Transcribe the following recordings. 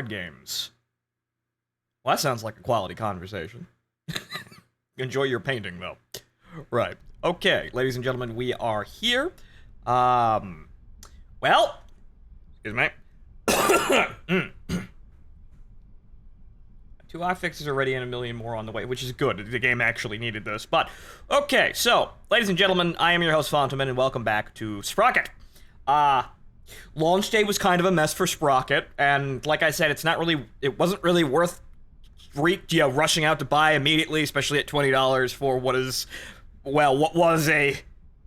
games. Well, that sounds like a quality conversation. Enjoy your painting, though. Right. Okay, ladies and gentlemen, we are here. Well, excuse me. 2 iFixes already and 1 million more on the way, which is good. The game actually needed this. But, okay, so, ladies and gentlemen, I am your host, Phontomen, and welcome back to Sprocket. Launch day was kind of a mess for Sprocket, and like I said, it wasn't really worth rushing out to buy immediately, especially at $20 for what was a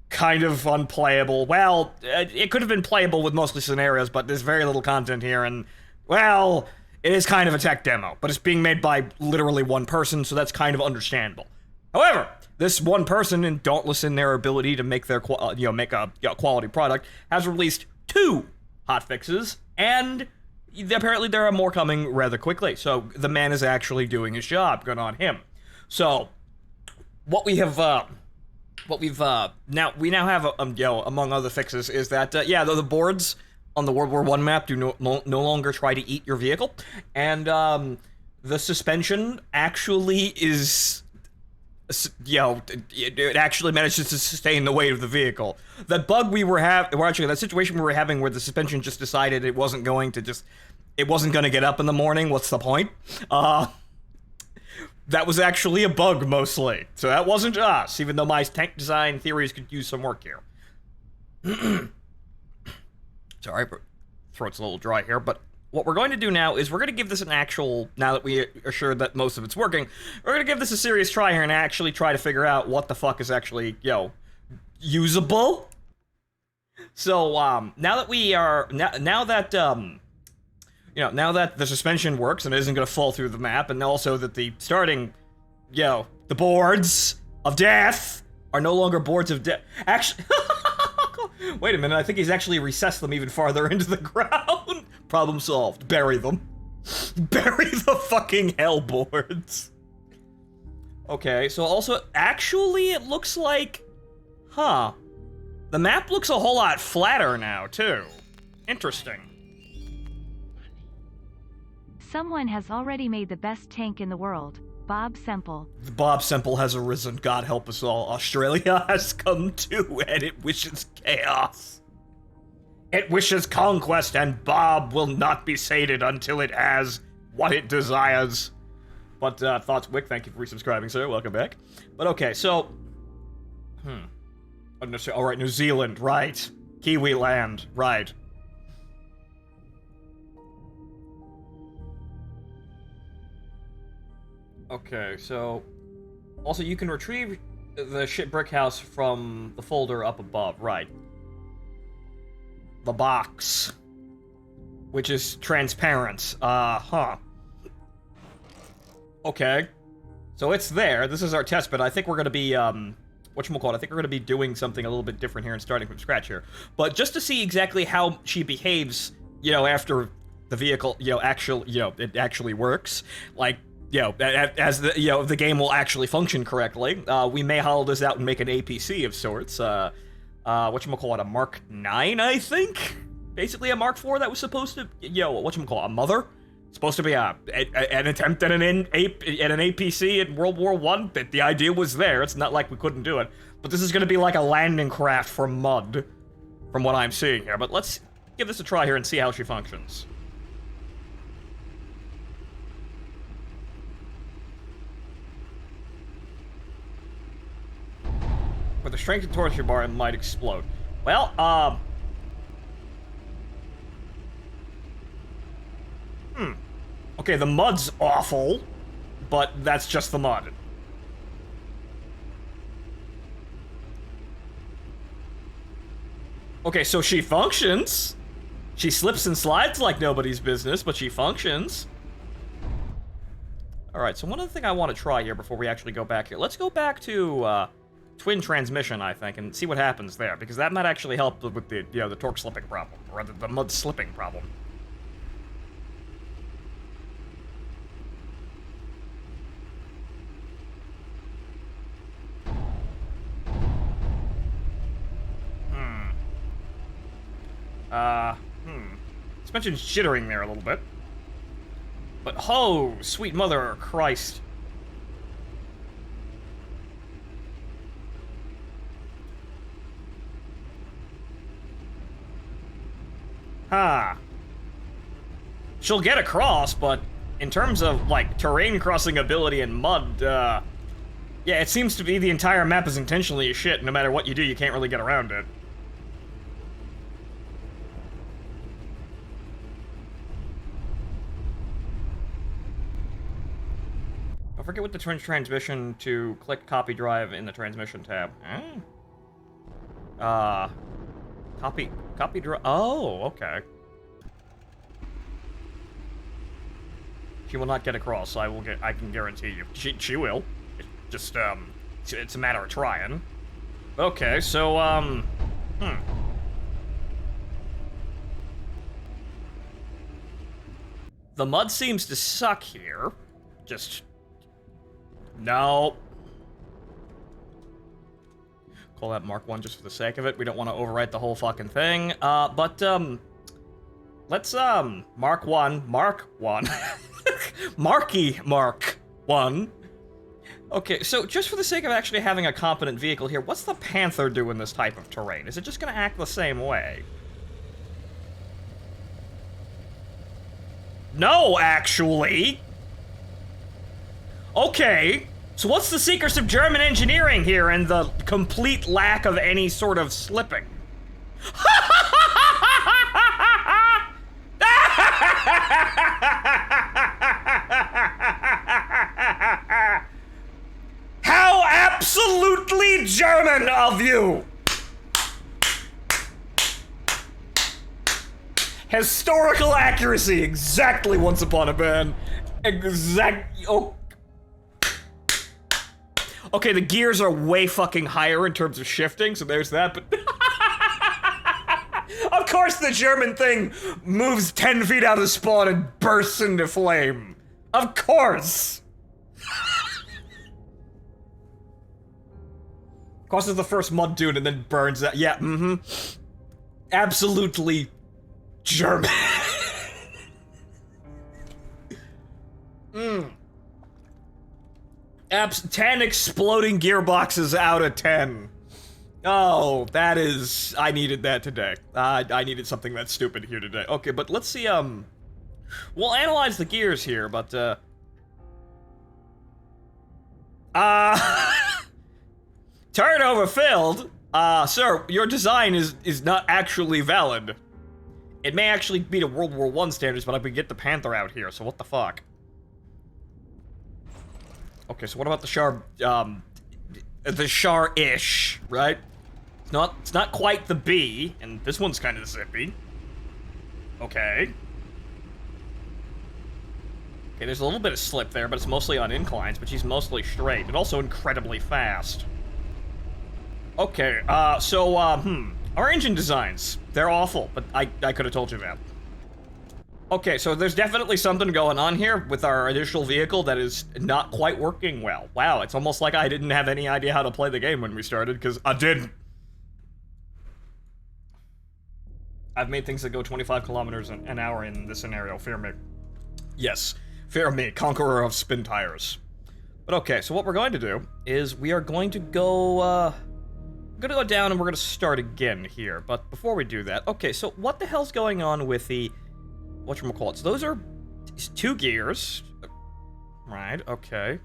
kind of unplayable. Well, it could have been playable with mostly scenarios, but there's very little content here, and, well, it is kind of a tech demo, but it's being made by literally one person, so that's kind of understandable. However, this one person, and dauntless in their ability to make their quality product, has released 2 hotfixes, and apparently there are more coming rather quickly. So the man is actually doing his job. Good on him. So we now have among other fixes is that the boards on the World War I map do no longer try to eat your vehicle, and the suspension actually is, it actually manages to sustain the weight of the vehicle. That situation we were having where the suspension just decided it wasn't going to get up in the morning. What's the point? That was actually a bug mostly, so that wasn't us. Even though my tank design theories could use some work here. Sorry, throat's a little dry here, but what we're going to do now is we're going to give this an actual, now that we are sure that most of it's working, we're going to give this a serious try here and actually try to figure out what the fuck is actually, usable. So, now that the suspension works and it isn't going to fall through the map, and also that the the boards of death are no longer boards of death. Actually, wait a minute, I think he's actually recessed them even farther into the ground. Problem solved. Bury them. Bury the fucking hell boards. Okay, so also, actually, it looks like, the map looks a whole lot flatter now, too. Interesting. Someone has already made the best tank in the world. Bob Semple. Bob Semple has arisen. God help us all. Australia has come too, and it wishes chaos. It wishes conquest, and Bob will not be sated until it has what it desires. But, Thoughts Wick, thank you for resubscribing, sir. Welcome back. But, okay, so... Alright, New Zealand, right. Kiwi land, right. Okay, so... Also, you can retrieve the shit brick house from the folder up above, right. The box. Which is transparent. Okay. So it's there. This is our test, but I think we're gonna be, I think we're gonna be doing something a little bit different here and starting from scratch here. But just to see exactly how she behaves, after the vehicle, it actually works. Like, as the game will actually function correctly, we may hollow this out and make an APC of sorts. A Mark 9, I think? Basically a Mark 4 that was supposed to, a mother? Supposed to be an attempt at an APC in World War I, but the idea was there. It's not like we couldn't do it. But this is gonna be like a landing craft from mud, from what I'm seeing here. But let's give this a try here and see how she functions. With the strength of torture bar, it might explode. Well, Okay, the mud's awful, but that's just the mud. Okay, so she functions. She slips and slides like nobody's business, but she functions. Alright, so one other thing I want to try here before we actually go back here. Let's go back to, twin transmission, I think, and see what happens there, because that might actually help with the, the torque slipping problem, or the mud slipping problem. Suspension's jittering there a little bit. But, oh, sweet mother of Christ. Huh. She'll get across, but in terms of, like, terrain crossing ability and mud, yeah, it seems to be the entire map is intentionally a shit. No matter what you do, you can't really get around it. Don't forget with the transmission to click copy drive in the transmission tab. Copy drive. Oh, okay. She will not get across. I can guarantee you. She will. Just it's a matter of trying. Okay, so the mud seems to suck here. Just no. Call that Mark 1 just for the sake of it. We don't want to overwrite the whole fucking thing. Let's Mark 1. Marky Mark 1. Okay, so just for the sake of actually having a competent vehicle here, what's the Panther do in this type of terrain? Is it just gonna act the same way? No, actually. Okay, so what's the secrets of German engineering here and the complete lack of any sort of slipping? How absolutely German of you! Historical accuracy, exactly Once Upon a Man. Oh. Okay, the gears are way fucking higher in terms of shifting, so there's that, but... Of course the German thing moves 10 feet out of spawn and bursts into flame. Of course! Crosses the first mud dune and then burns out. Yeah, absolutely German. 10 exploding gearboxes out of 10. Oh, that is... I needed that today. I needed something that stupid here today. Okay, but let's see, we'll analyze the gears here, but, turnover failed. Sir, your design is not actually valid. It may actually be to World War I standards, but I could get the Panther out here, so what the fuck? Okay, so what about the Char-ish, right? It's not quite the B, and this one's kind of zippy. Okay. Okay, there's a little bit of slip there, but it's mostly on inclines, but she's mostly straight, and also incredibly fast. Okay, our engine designs, they're awful, but I could have told you that. Okay, so there's definitely something going on here with our initial vehicle that is not quite working well. Wow, it's almost like I didn't have any idea how to play the game when we started, because I didn't. I've made things that go 25 kilometers an hour in this scenario, fear me. Yes, fear me, conqueror of spin tires. But okay, so what we're going to do is we are going to go, down and we're gonna start again here. But before we do that, okay, so what the hell's going on with the... whatchamacallit? So those are 2 gears. Right, okay.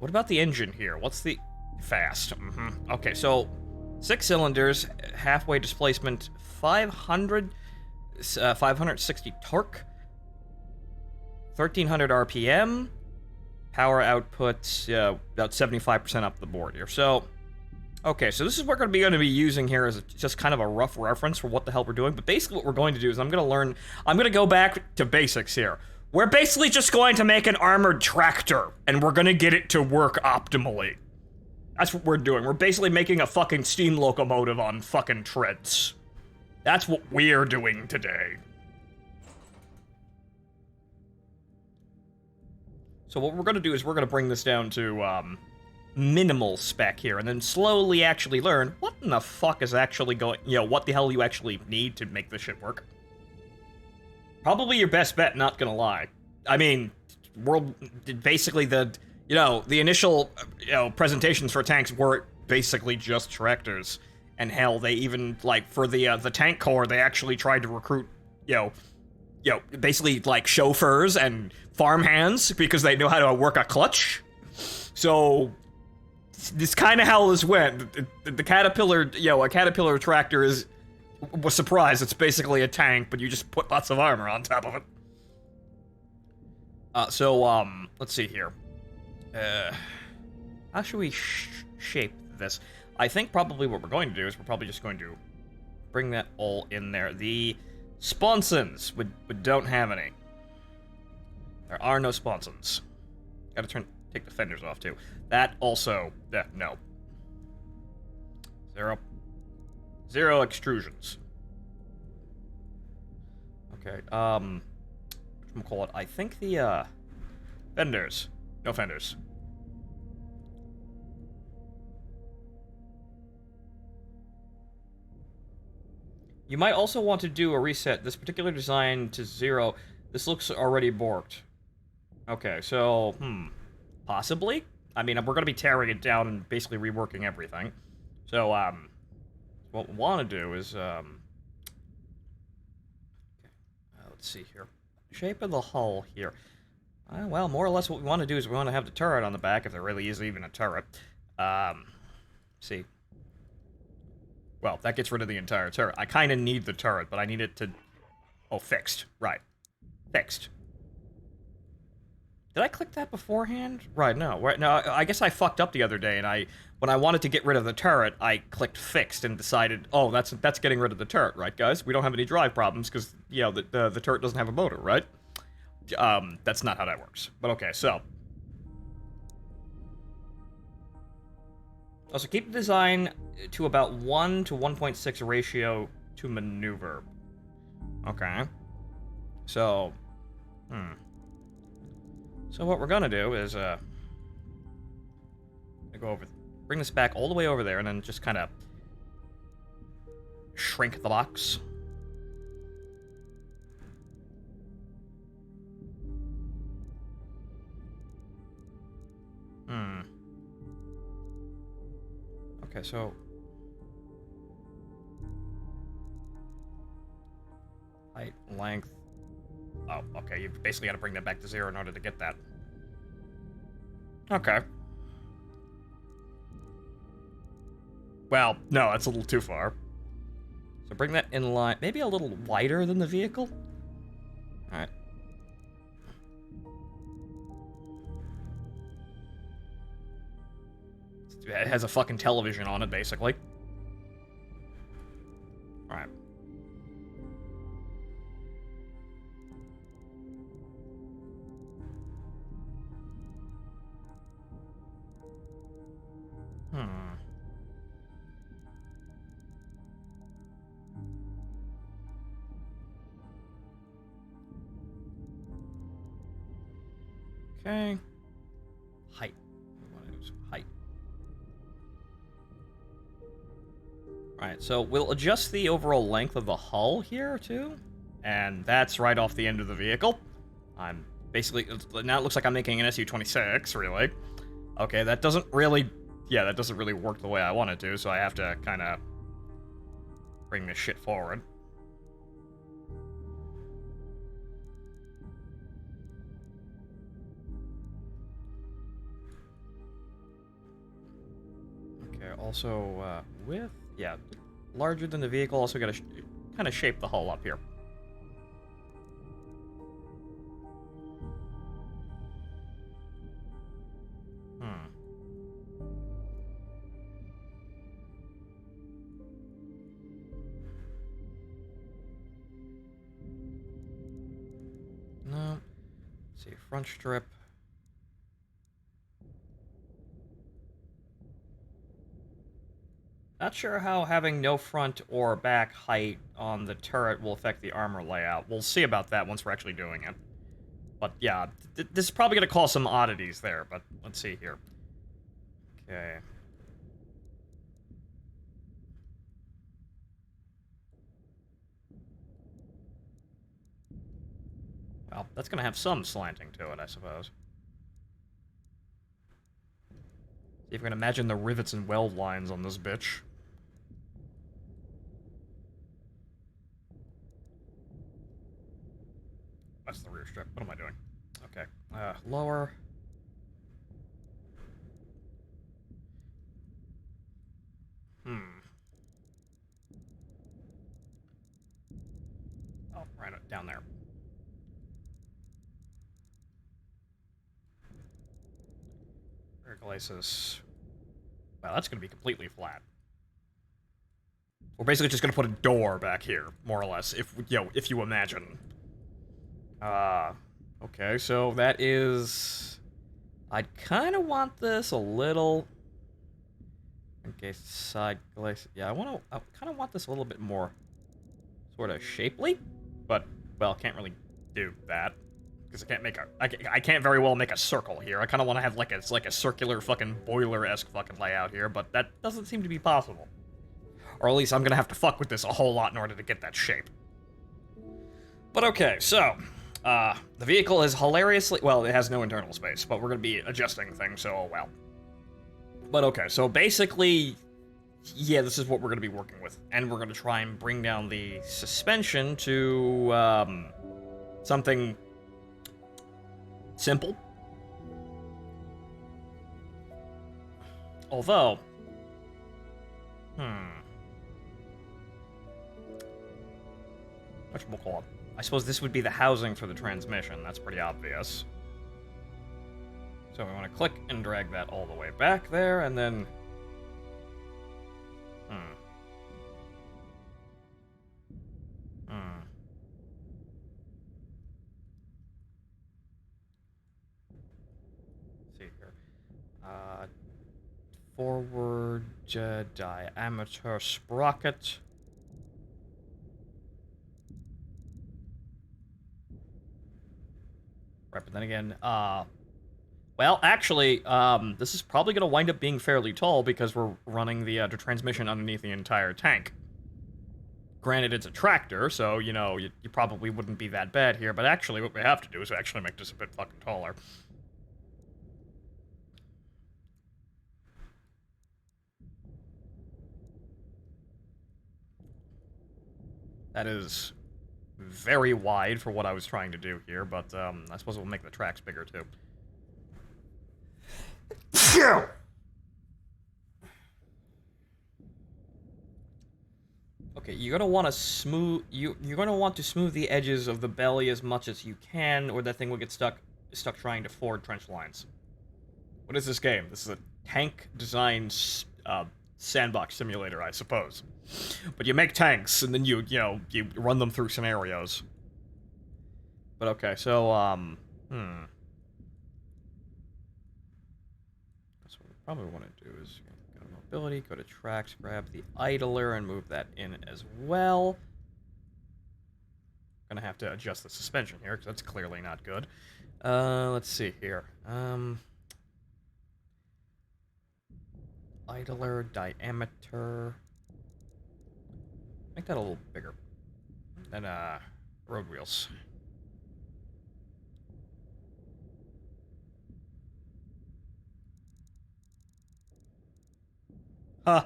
What about the engine here? What's the... fast. Okay, so 6 cylinders, halfway displacement, 560 torque, 1300 RPM, power output, about 75% up the board here. So, okay, so this is what we're going to be using here as just kind of a rough reference for what the hell we're doing. But basically what we're going to do is I'm going to go back to basics here. We're basically just going to make an armored tractor, and we're going to get it to work optimally. That's what we're doing. We're basically making a fucking steam locomotive on fucking treads. That's what we're doing today. So what we're going to do is we're going to bring this down to, minimal spec here, and then slowly actually learn what in the fuck is actually going, what the hell you actually need to make this shit work. Probably your best bet, not gonna lie. I mean, basically the initial, presentations for tanks were basically just tractors. And hell, they even, like, for the tank corps, they actually tried to recruit, basically, like, chauffeurs and farmhands because they know how to work a clutch. So, this kind of how this went. The Caterpillar, a Caterpillar tractor was surprised. It's basically a tank, but you just put lots of armor on top of it. Let's see here. How should we shape this? I think probably what we're going to do is we're probably just going to bring that all in there. The sponsons, we don't have any. There are no sponsons. Gotta take the fenders off, too. That also, no. Zero extrusions. Okay, whatchamacallit, I think the, fenders. No fenders. You might also want to do a reset. This particular design to 0. This looks already borked. Okay, so, possibly? I mean, we're going to be tearing it down and basically reworking everything. So, what we want to do is, let's see here. Shape of the hull here. Well, more or less what we want to do is we want to have the turret on the back, if there really is even a turret. See. Well, that gets rid of the entire turret. I kind of need the turret, but I need it to... Oh, fixed. Right. Fixed. Did I click that beforehand? Right, no. No, I guess I fucked up the other day, and when I wanted to get rid of the turret, I clicked fixed and decided, oh, that's getting rid of the turret, right, guys? We don't have any drive problems, because, the turret doesn't have a motor, right? That's not how that works. But okay, so... Also, keep the design to about 1 to 1.6 ratio to maneuver. Okay. So, So what we're gonna do is, bring this back all the way over there, and then just kind of shrink the box. Okay, so... height, length... Oh, okay, you basically gotta bring that back to 0 in order to get that. Okay. Well, no, that's a little too far. So bring that in line... Maybe a little wider than the vehicle? Alright. It has a fucking television on it, basically. Alright. Okay. Height. Height. Alright, so we'll adjust the overall length of the hull here, too. And that's right off the end of the vehicle. I'm basically... Now it looks like I'm making an SU-26, really. Okay, that doesn't really... Yeah, that doesn't really work the way I want it to, so I have to kind of bring this shit forward. Okay, also, width... Yeah, larger than the vehicle, also gotta kind of shape the hull up here. No. Let's see, front strip. Not sure how having no front or back height on the turret will affect the armor layout. We'll see about that once we're actually doing it. But yeah, this is probably going to cause some oddities there, but let's see here. Okay. Well, that's gonna have some slanting to it, I suppose. See if we can imagine the rivets and weld lines on this bitch. That's the rear strip. What am I doing? Okay. Lower. Oh, right down there. Rear glacis. Wow, that's gonna be completely flat. We're basically just gonna put a door back here, more or less, if you imagine. Okay, so that is... I'd kind of want this a little... Okay, side glacis... Yeah, I kind of want this a little bit more sort of shapely, but, well, can't really do that. Because I can't make I can't very well make a circle here. I kind of want to have like a circular fucking boiler-esque fucking layout here, but that doesn't seem to be possible. Or at least I'm gonna have to fuck with this a whole lot in order to get that shape. But okay, so, the vehicle is hilariously... Well, it has no internal space, but we're gonna be adjusting things, so, oh well. But okay, so basically, yeah, this is what we're gonna be working with. And we're gonna try and bring down the suspension to, something simple. Although... Whatchamacallit? I suppose this would be the housing for the transmission. That's pretty obvious. So we want to click and drag that all the way back there, and then... Let's see here. Forward diameter sprocket. Right, but then again, well, actually, this is probably going to wind up being fairly tall because we're running the transmission underneath the entire tank. Granted, it's a tractor, so, you know, you probably wouldn't be that bad here, but actually what we have to do is actually make this a bit fucking taller. That is very wide for what I was trying to do here, but I suppose it will make the tracks bigger, too. Okay, you're gonna want to smooth you're gonna want to smooth the edges of the belly as much as you can, or that thing will get stuck trying to ford trench lines. What is this game? This is a tank design sandbox simulator, I suppose. But you make tanks, and then you run them through scenarios. But okay, so so what we probably want to do is go to mobility, go to tracks, grab the idler, and move that in as well. Gonna have to adjust the suspension here, because that's clearly not good. Let's see here. Idler, diameter. Make that a little bigger. And, road wheels. Huh.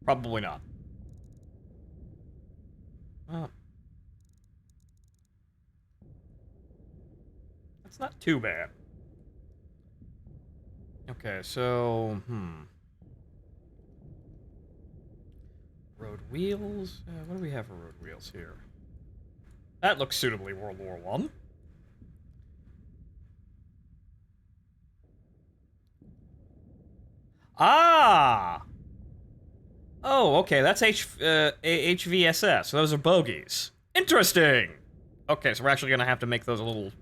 Probably not. Well, that's not too bad. Okay, so, road wheels? What do we have for road wheels here? That looks suitably World War I. Ah! Oh, okay, that's HVSS. Those are bogies. Interesting! Okay, so we're actually gonna have to make those a little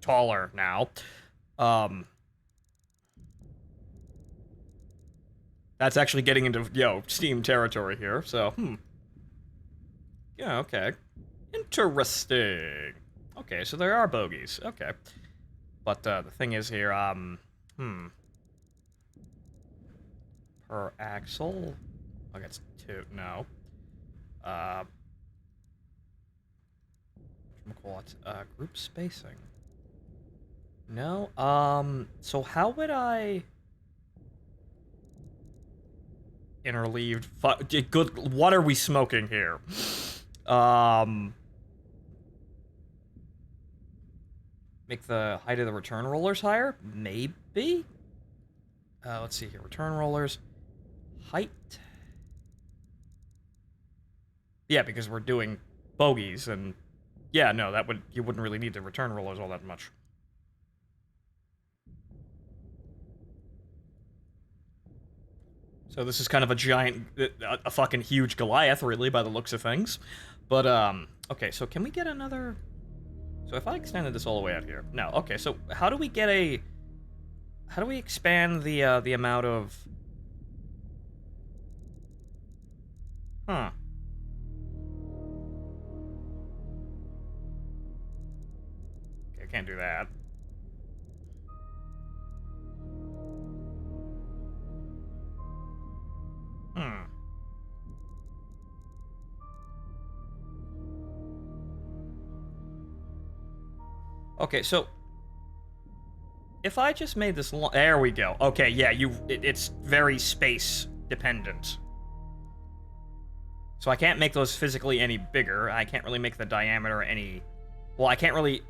taller now. That's actually getting into, Steam territory here, so, Yeah, okay. Interesting. Okay, so there are bogies. Okay. But, the thing is here, per axle? Oh, that's two. No. whatchamacallit, group spacing. No, so how would I... Interleaved, good, what are we smoking here? Make the height of the return rollers higher? Maybe? Let's see here, return rollers, height. Yeah, because we're doing bogeys, and yeah, no, you wouldn't really need the return rollers all that much. So this is kind of a giant, a fucking huge Goliath, really, by the looks of things. But, okay, so can we get another... So if I extended this all the way out here... No, okay, so how do we get a... How do we expand the amount of... Huh. Okay, I can't do that. Hmm. Okay, so if I just made this there we go. Okay, yeah, it's very space dependent. So I can't make those physically any bigger. I can't really make the diameter any... Well, I can't really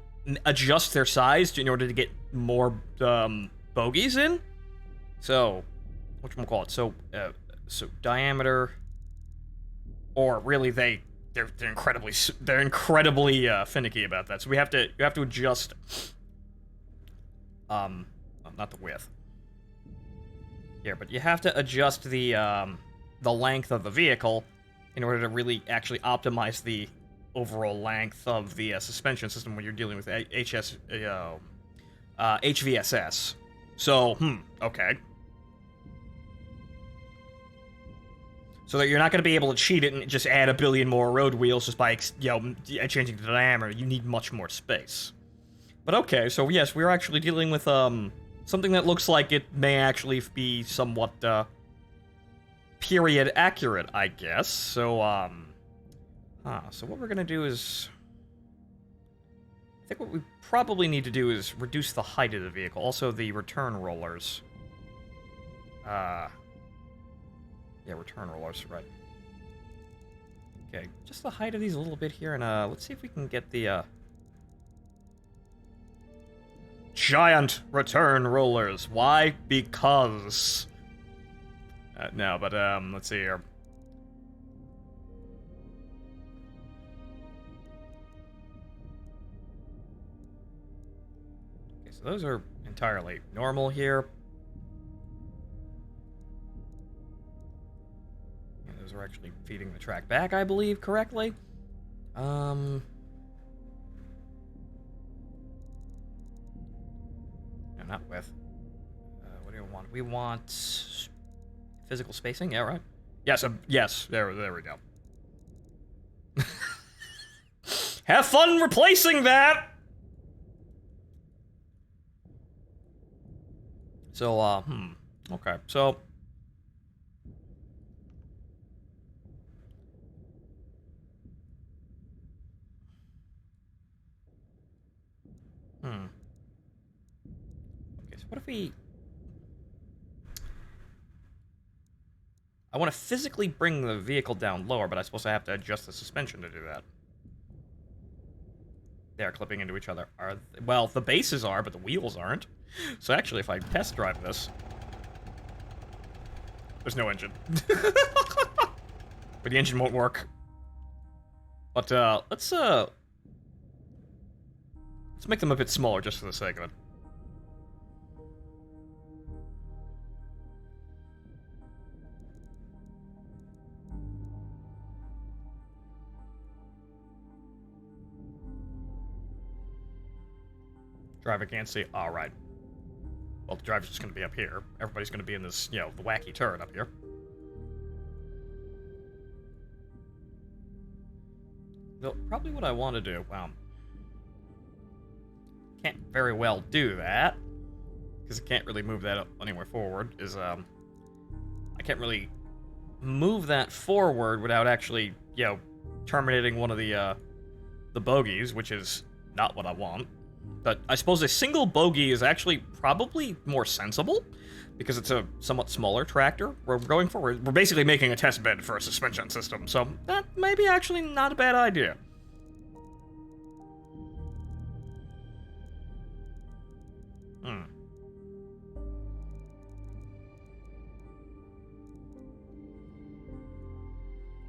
adjust their size in order to get more bogeys in. So, whatchamacallit? So diameter, or really they're incredibly finicky about that. So you have to adjust not the width. Here, but you have to adjust the length of the vehicle in order to really actually optimize the overall length of the suspension system when you're dealing with HVSS. So, okay. So that you're not going to be able to cheat it and just add a billion more road wheels just by, changing the diameter. You need much more space. But okay, so yes, we're actually dealing with, something that looks like it may actually be somewhat, period accurate, I guess. So, so what we're going to do is... I think what we probably need to do is reduce the height of the vehicle. Also, the return rollers. Yeah, return rollers, right. Okay, just the height of these a little bit here, and let's see if we can get the giant return rollers. Why? Because... no, but let's see here. Okay, so those are entirely normal here. We're actually feeding the track back, I believe, correctly. No, not with. What do we want? We want physical spacing. Yeah, right. Yes, yes. There we go. Have fun replacing that. So, okay. So. Okay, so what if we... I want to physically bring the vehicle down lower, but I suppose I have to adjust the suspension to do that. They're clipping into each other. Well, the bases are, but the wheels aren't. So actually, if I test drive this... There's no engine. But the engine won't work. But, let's make them a bit smaller, just for the sake of it. Driver can't see. All right. Well, the driver's just going to be up here. Everybody's going to be in this, the wacky turret up here. Though, probably what I want to do, can't very well do that, because I can't really move that up anywhere forward, is, I can't really move that forward without actually, terminating one of the the bogies, which is not what I want. But I suppose a single bogie is actually probably more sensible, because it's a somewhat smaller tractor we're going for. We're basically making a test bed for a suspension system, so that may be actually not a bad idea.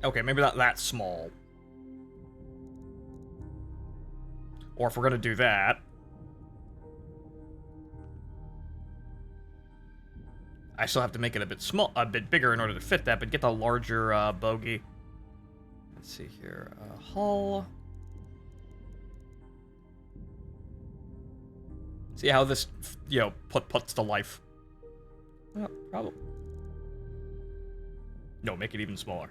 Okay, maybe not that small. Or if we're gonna do that, I still have to make it a bit bigger in order to fit that, but get the larger bogie. Let's see here, hull. See how this, puts to life. Well, probably. No, make it even smaller.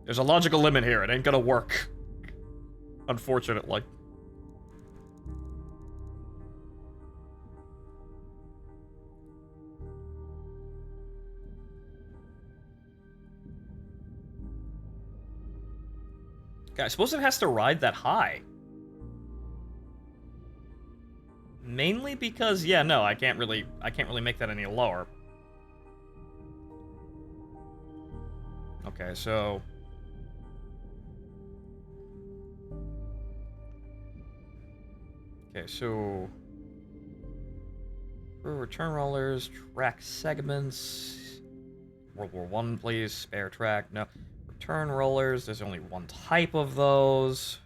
There's a logical limit here. It ain't gonna work. Unfortunately. Okay, I suppose it has to ride that high. Mainly because, yeah, no, I can't really make that any lower. Okay, so... Okay, so... Return rollers, track segments... World War I, please. Spare track, no. Return rollers, there's only one type of those.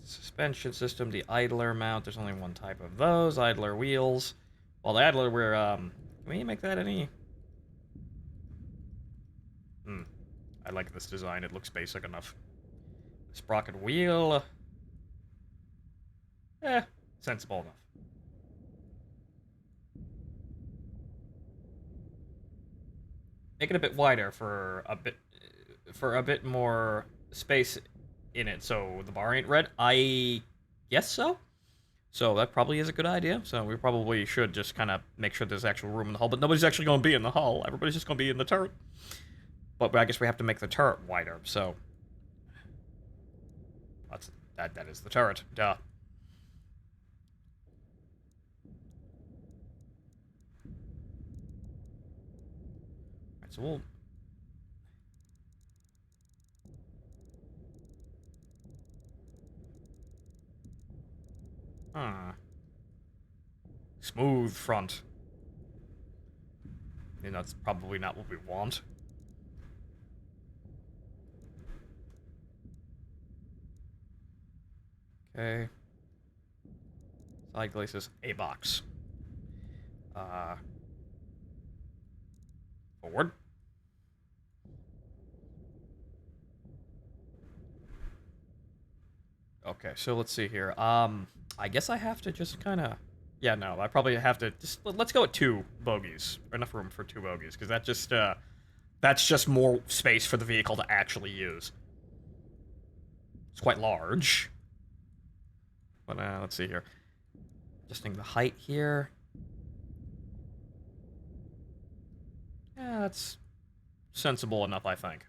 Suspension system, the idler mount, there's only one type of those. Idler wheels. Well, the idler, can we make that any... I like this design, it looks basic enough. Sprocket wheel... sensible enough. Make it a bit wider for a bit more space in it, so the bar ain't red. I guess so. So that probably is a good idea. So we probably should just kind of make sure there's actual room in the hull, but nobody's actually going to be in the hull. Everybody's just going to be in the turret. But I guess we have to make the turret wider. So that is the turret. Duh. So we'll... Smooth front. And that's probably not what we want. Okay. Side glacis, a box. Forward. Okay, so let's see here. I guess I have to just kind of... Yeah, no, I probably have to just... Let's go with 2 bogies. Enough room for 2 bogies, because that's just more space for the vehicle to actually use. It's quite large. But, let's see here. Adjusting the height here. Yeah, that's sensible enough, I think.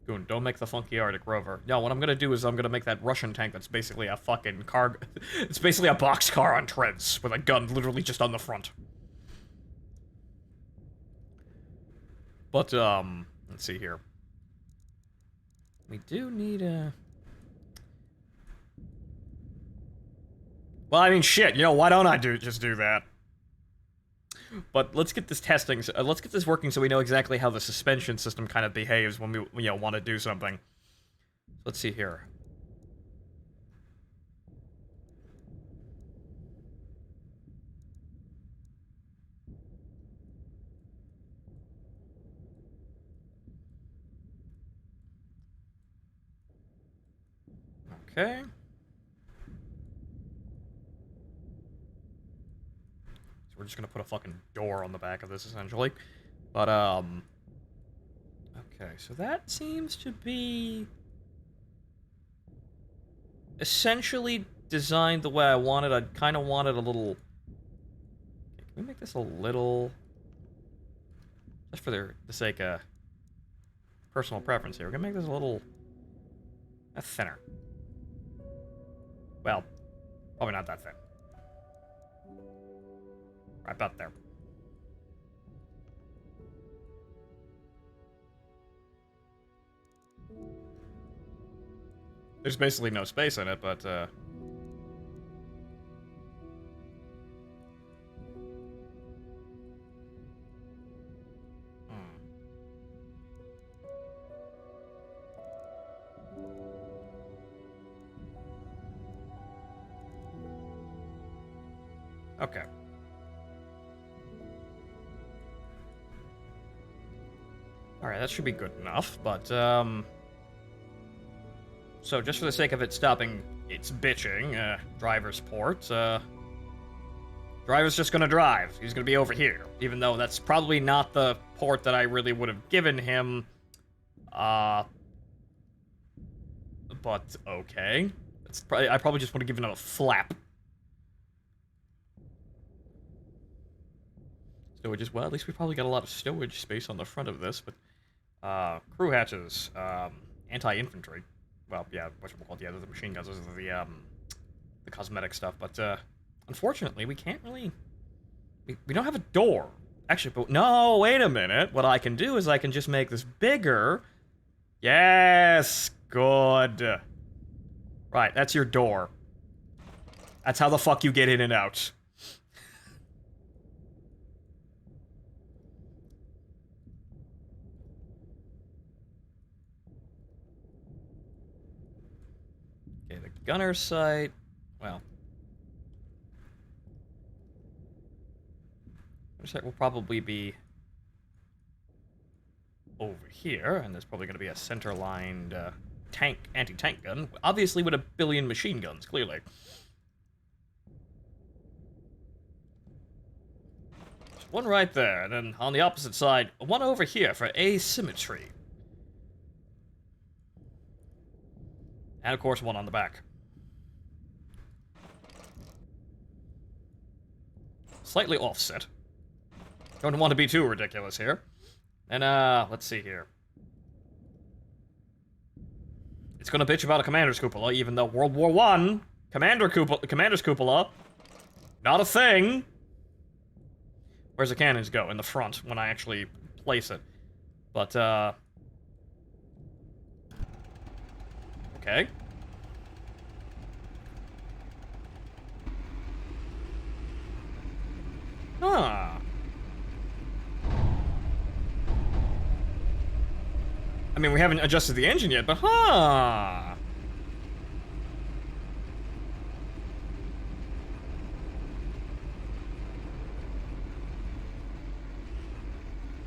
Goon, don't make the funky Arctic Rover. No, what I'm gonna do is I'm gonna make that Russian tank that's basically a fucking car... It's basically a boxcar on treads, with a gun literally just on the front. But, let's see here. We do need a... Well, I mean, shit, why don't I just do that? But let's get this testing, let's get this working so we know exactly how the suspension system kind of behaves when we, want to do something. Let's see here. Okay. We're just gonna put a fucking door on the back of this, essentially. But, okay, so that seems to be... essentially designed the way I wanted. I kind of wanted a little we make this a little... Just for the sake of personal preference here, we're gonna make this a little thinner. Well, probably not that thin. Right about there. There's basically no space in it, but okay. Alright, that should be good enough, but, so just for the sake of it stopping its bitching, driver's port, driver's just gonna drive. He's gonna be over here, even though that's probably not the port that I really would have given him, but okay. I probably just would have given him a flap. Stowage, well, at least we probably got a lot of stowage space on the front of this, but, crew hatches, anti-infantry. Well, yeah, whatchamacallit, yeah, the machine guns, those are the cosmetic stuff, but, unfortunately, we can't really... We don't have a door. Actually, but no, wait a minute. What I can do is I can just make this bigger. Yes, good. Right, that's your door. That's how the fuck you get in and out. Okay, the gunner sight. Well, gunner sight will probably be over here, and there's probably going to be a center-lined anti-tank gun, obviously with a billion machine guns, clearly. There's one right there, and then on the opposite side, one over here for asymmetry. And, of course, one on the back. Slightly offset. Don't want to be too ridiculous here. And, let's see here. It's gonna bitch about a commander's cupola, even though World War I, commander's cupola, not a thing. Where's the cannons go? In the front, when I actually place it. But, okay. Huh. I mean, we haven't adjusted the engine yet, but huh.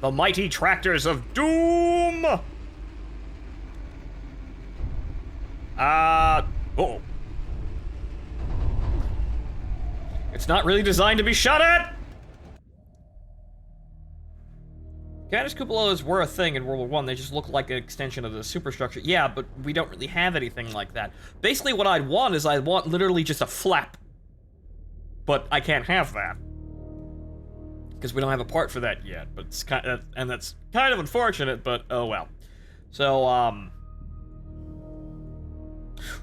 The mighty tractors of doom! Uh-oh. It's not really designed to be shot at! Canon's cupolas were a thing in World War I, they just look like an extension of the superstructure. Yeah, but we don't really have anything like that. Basically what I'd want is I'd want literally just a flap. But I can't have that. Because we don't have a part for that yet, but it's kind of, and that's kind of unfortunate, but oh well. So,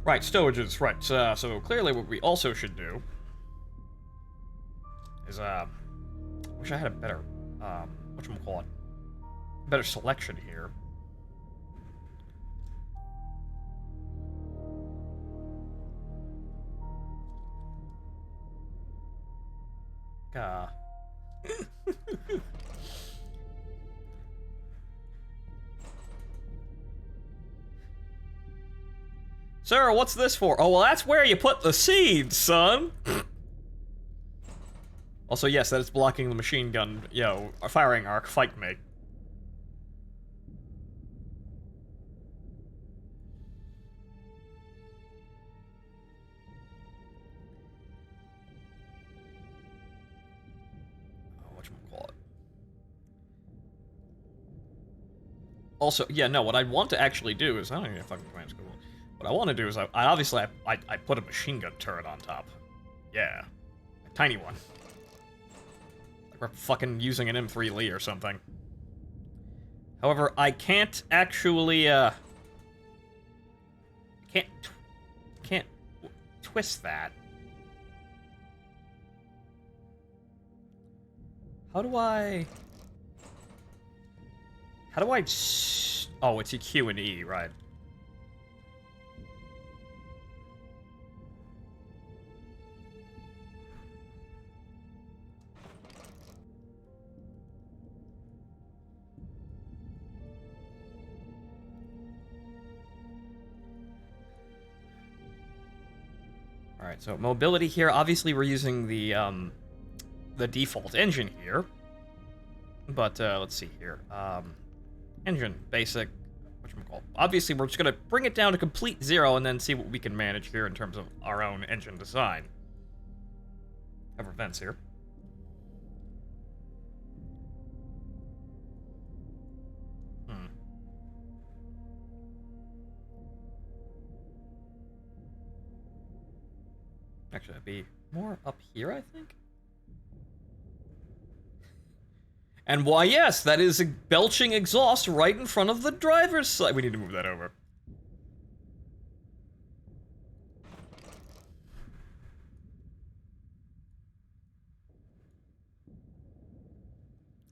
right, stowages, right, so clearly what we also should do is, wish I had a better, whatchamacallit, better selection here. Sir, what's this for? Oh, well, that's where you put the seeds, son. Also, yes, that is blocking the machine gun, firing arc, fight me. Also, yeah, no, what I'd want to actually do is, I don't even fucking command school. What I want to do is, I obviously put a machine gun turret on top. Yeah. A tiny one. We're fucking using an M3 Lee or something. However, I can't actually, can't twist that. How do I... oh, it's a Q and E, right. Alright, so mobility here, obviously we're using the default engine here. But, let's see here. Engine, basic, whatchamacallit. Obviously, we're just gonna bring it down to complete 0 and then see what we can manage here in terms of our own engine design. Cover vents here. Actually, that'd be more up here, I think. And why, yes, that is a belching exhaust right in front of the driver's side. We need to move that over.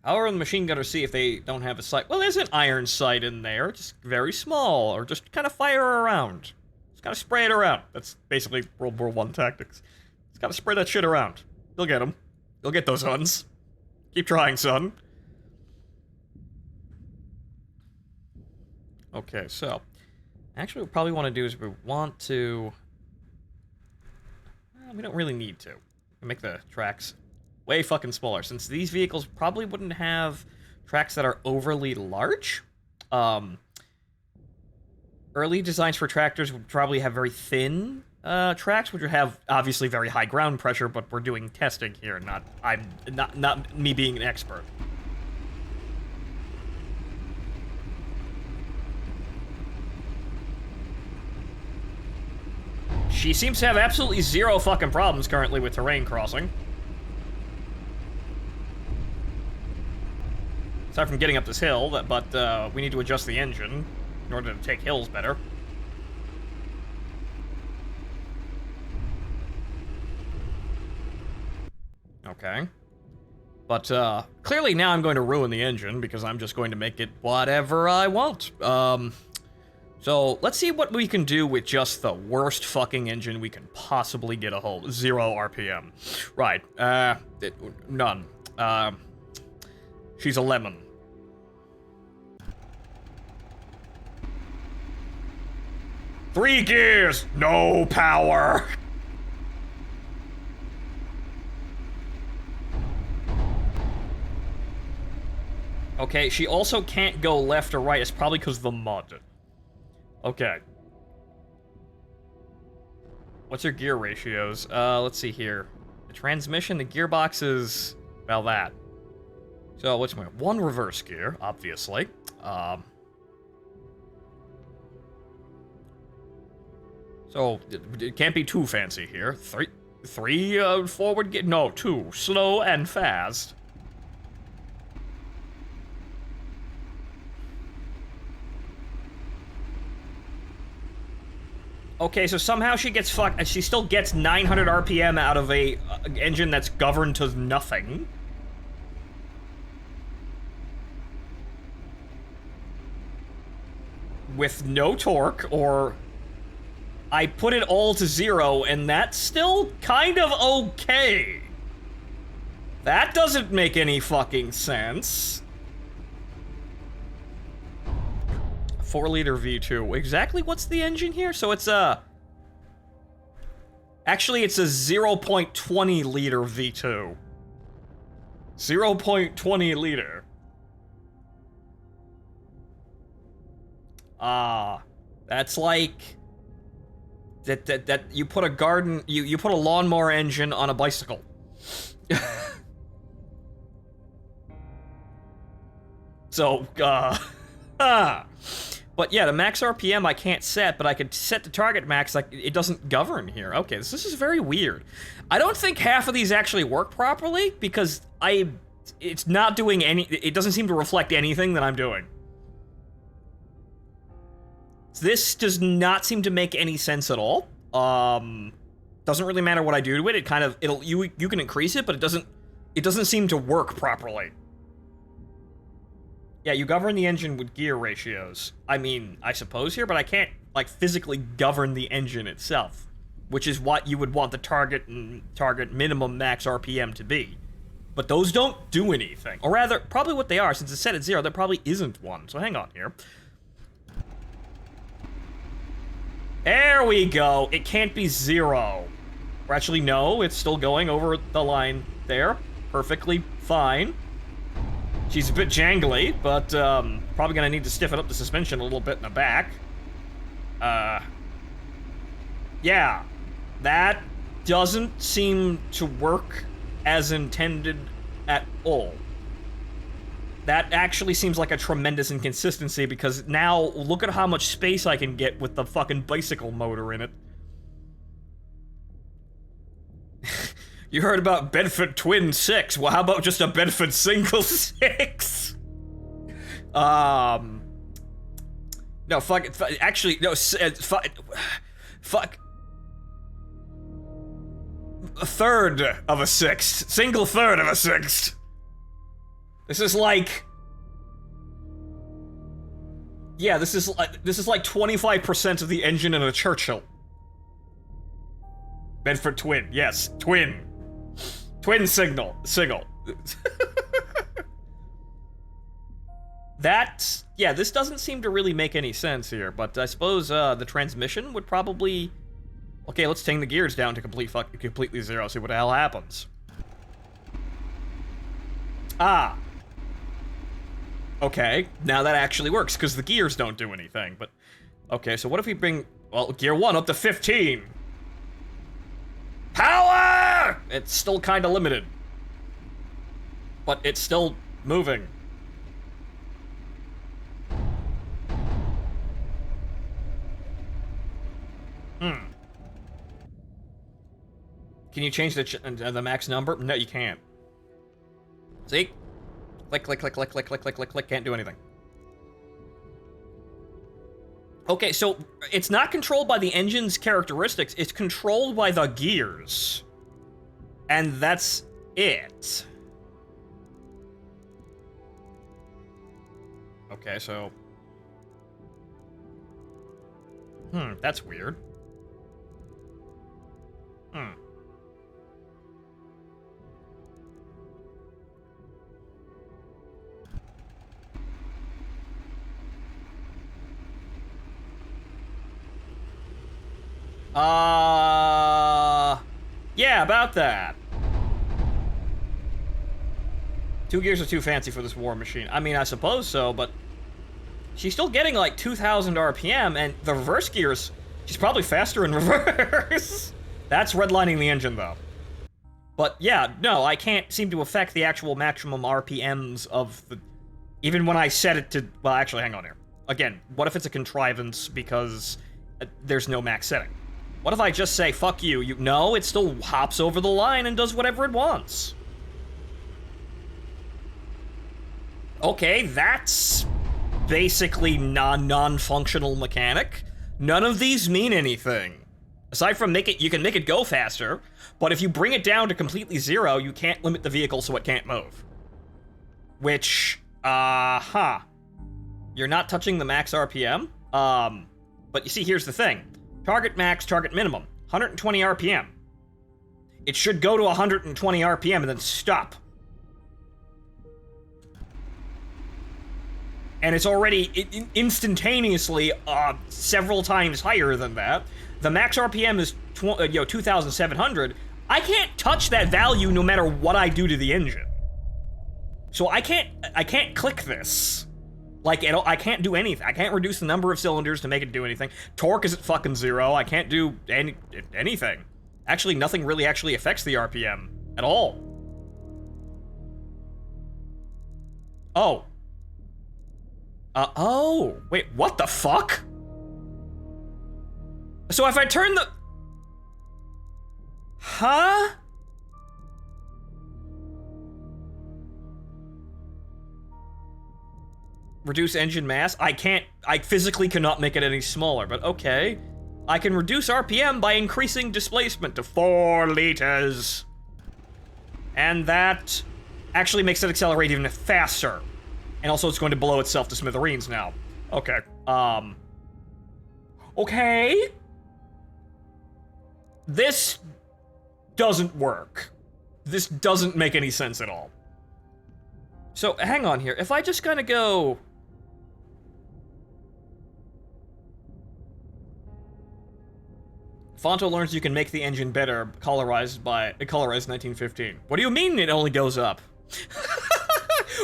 How are the machine gunners see if they don't have a sight? Well, there's an iron sight in there, just very small, or just kind of fire around. Just kind of spray it around. That's basically World War I tactics. Just gotta spray that shit around. You'll get them. You'll get those Huns. Keep trying, son. Okay, so... actually, what we probably want to do is we want to... we don't really need to. Make the tracks way fucking smaller, since these vehicles probably wouldn't have tracks that are overly large. Early designs for tractors would probably have very thin tracks, which would have obviously very high ground pressure, but we're doing testing here, not me being an expert. She seems to have absolutely zero fucking problems currently with terrain crossing. Aside from getting up this hill, but we need to adjust the engine in order to take hills better. Okay. But, clearly now I'm going to ruin the engine, because I'm just going to make it whatever I want. So, let's see what we can do with just the worst fucking engine we can possibly get a hold of. 0 RPM. Right, none. She's a lemon. Three gears, no power. Okay, she also can't go left or right. It's probably because of the mud. Okay. What's her gear ratios? Let's see here. The transmission, the gearbox is... well, that. So, what's my... one reverse gear, obviously. So, it can't be too fancy here. Three forward gear... no, 2. Slow and fast. Okay, so somehow she gets fucked, and she still gets 900 RPM out of a engine that's governed to nothing. With no torque, or... I put it all to 0, and that's still kind of okay. That doesn't make any fucking sense. 4-liter V2. Exactly what's the engine here? So it's a... actually, it's a 0.20 liter V2. 0.20 liter. That's like... That you put a garden... You put a lawnmower engine on a bicycle. So, but yeah, the max RPM I can't set, but I could set the target max, like, it doesn't govern here. Okay, this is very weird. I don't think half of these actually work properly, because I It's not doing it doesn't seem to reflect anything that I'm doing. This does not seem to make any sense at all. Doesn't really matter what I do to it. It kind of, you can increase it, but it doesn't seem to work properly. Yeah, you govern the engine with gear ratios. I mean, I suppose here, but I can't, like, physically govern the engine itself, which is what you would want the target minimum max RPM to be. But those don't do anything. Or rather, probably what they are, since it's set at 0, there probably isn't one. So hang on here. There we go. It can't be 0. Or actually, no, it's still going over the line there. Perfectly fine. She's a bit jangly, but probably gonna need to stiffen up the suspension a little bit in the back. Yeah. That doesn't seem to work as intended at all. That actually seems like a tremendous inconsistency, because now look at how much space I can get with the fucking bicycle motor in it. You heard about Bedford Twin 6. Well, how about just a Bedford Single 6? No, fuck it. Actually, no, fuck. A third of a sixth. Single third of a sixth. This is like... Yeah, this is like 25% of the engine in a Churchill. Bedford Twin, yes, twin. Twin signal. Yeah, this doesn't seem to really make any sense here, but I suppose the transmission would probably... Okay, let's tang the gears down to completely 0, see what the hell happens. Ah. Okay, now that actually works, because the gears don't do anything, but... Okay, so what if we bring, well, gear 1 up to 15? Power! It's still kind of limited. But it's still moving. Can you change the max number? No, you can't. See? Click, click, click, click, click, click, click, click, click, can't do anything. Okay, so it's not controlled by the engine's characteristics, it's controlled by the gears. And that's it. Okay, so... that's weird. Yeah, about that. 2 gears are too fancy for this war machine. I mean, I suppose so, but she's still getting like 2,000 RPM, and the reverse gears, she's probably faster in reverse. That's redlining the engine, though. But yeah, no, I can't seem to affect the actual maximum RPMs of the... Even when I set it to... Well, actually, hang on here. Again, what if it's a contrivance because there's no max setting? What if I just say, fuck you, no, it still hops over the line and does whatever it wants. Okay, that's basically non-functional mechanic. None of these mean anything. Aside from you can make it go faster, but if you bring it down to completely 0, you can't limit the vehicle so it can't move. Which, You're not touching the max RPM, but you see, here's the thing. Target max, target minimum, 120 RPM. It should go to 120 RPM and then stop. And it's already instantaneously several times higher than that. The max RPM is 2,700. I can't touch that value no matter what I do to the engine. So I can't click this. Like, I can't do anything. I can't reduce the number of cylinders to make it do anything. Torque is at fucking 0. I can't do anything. Actually, nothing really actually affects the RPM at all. Oh. Oh. Wait, what the fuck? So if I turn the... Huh? Reduce engine mass. I physically cannot make it any smaller, but okay. I can reduce RPM by increasing displacement to 4 liters. And that actually makes it accelerate even faster. And also it's going to blow itself to smithereens now. Okay, okay. This doesn't work. This doesn't make any sense at all. So, hang on here. If I just kind of go... Phonto learns you can make the engine better, colorized 1915. What do you mean it only goes up?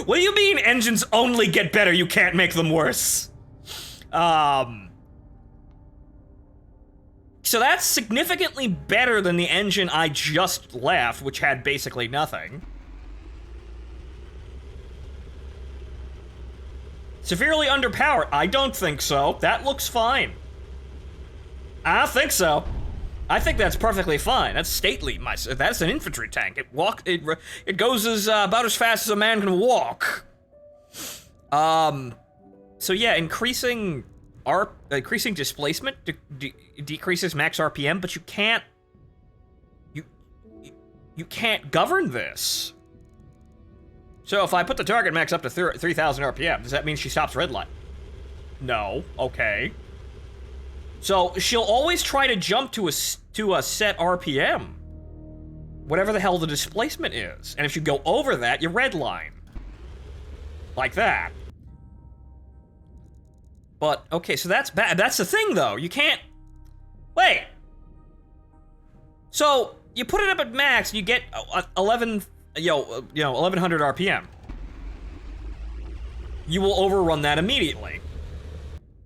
What do you mean engines only get better, you can't make them worse? So that's significantly better than the engine I just left, which had basically nothing. Severely underpowered? I don't think so. That looks fine. I don't think so. I think that's perfectly fine. That's stately. That's an infantry tank. It goes about as fast as a man can walk. So yeah, increasing displacement decreases max RPM, but you can't govern this. So if I put the target max up to 3,000 RPM, does that mean she stops red light? No. Okay. So she'll always try to jump to a set RPM, whatever the hell the displacement is. And if you go over that, you redline. Like that. But, okay, so that's bad. That's the thing, though. You can't... Wait. So, you put it up at max, and you get 1100 RPM. You will overrun that immediately.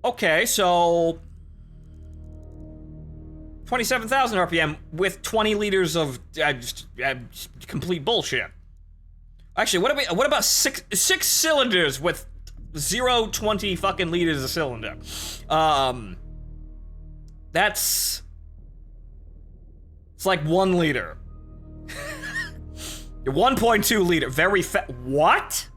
Okay, so... 27,000 RPM with 20 liters of complete bullshit. Actually, what about six cylinders with 20 fucking liters a cylinder? It's like 1 liter. 1.2 liter, very what?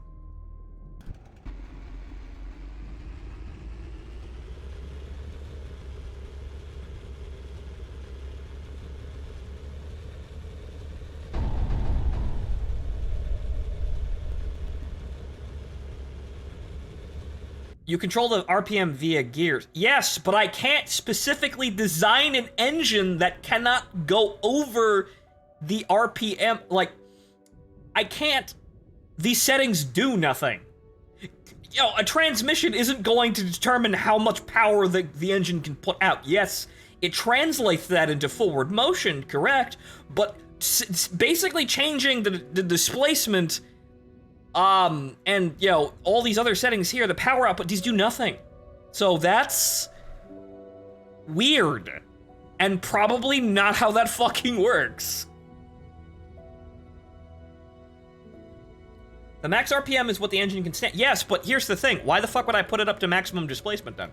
You control the RPM via gears. Yes, but I can't specifically design an engine that cannot go over the RPM. Like, I can't. These settings do nothing. A transmission isn't going to determine how much power the engine can put out. Yes, it translates that into forward motion, correct? But basically changing the displacement... and, all these other settings here, the power output, these do nothing. So that's weird. And probably not how that fucking works. The max RPM is what the engine can stand. Yes, but here's the thing. Why the fuck would I put it up to maximum displacement then?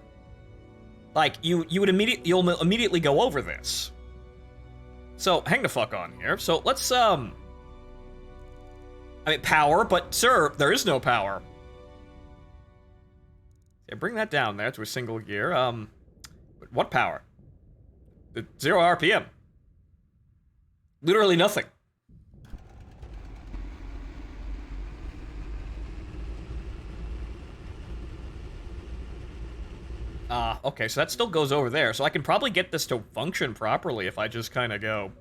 Like, you'll immediately go over this. So, hang the fuck on here. So, let's, power, but sir, there is no power. Yeah, bring that down there to a single gear. What power? 0 RPM. Literally nothing. Okay, so that still goes over there. So I can probably get this to function properly if I just kind of go...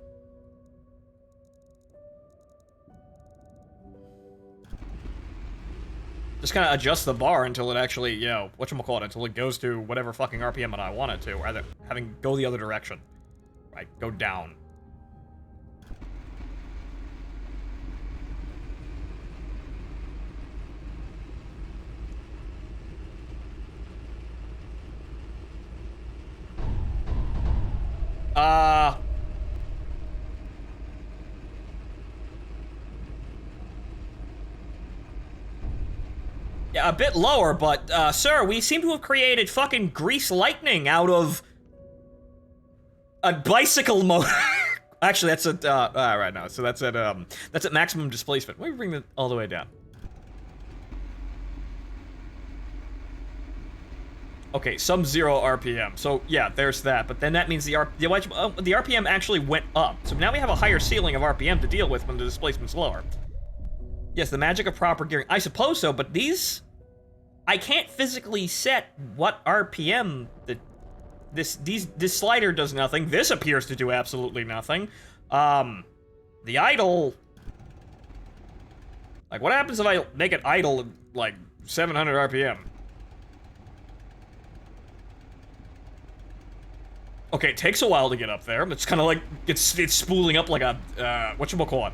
Just kind of adjust the bar until it actually, whatchamacallit, until it goes to whatever fucking RPM that I want it to, rather having go the other direction. Right, go down. Yeah, a bit lower, but, sir, we seem to have created fucking grease lightning out of a bicycle motor. Actually, that's at, right now, so that's at maximum displacement. Let me bring that all the way down. Okay, sub-zero RPM. So yeah, there's that. But then that means the RPM actually went up. So now we have a higher ceiling of RPM to deal with when the displacement's lower. Yes, the magic of proper gearing. I suppose so, but these... I can't physically set what RPM this slider does nothing. This appears to do absolutely nothing. The idle... Like, what happens if I make it idle at, like, 700 RPM? Okay, it takes a while to get up there. It's kind of like, it's spooling up like a, whatchamacallit?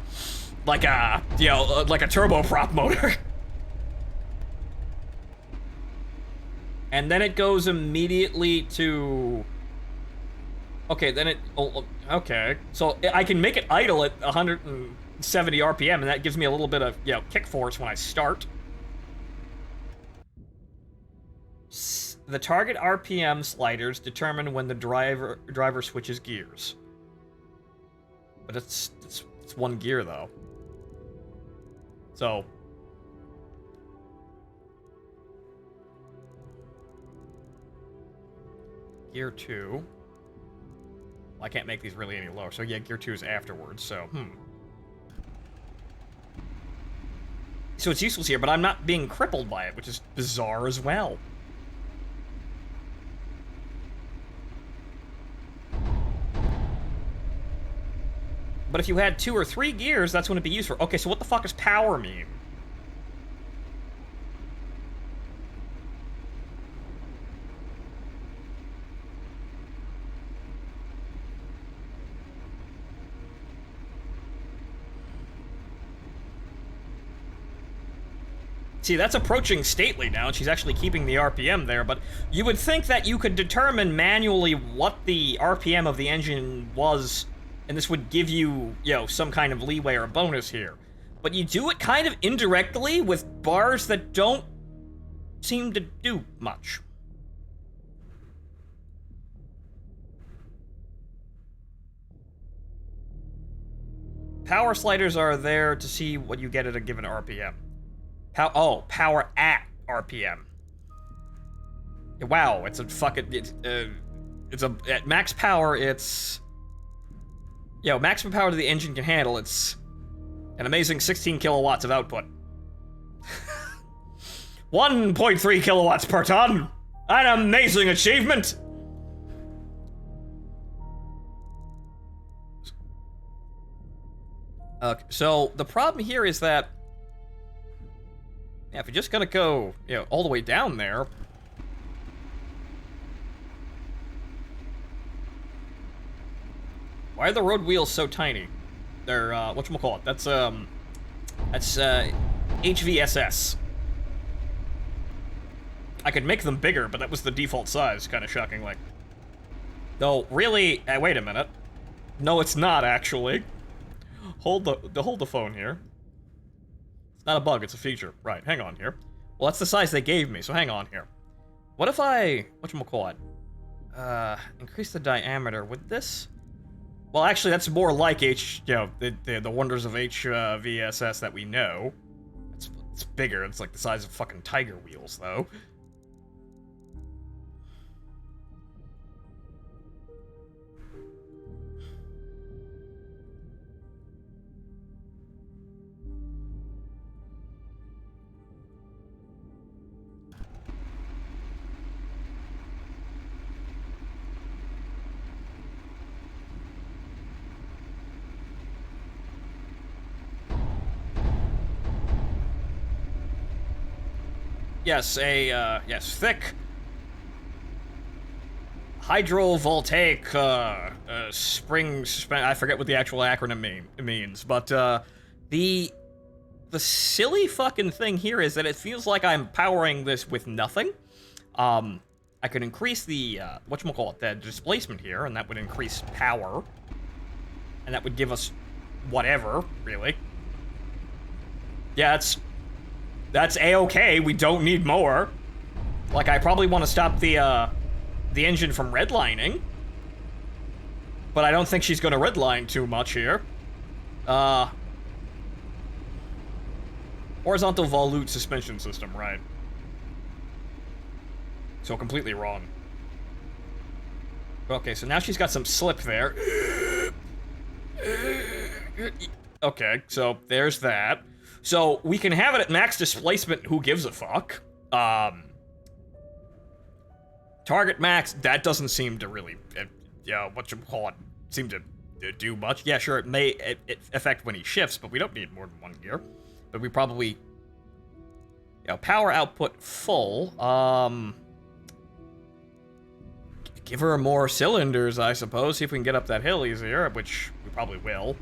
Like a, you know, like a turboprop motor. And then it goes immediately to... Okay, then it... Oh, okay. So I can make it idle at 170 RPM, and that gives me a little bit of, you know, kick force when I start. The target RPM sliders determine when the driver switches gears. But it's one gear, though. So... Gear 2. Well, I can't make these really any lower, so yeah, Gear 2 is afterwards, so, So it's useless here, but I'm not being crippled by it, which is bizarre as well. But if you had 2 or 3 gears, that's when it'd be useful. Okay, so what the fuck does power mean? See, that's approaching stately now, and she's actually keeping the RPM there, but you would think that you could determine manually what the RPM of the engine was, and this would give you, you know, some kind of leeway or bonus here. But you do it kind of indirectly with bars that don't seem to do much. Power sliders are there to see what you get at a given RPM. Power at RPM. Wow, it's a fucking... It's a... At max power, it's... Yo, maximum power the engine can handle, it's... An amazing 16 kilowatts of output. 1.3 kilowatts per ton! An amazing achievement! So, the problem here is that... Yeah, if you're just gonna go, you know, all the way down there... Why are the road wheels so tiny? They're, whatchamacallit? That's HVSS. I could make them bigger, but that was the default size, kind of shockingly. No, really, wait a minute. No, it's not, actually. Hold the phone here. It's not a bug, it's a feature. Right, hang on here. Well, that's the size they gave me, so hang on here. What if I... whatchamacallit? Increase the diameter. Would this... Well, actually, that's more like the wonders of HVSS that we know. It's bigger. It's like the size of fucking tiger wheels, though. Yes, yes, thick hydrovoltaic spring I forget what the actual acronym means, but the silly fucking thing here is that it feels like I'm powering this with nothing. I could increase the whatchamacallit, the displacement here, and that would increase power, and that would give us whatever, really. Yeah, that's A-okay, we don't need more. Like, I probably want to stop the engine from redlining. But I don't think she's gonna redline too much here. Horizontal volute suspension system, right. So completely wrong. Okay, so now she's got some slip there. Okay, so there's that. So we can have it at max displacement, who gives a fuck? Target max, that doesn't seem to really, seem to do much. Yeah, sure, it may affect when he shifts, but we don't need more than one gear. But we probably, power output full. Give her more cylinders, I suppose, see if we can get up that hill easier, which we probably will.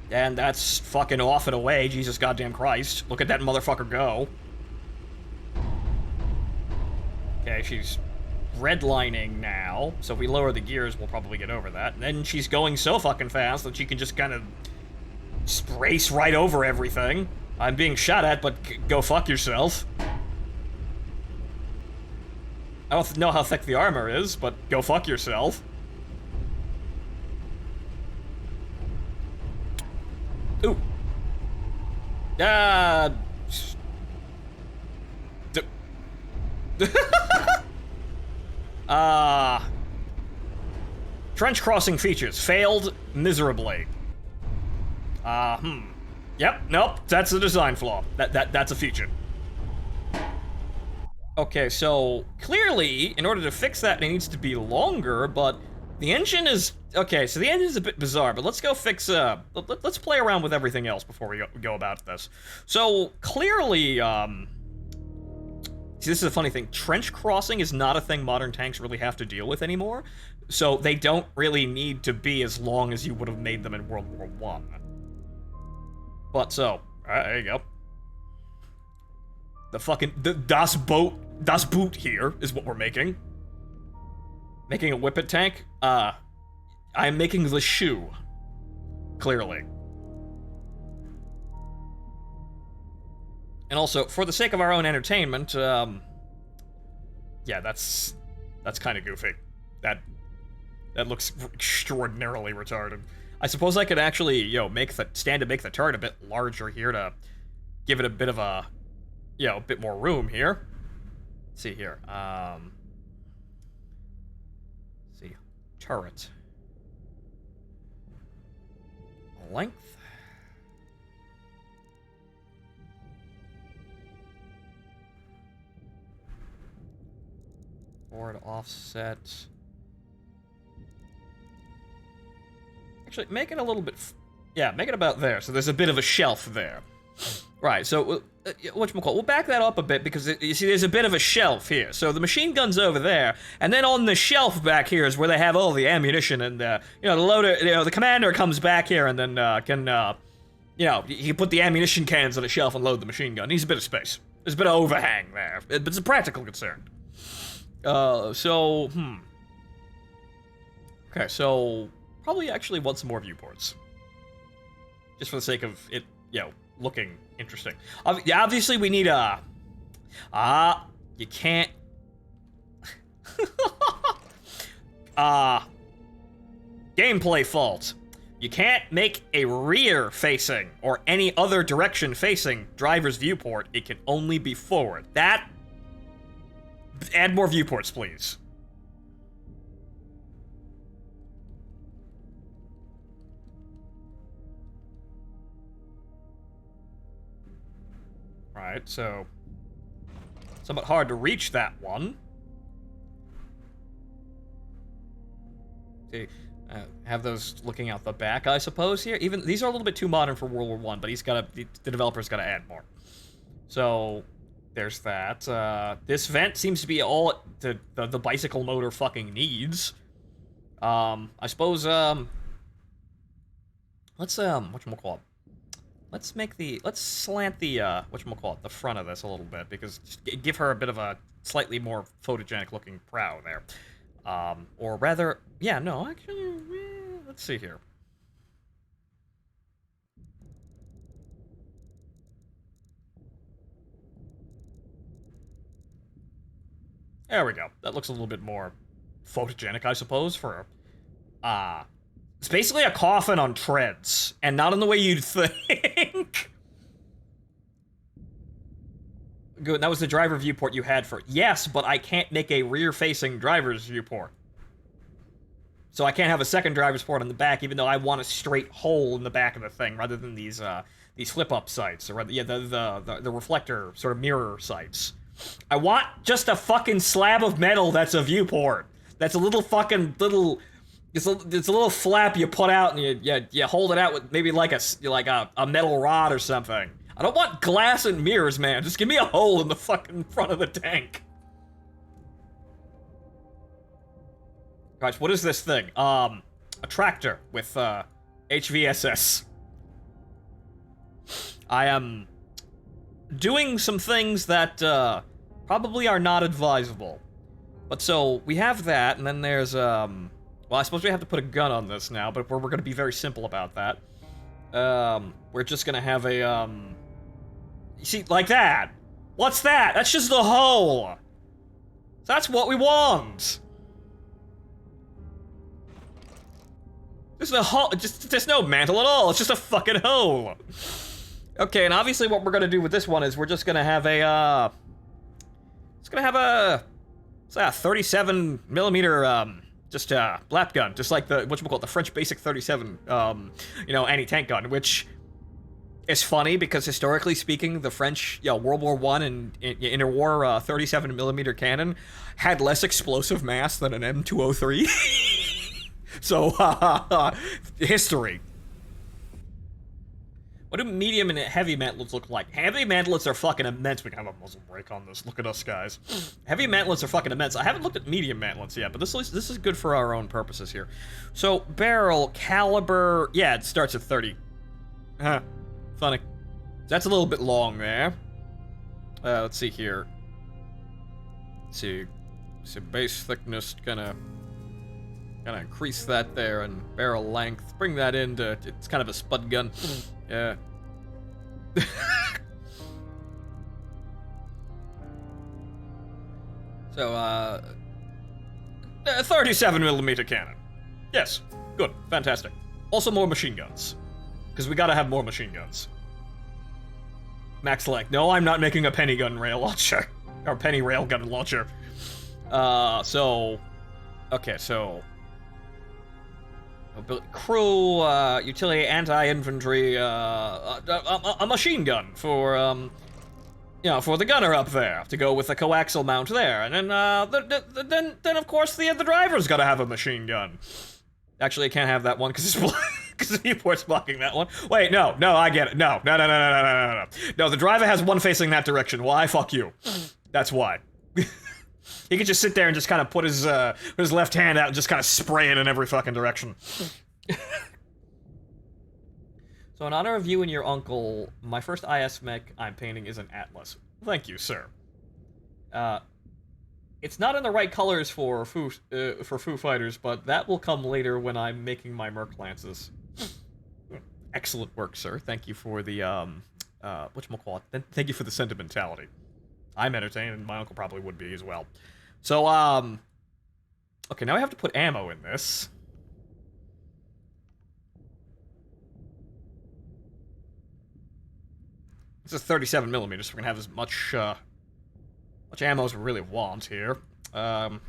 And that's fucking off and away, Jesus goddamn Christ. Look at that motherfucker go. Okay, she's redlining now, so if we lower the gears, we'll probably get over that. And then she's going so fucking fast that she can just kind of race right over everything. I'm being shot at, but go fuck yourself. I don't know how thick the armor is, but go fuck yourself. Ooh. Trench crossing features failed miserably. Yep, nope, that's a design flaw. That's a feature. Okay, so clearly, in order to fix that, it needs to be longer, but the engine is... Okay, so the engine's a bit bizarre, but let's go fix... let's play around with everything else before we go about this. So, clearly, see, this is a funny thing. Trench crossing is not a thing modern tanks really have to deal with anymore, so they don't really need to be as long as you would have made them in World War I. But so, there you go. The Das Boot here is what we're making. Making a Whippet tank? I'm making the shoe. Clearly. And also, for the sake of our own entertainment, yeah, that's kind of goofy. That looks extraordinarily retarded. I suppose I could actually, make the turret a bit larger here to give it a bit of a, a bit more room here. Let's see here. Let's see, turret. Length. Forward offset. Actually, make it a little bit... Yeah, make it about there, so there's a bit of a shelf there. Right, so, whatchamacallit, we'll back that up a bit, because, you see, there's a bit of a shelf here. So the machine gun's over there, and then on the shelf back here is where they have all the ammunition, and, the loader, the commander comes back here and then, he put the ammunition cans on a shelf and load the machine gun. Needs a bit of space. There's a bit of overhang there. It's a practical concern. Okay, so... Probably actually want some more viewports. Just for the sake of it, looking interesting. Yeah, obviously we need a... you can't... gameplay fault. You can't make a rear-facing or any other direction-facing driver's viewport. It can only be forward. That... Add more viewports, please. Right, so... Somewhat hard to reach that one. See, have those looking out the back, I suppose, here. Even these are a little bit too modern for World War I, but the developer's gotta add more. So, there's that. This vent seems to be all the bicycle motor fucking needs. I suppose, let's, whatchamacallit? Let's slant the, the front of this a little bit, because just give her a bit of a slightly more photogenic looking prow there. Or rather, yeah, no, actually, let's see here. There we go. That looks a little bit more photogenic, I suppose, for, it's basically a coffin on treads, and not in the way you'd think. Good, that was the driver viewport you had for... Yes, but I can't make a rear-facing driver's viewport. So I can't have a second driver's port on the back, even though I want a straight hole in the back of the thing, rather than these flip-up sights, or yeah, the reflector, sort of mirror sights. I want just a fucking slab of metal that's a viewport. That's a little fucking little... It's a little flap you put out and you hold it out with maybe like a metal rod or something. I don't want glass and mirrors, man. Just give me a hole in the fucking front of the tank. Gosh, what is this thing? A tractor with HVSS. I am doing some things that probably are not advisable. But so we have that, and then there's well, I suppose we have to put a gun on this now, but we're going to be very simple about that. We're just going to have a, you see, like that. What's that? That's just the hole. That's what we want. There's a hole, there's no mantle at all. It's just a fucking hole. Okay, and obviously what we're going to do with this one is we're just going to have a, it's going to have a, it's a 37 millimeter, just a lap gun, just like the, whatchamacallit, the French basic 37, you know, anti-tank gun, which is funny because historically speaking, the French, you know, World War I and interwar 37 millimeter cannon had less explosive mass than an M203. So, history. What do medium and heavy mantlets look like? Heavy mantlets are fucking immense. We can have a muzzle brake on this. Look at us, guys. Heavy mantlets are fucking immense. I haven't looked at medium mantlets yet, but this is good for our own purposes here. So, barrel, caliber... Yeah, it starts at 30. Huh. Funny. That's a little bit long there. Let's see here. Let's see. So, base thickness, gonna increase that there, and barrel length. Bring that into... It's kind of a spud gun. Yeah. So, 37 millimeter cannon. Yes, good, fantastic. Also more machine guns, because we gotta have more machine guns. Max length. No, I'm not making a penny gun rail launcher, or penny rail gun launcher. Okay, so. Crew, utility, anti-infantry, a machine gun for, you know, for the gunner up there to go with a coaxial mount there, and then of course the driver's got to have a machine gun. Actually, I can't have that one because the viewport's blocking that one. Wait, no, I get it. No. No, the driver has one facing that direction. Why? Fuck you. That's why. He could just sit there and just kind of put his left hand out and just kind of spray it in every fucking direction. So in honor of you and your uncle, my first IS mech I'm painting is an Atlas. Thank you, sir. It's not in the right colors for Foo Fighters, but that will come later when I'm making my Merc Lances. Excellent work, sir. Thank you for the, whatchamacallit? Thank you for the sentimentality. I'm entertained, and my uncle probably would be as well. So, okay, now I have to put ammo in this. This is 37 millimeters, so we're gonna have as much ammo as we really want here. So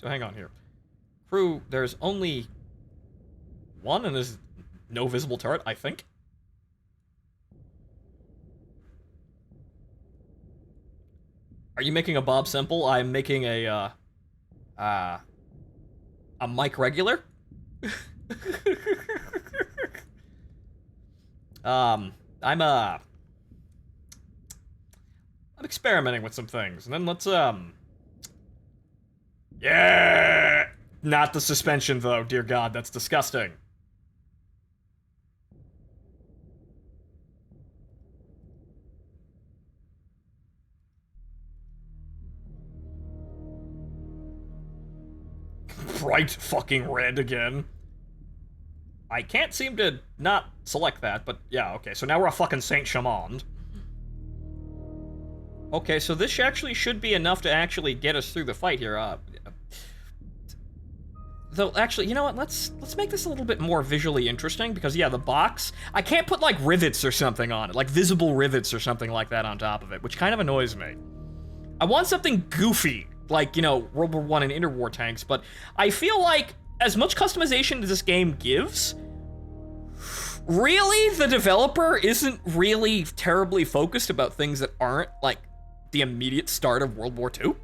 hang on here. Crew, there's only one, and there's no visible turret, I think. Are you making a Bob Simple? I'm making a Mike Regular? I'm experimenting with some things, and then let's, yeah! Not the suspension, though, dear God, that's disgusting. Bright fucking red again. I can't seem to not select that, but yeah, okay, so now we're a fucking Saint Chamond. Okay, so this actually should be enough to actually get us through the fight here. Though, actually, you know what? Let's make this a little bit more visually interesting, because, yeah, the box, I can't put, like, rivets or something on it, like visible rivets or something like that on top of it, which kind of annoys me. I want something goofy, like, you know, World War I and interwar tanks, but I feel like, as much customization as this game gives, really, the developer isn't really terribly focused about things that aren't, like, the immediate start of World War II.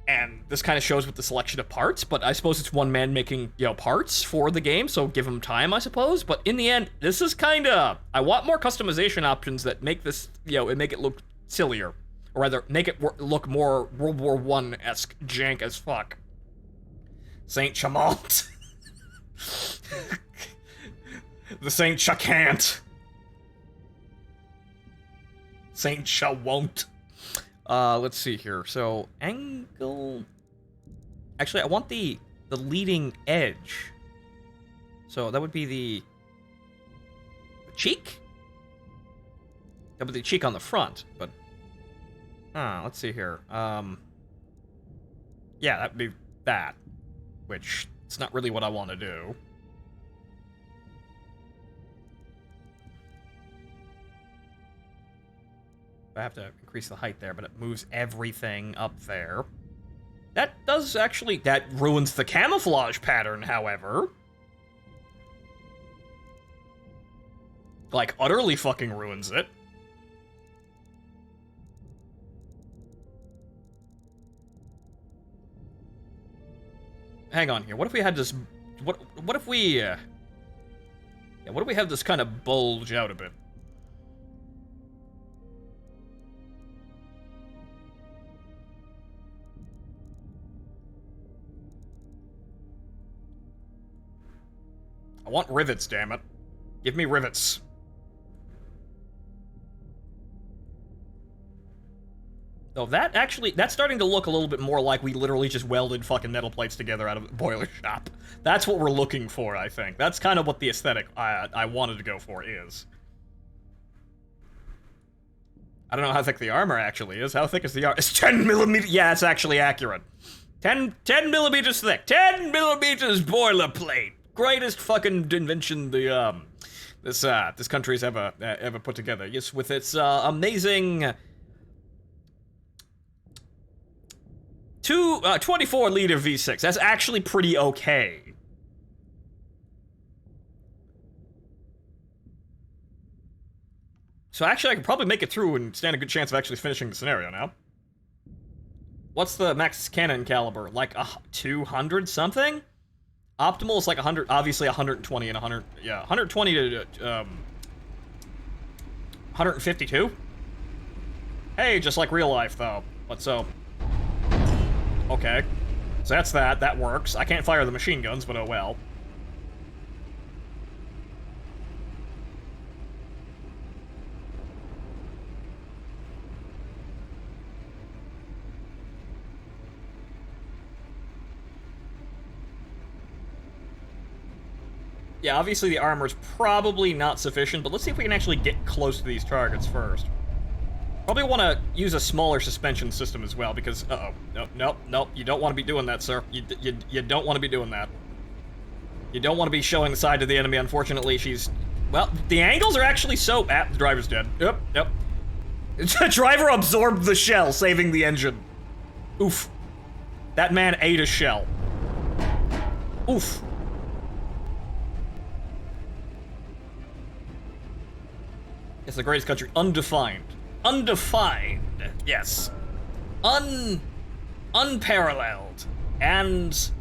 And this kind of shows with the selection of parts, but I suppose it's one man making, you know, parts for the game, so give him time, I suppose. But in the end, this is kind of... I want more customization options that make this, you know, and make it look sillier. Or rather, make it look more World War I-esque jank as fuck. Saint Chamont. The Saint Chacant. Saint Chawont. Let's see here. So, angle... Actually, I want the leading edge. So, that would be the cheek? That would be the cheek on the front, but... let's see here. Yeah, that would be that. Which, it's not really what I want to do. I have to increase the height there, but it moves everything up there. That does actually... That ruins the camouflage pattern, however. Like, utterly fucking ruins it. Hang on here. What if we had this... What if we... Yeah, what if we have this kind of bulge out a bit? I want rivets, damn it. Give me rivets. Though that actually, that's starting to look a little bit more like we literally just welded fucking metal plates together out of a boiler shop. That's what we're looking for, I think. That's kind of what the aesthetic I wanted to go for is. I don't know how thick the armor actually is. How thick is the armor? It's 10 millimeters. Yeah, it's actually accurate. 10 millimeters thick. 10 millimeters boilerplate. Greatest fucking invention this country's ever put together. Yes, with its amazing 24-liter V6. That's actually pretty okay. So actually, I could probably make it through and stand a good chance of actually finishing the scenario now. What's the max cannon caliber? Like 200 something? Optimal is like 100, obviously 120 and 100, yeah, 120 to 152? Hey, just like real life, though. But so... Okay. So that's that. That works. I can't fire the machine guns, but oh well. Yeah, obviously the armor's probably not sufficient, but let's see if we can actually get close to these targets first. Probably want to use a smaller suspension system as well, because, nope, you don't want to be doing that, sir. You don't want to be doing that. You don't want to be showing the side to the enemy, unfortunately. Well, the angles are actually so... the driver's dead. Yep. The driver absorbed the shell, saving the engine. Oof. That man ate a shell. Oof. It's the greatest country. Undefined. Undefined. Yes. Unparalleled. And...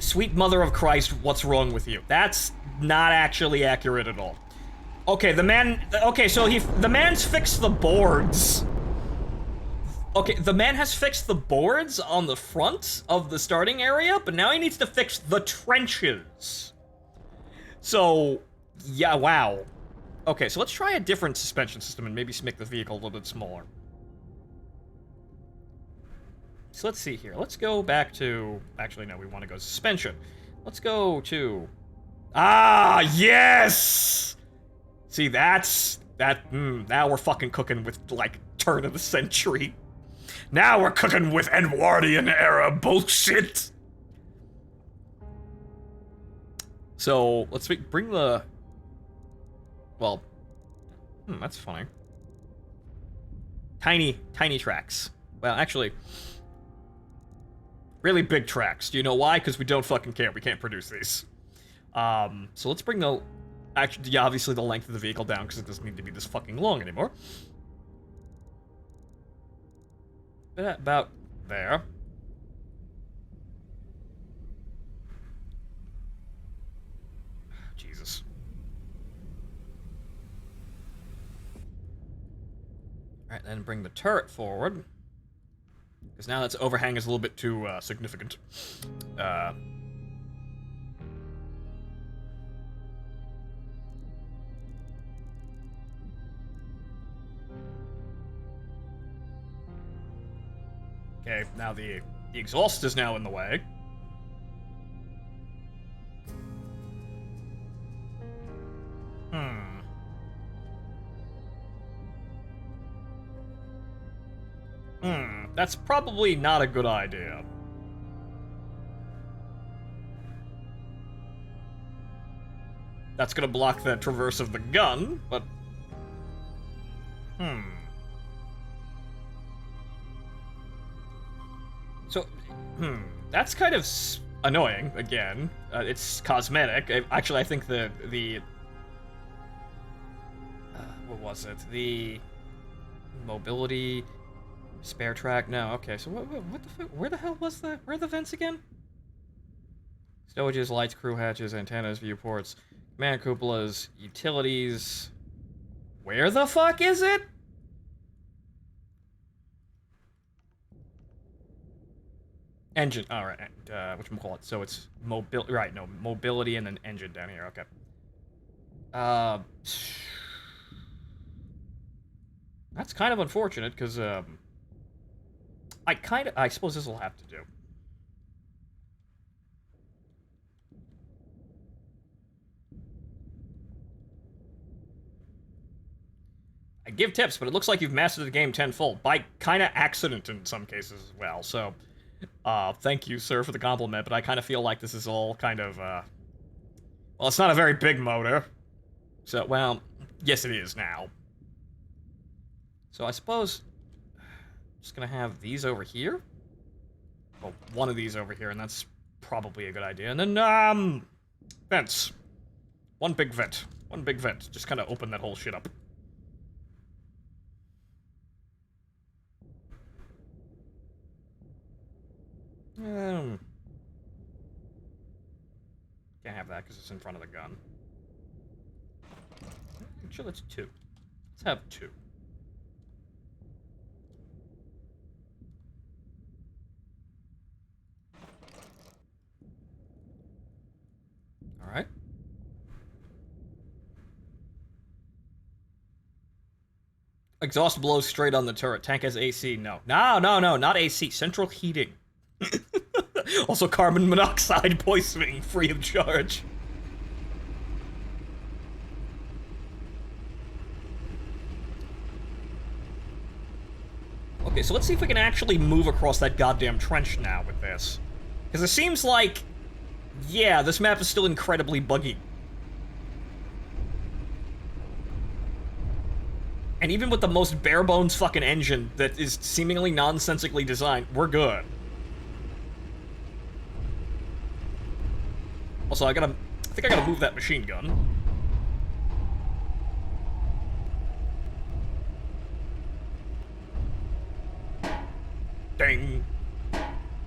Sweet Mother of Christ, what's wrong with you? That's not actually accurate at all. Okay, the man... Okay, so the man's fixed the boards. Okay, the man has fixed the boards on the front of the starting area, but now he needs to fix the trenches. So... Yeah, wow. Okay, so let's try a different suspension system and maybe make the vehicle a little bit smaller. So let's see here. Let's go back to... Actually, no, we want to go suspension. Let's go to... Ah, yes! See, now we're fucking cooking with, like, turn of the century. Now we're cooking with Edwardian era bullshit. So, let's bring the... Well... that's funny. Tiny tracks. Well, actually... Really big tracks. Do you know why? Because we don't fucking care. We can't produce these. So let's bring the... Actually, yeah, obviously the length of the vehicle down, because it doesn't need to be this fucking long anymore. About there. Jesus. Alright, then bring the turret forward. Because now that overhang is a little bit too significant. Okay, now the exhaust is now in the way. That's probably not a good idea. That's gonna block the traverse of the gun, but... So, that's kind of annoying, again. It's cosmetic. Actually, I think the what was it? The mobility... Spare track? No, okay, so what the fuck? Where the hell was the... Where are the vents again? Stowages, lights, crew hatches, antennas, viewports, command cupolas, utilities... Where the fuck is it? Engine, alright, whatchamacallit, so it's mobility and then engine down here, okay. That's kind of unfortunate, because, I suppose this will have to do. I give tips, but it looks like you've mastered the game tenfold, by kind of accident in some cases as well, so... thank you, sir, for the compliment, but I kind of feel like this is all kind of, well, it's not a very big motor. So, well, yes it is now. So I suppose... Just gonna have these over here? Well, one of these over here, and that's probably a good idea. And then, vents. One big vent. One big vent. Just kind of open that whole shit up. Can't have that because it's in front of the gun. Actually, let's two. Let's have two. Alright. Exhaust blows straight on the turret. Tank has AC. No. No, not AC. Central heating. Also, carbon monoxide poisoning, free of charge. Okay, so let's see if we can actually move across that goddamn trench now with this. Because it seems like... Yeah, this map is still incredibly buggy. And even with the most bare-bones fucking engine that is seemingly nonsensically designed, we're good. Also, I think I gotta move that machine gun. Ding.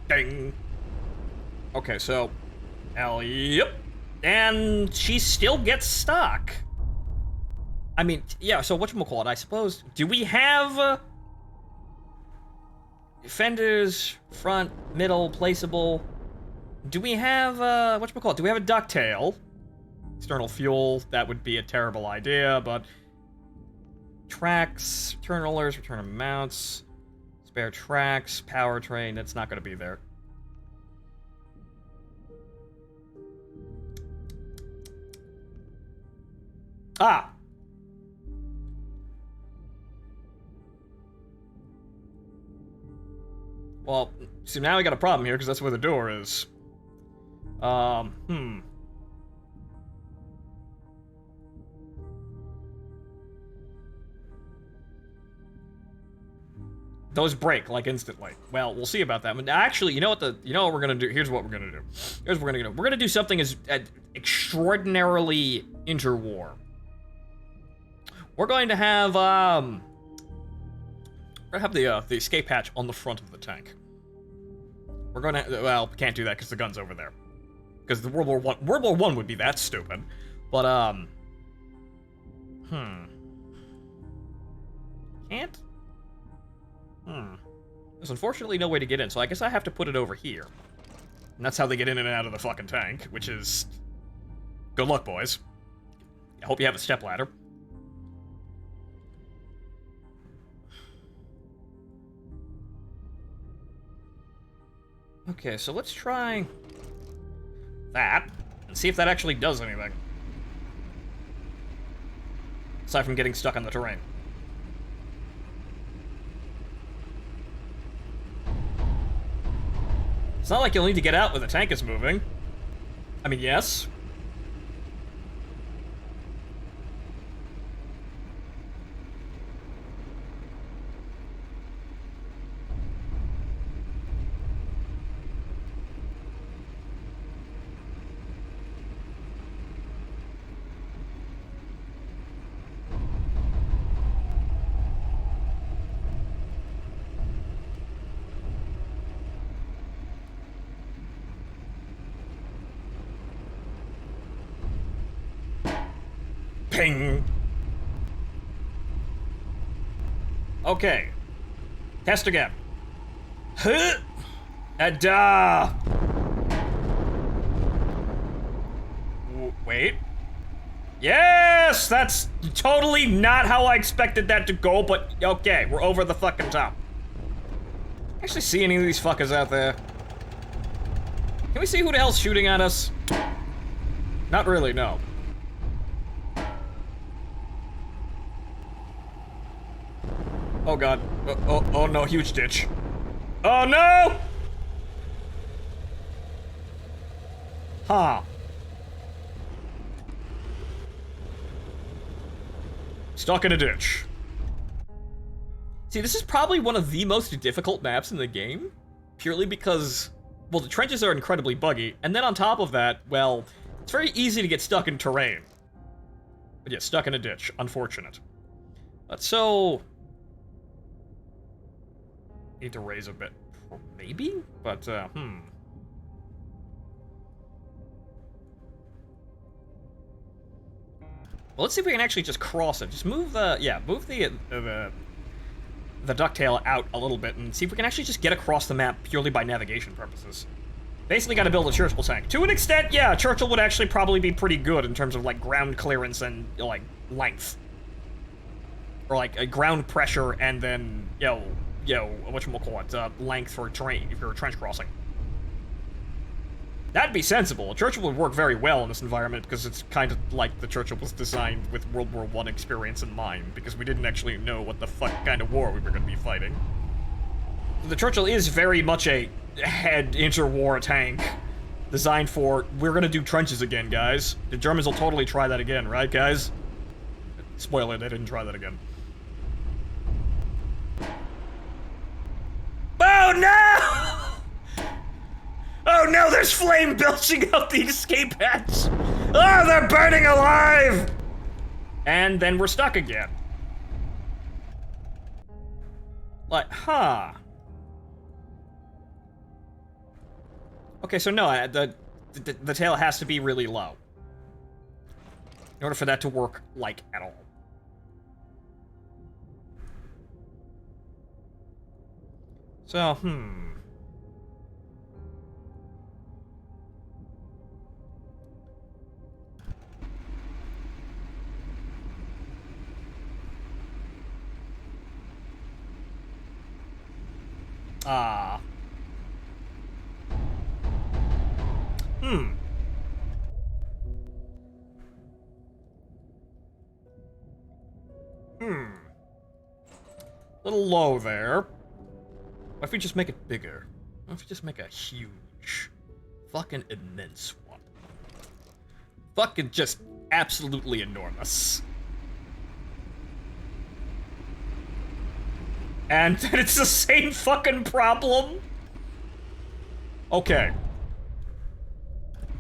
Ding. Okay, so... Yep. And she still gets stuck. I mean, yeah, so whatchamacallit, I suppose... Do we have... fenders, front, middle, placeable... Do we have, whatchamacallit, do we have a ducktail? External fuel, that would be a terrible idea, but... Tracks, return rollers, return mounts... Spare tracks, powertrain, that's not gonna be there. Ah! Well, see, now we got a problem here, because that's where the door is. those break, like, instantly. Well, we'll see about that. But actually, you know what we're gonna do? Here's what we're gonna do. Here's what we're gonna do. We're gonna do something as extraordinarily interwar. We're going to have, the escape hatch on the front of the tank. We're gonna, well, can't do that because the gun's over there. Because the World War I would be that stupid. But, Can't? There's unfortunately no way to get in, so I guess I have to put it over here. And that's how they get in and out of the fucking tank, which is... Good luck, boys. I hope you have a stepladder. Okay, so let's try... that, and see if that actually does anything. Aside from getting stuck on the terrain. It's not like you'll need to get out when the tank is moving. I mean, yes. Ping! Okay. Test again. Huh! Wait. Yes! That's totally not how I expected that to go, but okay, we're over the fucking top. Actually see any of these fuckers out there? Can we see who the hell's shooting at us? Not really, no. Oh god. Oh no, huge ditch. Oh no! Huh. Stuck in a ditch. See, this is probably one of the most difficult maps in the game. Purely because, well, the trenches are incredibly buggy, and then on top of that, well, it's very easy to get stuck in terrain. But yeah, stuck in a ditch. Unfortunate. But so... Need to raise a bit, maybe? But, Well, let's see if we can actually just cross it. Just move the, move the ducktail out a little bit and see if we can actually just get across the map purely by navigation purposes. Basically gotta build a Churchill tank. To an extent, yeah, Churchill would actually probably be pretty good in terms of, like, ground clearance and, like, length. Or, like, a ground pressure and then, whatchamacallit, length for terrain, if you're a trench crossing. That'd be sensible. Churchill would work very well in this environment because it's kind of like the Churchill was designed with World War I experience in mind, because we didn't actually know what the fuck kind of war we were going to be fighting. The Churchill is very much a head interwar tank designed for, we're gonna do trenches again, guys. The Germans will totally try that again, right, guys? Spoiler, they didn't try that again. Oh no! Oh no, there's flame belching out the escape hatch! Oh, they're burning alive! And then we're stuck again. Like, huh. Okay, so no, the tail has to be really low in order for that to work, like, at all. So, Little low there. What if we just make it bigger? What if we just make a huge, fucking immense one? Fucking just absolutely enormous. And then it's the same fucking problem. Okay.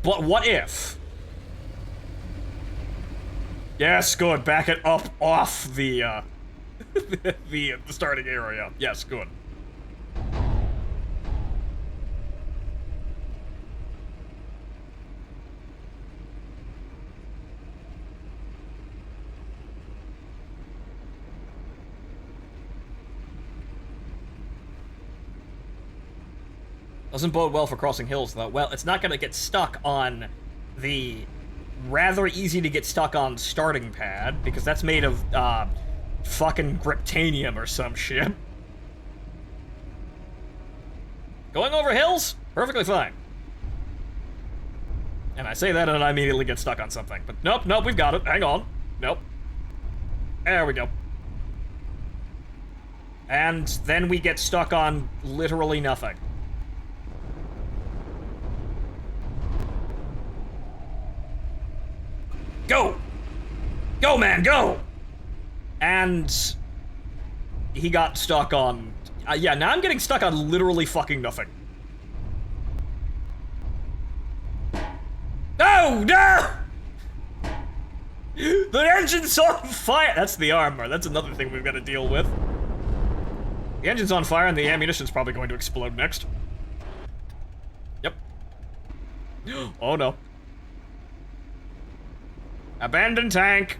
But what if? Yes, good. Back it up off the, the starting area. Yes, good. Doesn't bode well for crossing hills, though. Well, it's not gonna get stuck on the rather easy to get stuck on starting pad, because that's made of, fucking Griptanium or some shit. Going over hills? Perfectly fine. And I say that and I immediately get stuck on something. But nope, nope, we've got it. Hang on. Nope. There we go. And then we get stuck on literally nothing. Go! Go, man, go! And he got stuck on... yeah, now I'm getting stuck on literally fucking nothing. No! No! The engine's on fire! That's the armor. That's another thing we've got to deal with. The engine's on fire and the ammunition's probably going to explode next. Yep. Oh no. Abandoned tank.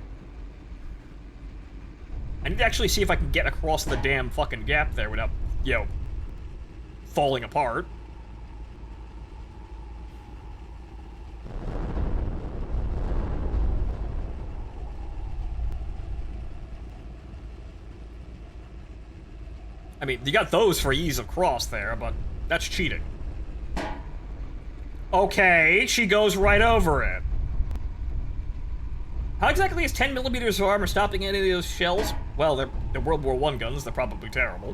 I need to actually see if I can get across the damn fucking gap there without, you know, falling apart. I mean, you got those for ease of cross there, but that's cheating. Okay, she goes right over it. How exactly is 10 millimeters of armor stopping any of those shells? Well, they're World War I guns. They're probably terrible.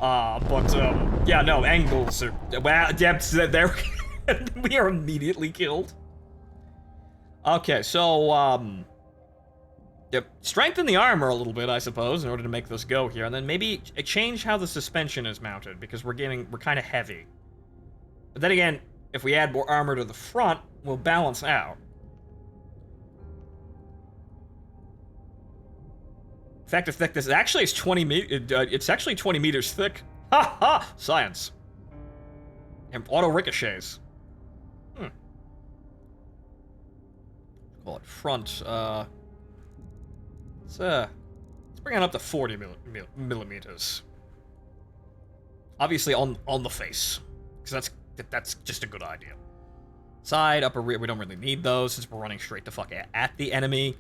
Yeah, no, angles are... Well, depths, there... we are immediately killed. Okay, so, yep, strengthen the armor a little bit, I suppose, in order to make this go here. And then maybe change how the suspension is mounted, because we're kind of heavy. But then again, if we add more armor to the front, we'll balance out. Effective thickness actually is 20 it's actually 20 meters thick. Ha ha! Science. And auto ricochets. Call it front. Let's bring it up to 40 millimeters. Obviously on the face, because that's just a good idea. Side, upper, rear. We don't really need those since we're running straight to fuck at the enemy.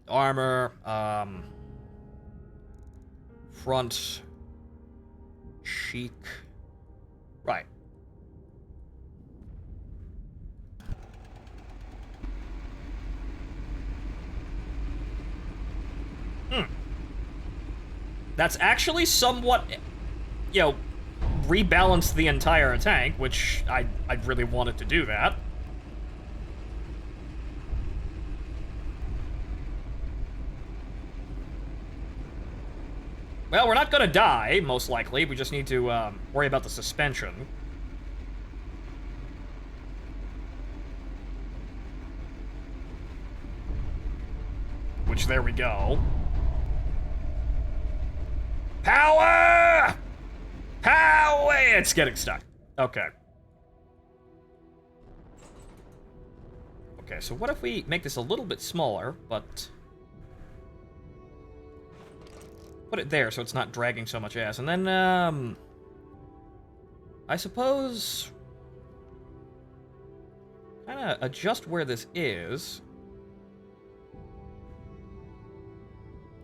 Armor, front, cheek, right. That's actually somewhat, you know, rebalance the entire tank, which I really wanted to do that. Well, we're not gonna die, most likely. We just need to worry about the suspension. Which, there we go. Power! Power! It's getting stuck. Okay. Okay, so what if we make this a little bit smaller, but... put it there so it's not dragging so much ass. And then, I suppose... kinda adjust where this is.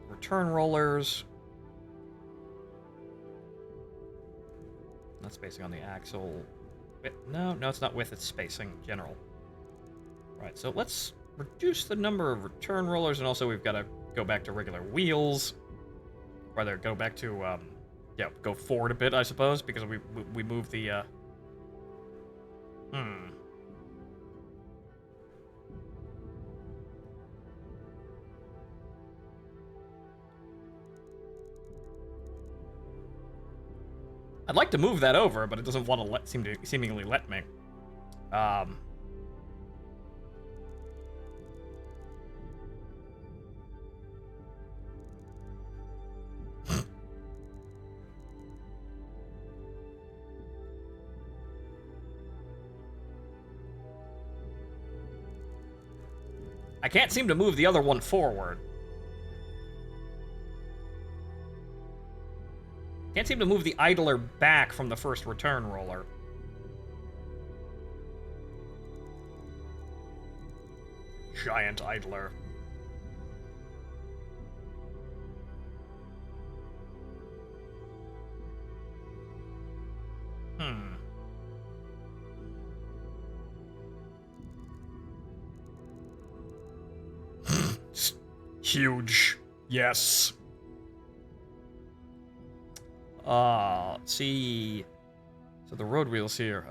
Return rollers. Not spacing on the axle. No, it's not width, it's spacing, general. Right, so let's reduce the number of return rollers, and also we've got to go back to regular wheels. Rather, go back to, yeah, go forward a bit, I suppose, because we moved the, I'd like to move that over, but it doesn't want to seemingly let me. I can't seem to move the other one forward. Can't seem to move the idler back from the first return roller. Giant idler. Huge. Yes. Let's see. So the road wheels here.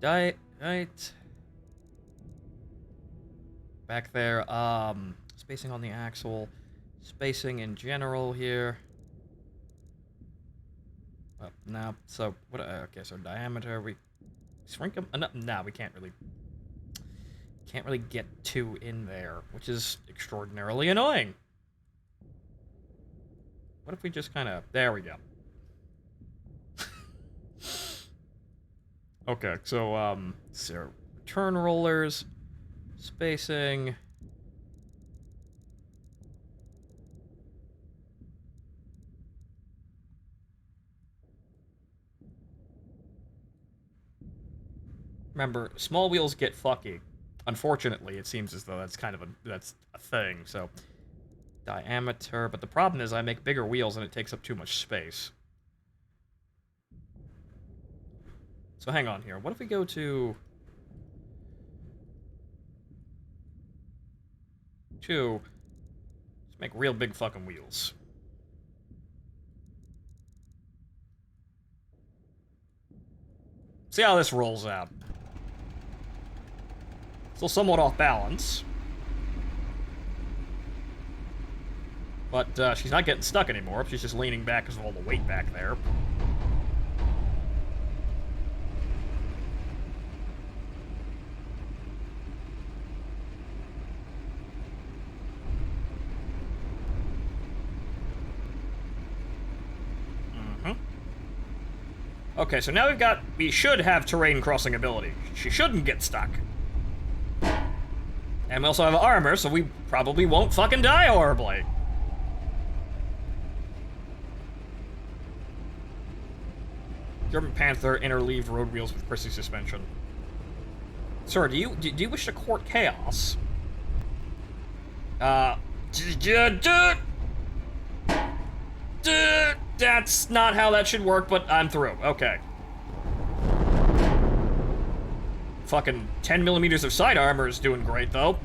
Right. Back there. Spacing on the axle. Spacing in general here. No. So what? Okay. So diameter. We shrink them. No, we can't really. Can't really get two in there, which is extraordinarily annoying. What if we just kind of... There we go. Okay, so, return rollers, spacing... Remember, small wheels get fucky. Unfortunately, it seems as though that's kind of that's a thing, so... Diameter, but the problem is I make bigger wheels and it takes up too much space. So hang on here. What if we go to... Let's make real big fucking wheels. See how this rolls out. Still somewhat off balance. But she's not getting stuck anymore. She's just leaning back because of all the weight back there. Okay, so now we should have terrain crossing ability. She shouldn't get stuck. And we also have armor, so we probably won't fucking die horribly. German Panther interleaved road wheels with Chrissy suspension. Sir, do you wish to court chaos? That's not how that should work, but I'm through. Okay. Fucking 10 millimeters of side armor is doing great, though.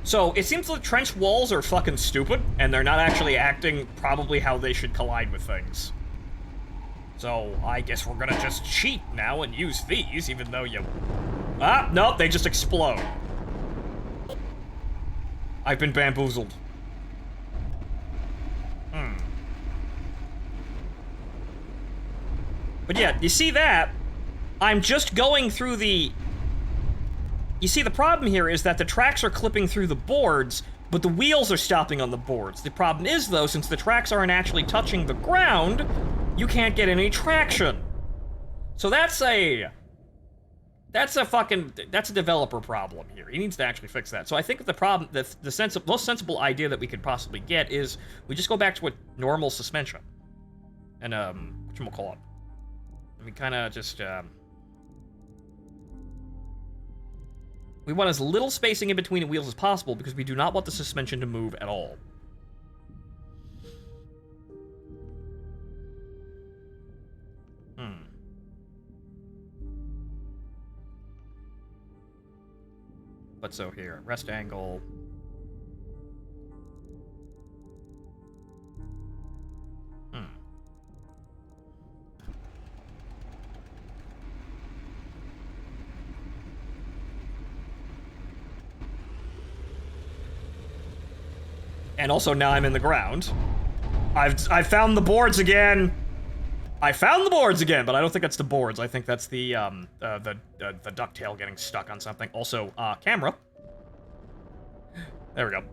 So, it seems the trench walls are fucking stupid, and they're not actually acting probably how they should collide with things. So, I guess we're gonna just cheat now and use these, even though you... Ah, nope, they just explode. I've been bamboozled. But yeah, you see that? I'm just going through the... You see, the problem here is that the tracks are clipping through the boards, but the wheels are stopping on the boards. The problem is, though, since the tracks aren't actually touching the ground, you can't get any traction. So that's a developer problem here. He needs to actually fix that. So I think the problem, the most sensible idea that we could possibly get is we just go back to a normal suspension. And, whatchamacallit. We kind of just, we want as little spacing in between the wheels as possible because we do not want the suspension to move at all. But so here, rest angle. And also now I'm in the ground. I've found the boards again. I found the boards again, but I don't think that's the boards. I think that's the ducktail getting stuck on something. Also, camera. There we go.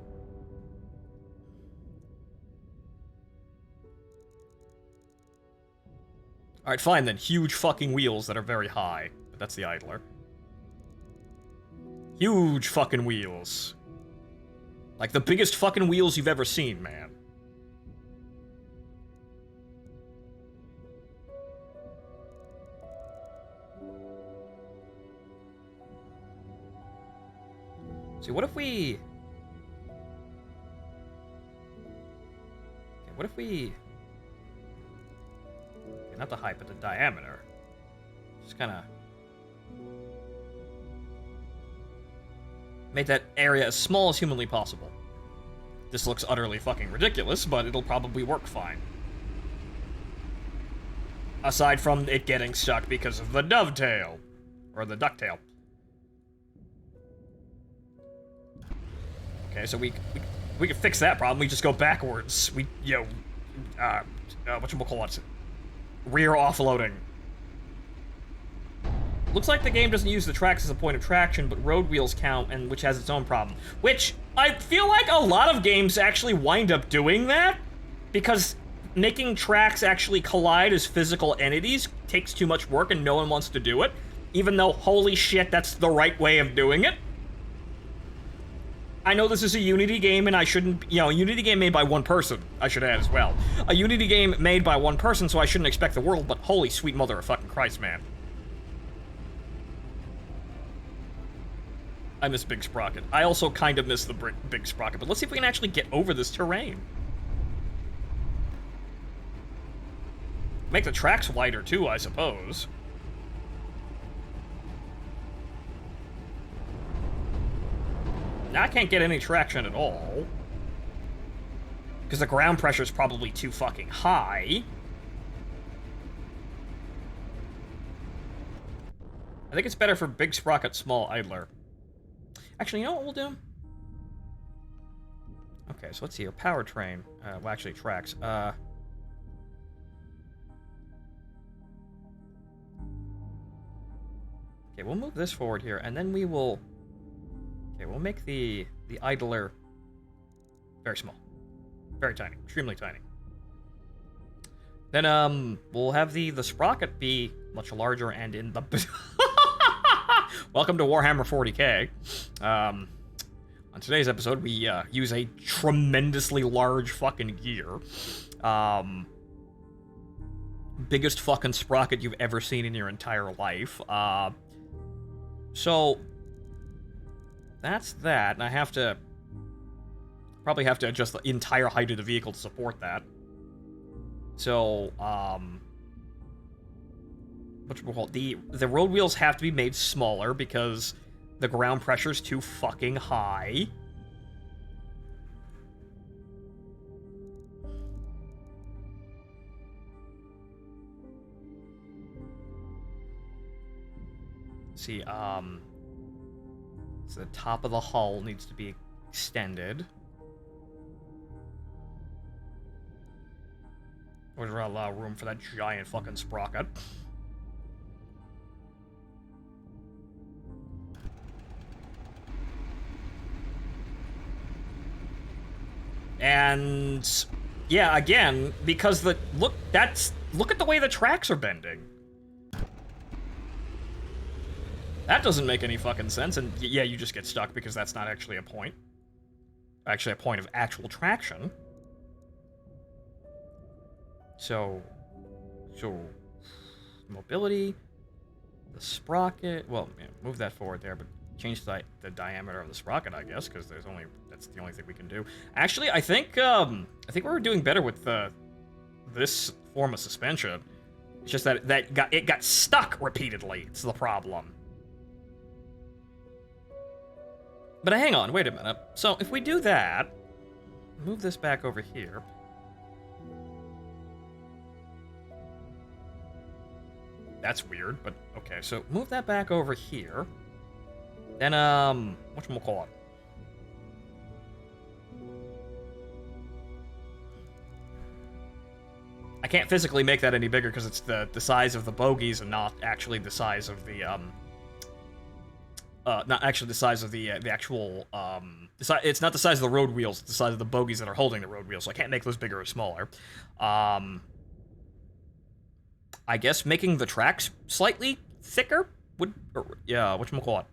Alright, fine then. Huge fucking wheels that are very high. But that's the idler. Huge fucking wheels. Like the biggest fucking wheels you've ever seen, man. See, what if we... Okay, what if we... Okay, not the height, but the diameter. Just kind of... make that area as small as humanly possible. This looks utterly fucking ridiculous, but it'll probably work fine. Aside from it getting stuck because of the dovetail. Or the ducktail. Okay, so we can fix that problem. We just go backwards. We, whatchamacallit? Rear offloading. Looks like the game doesn't use the tracks as a point of traction, but road wheels count, and which has its own problem. Which, I feel like a lot of games actually wind up doing that, because making tracks actually collide as physical entities takes too much work and no one wants to do it, even though, holy shit, that's the right way of doing it. I know this is a Unity game, and I shouldn't, a Unity game made by one person, I should add as well. A Unity game made by one person, so I shouldn't expect the world, but holy sweet mother of fucking Christ, man. I miss Big Sprocket. I also kind of miss the Big Sprocket, but let's see if we can actually get over this terrain. Make the tracks wider, too, I suppose. Now I can't get any traction at all. Because the ground pressure is probably too fucking high. I think it's better for Big Sprocket, Small Idler. Actually, you know what we'll do? Okay, so let's see here. Powertrain. Well, actually, tracks. Okay, we'll move this forward here, and then we will... Okay, we'll make the idler very small. Very tiny. Extremely tiny. Then, we'll have the sprocket be much larger and in the... Welcome to Warhammer 40k. On today's episode, we use a tremendously large fucking gear. Biggest fucking sprocket you've ever seen in your entire life. So... that's that, and I have to... probably have to adjust the entire height of the vehicle to support that. So, the road wheels have to be made smaller because the ground pressure's too fucking high. See, so the top of the hull needs to be extended. There's not a lot of room for that giant fucking sprocket. And yeah, again, because look at the way the tracks are bending. That doesn't make any fucking sense, and yeah, you just get stuck because that's not actually a point. Actually, a point of actual traction. So mobility, the sprocket. Well, yeah, move that forward there, but change the diameter of the sprocket, I guess, because that's the only thing we can do. Actually, I think we're doing better with this form of suspension. It's just that it got stuck repeatedly. It's the problem. But hang on, wait a minute. So if we do that, move this back over here. That's weird, but okay. So move that back over here. Then, whatchamacallit? I can't physically make that any bigger because it's the size of the bogies and not actually the size of the, not actually the size of the actual, it's not the size of the road wheels, it's the size of the bogies that are holding the road wheels, so I can't make those bigger or smaller. I guess making the tracks slightly thicker would, yeah, whatchamacallit,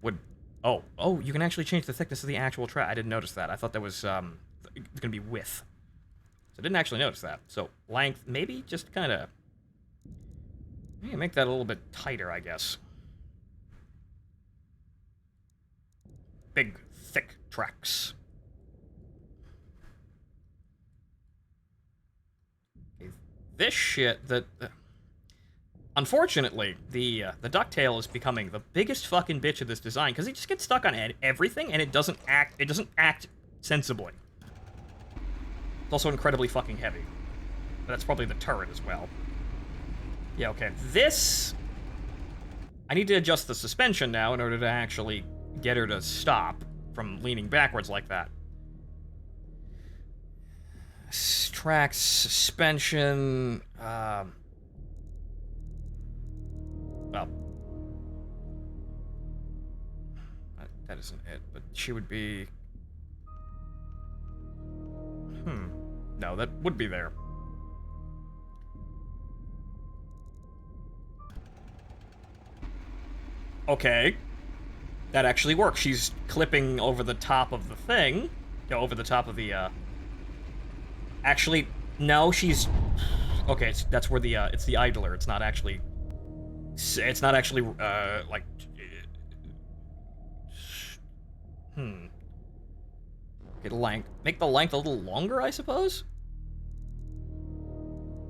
would, oh, you can actually change the thickness of the actual track. I didn't notice that. I thought that was, gonna be width. So I didn't actually notice that. So length, maybe just kind of, maybe make that a little bit tighter, I guess. Big, thick tracks. Okay, this shit, unfortunately, the ducktail is becoming the biggest fucking bitch of this design because it just gets stuck on everything and it doesn't act sensibly. It's also incredibly fucking heavy. But that's probably the turret as well. Yeah, okay. This, I need to adjust the suspension now in order to actually get her to stop from leaning backwards like that. Tracks, suspension, well, that isn't it, but she would be, no, that would be there. Okay. That actually works. She's clipping over the top of the thing. Over the top of the, Actually, no, she's... Okay, that's where the, it's the idler. It's not actually... It's not actually, like... Okay, length. Make the length a little longer, I suppose?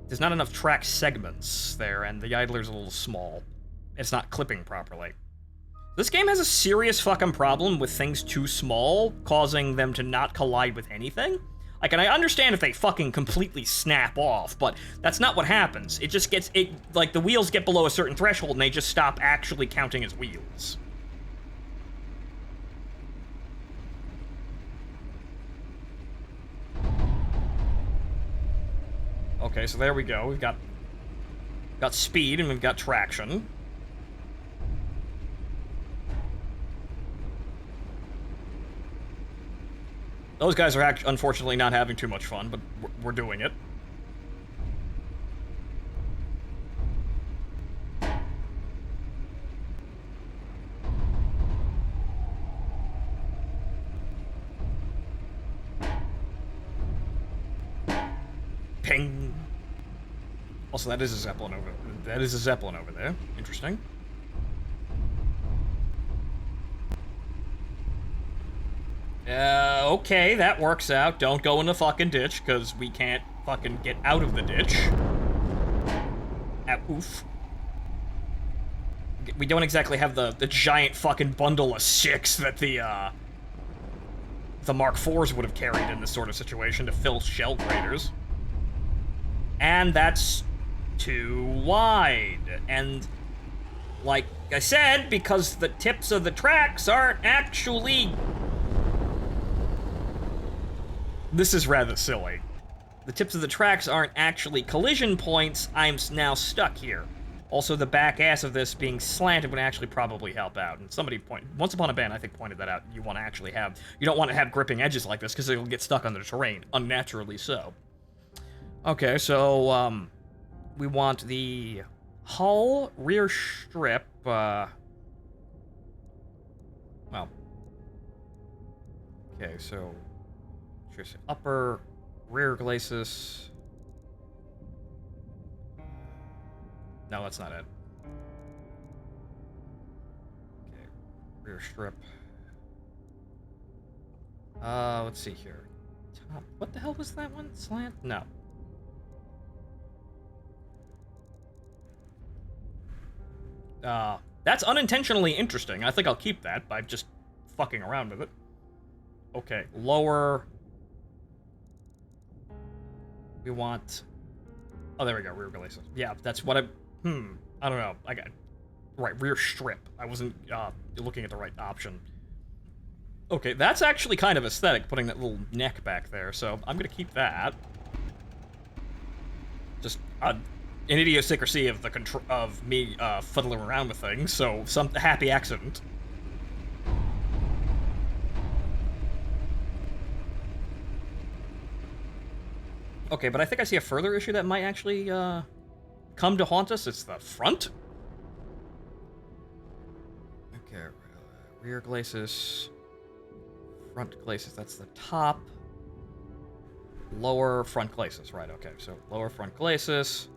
There's not enough track segments there, and the idler's a little small. It's not clipping properly. This game has a serious fucking problem with things too small, causing them to not collide with anything. Like, and I understand if they fucking completely snap off, but that's not what happens. It just gets, like, the wheels get below a certain threshold and they just stop actually counting as wheels. Okay, so there we go. We've got speed and we've got traction. Those guys are unfortunately not having too much fun, but we're doing it. Ping. Also, that is a Zeppelin over. That is a Zeppelin over there. Interesting. Okay, that works out. Don't go in the fucking ditch, because we can't fucking get out of the ditch. Oof. We don't exactly have the giant fucking bundle of 6 that the Mark IVs would have carried in this sort of situation to fill shell craters. And that's too wide. And, like I said, because the tips of the tracks aren't actually... This is rather silly. The tips of the tracks aren't actually collision points, I'm now stuck here. Also, the back ass of this being slanted would actually probably help out. And somebody Once Upon a Band, I think, pointed that out. You don't want to have gripping edges like this, because it'll get stuck on the terrain, unnaturally so. Okay, so, we want the hull, rear strip, well. Okay, so... upper, rear glacis. No, that's not it. Okay, rear strip. Let's see here. Top. What the hell was that one? Slant? No. That's unintentionally interesting. I think I'll keep that by just fucking around with it. Okay, lower. We want... Oh, there we go, rear glacis. Yeah, that's what I don't know. I got... Right, rear strip. I wasn't, looking at the right option. Okay, that's actually kind of aesthetic, putting that little neck back there, so I'm gonna keep that. an idiosyncrasy of the of me fiddling around with things, so some happy accident. Okay, but I think I see a further issue that might actually come to haunt us. It's the front. Okay, rear glacis, front glacis. That's the top. Lower front glacis, right? Okay, so lower front glacis.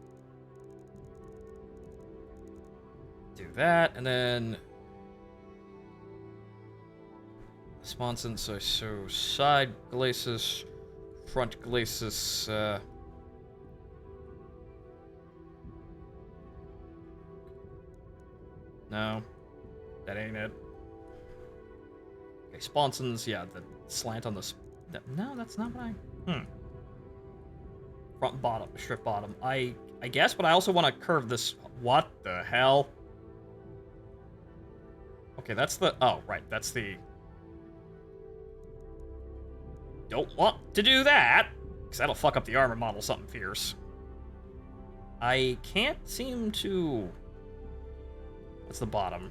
Do that, and then sponsons. So side glacis, front glacis. No, that ain't it. Okay, sponsons. Yeah, the slant on the. No, that's not what I. Front and bottom, strip bottom. I guess, but I also want to curve this. What the hell? Okay, that's the. Oh, right, that's the. Don't want to do that, because that'll fuck up the armor model something fierce. I can't seem to. That's the bottom.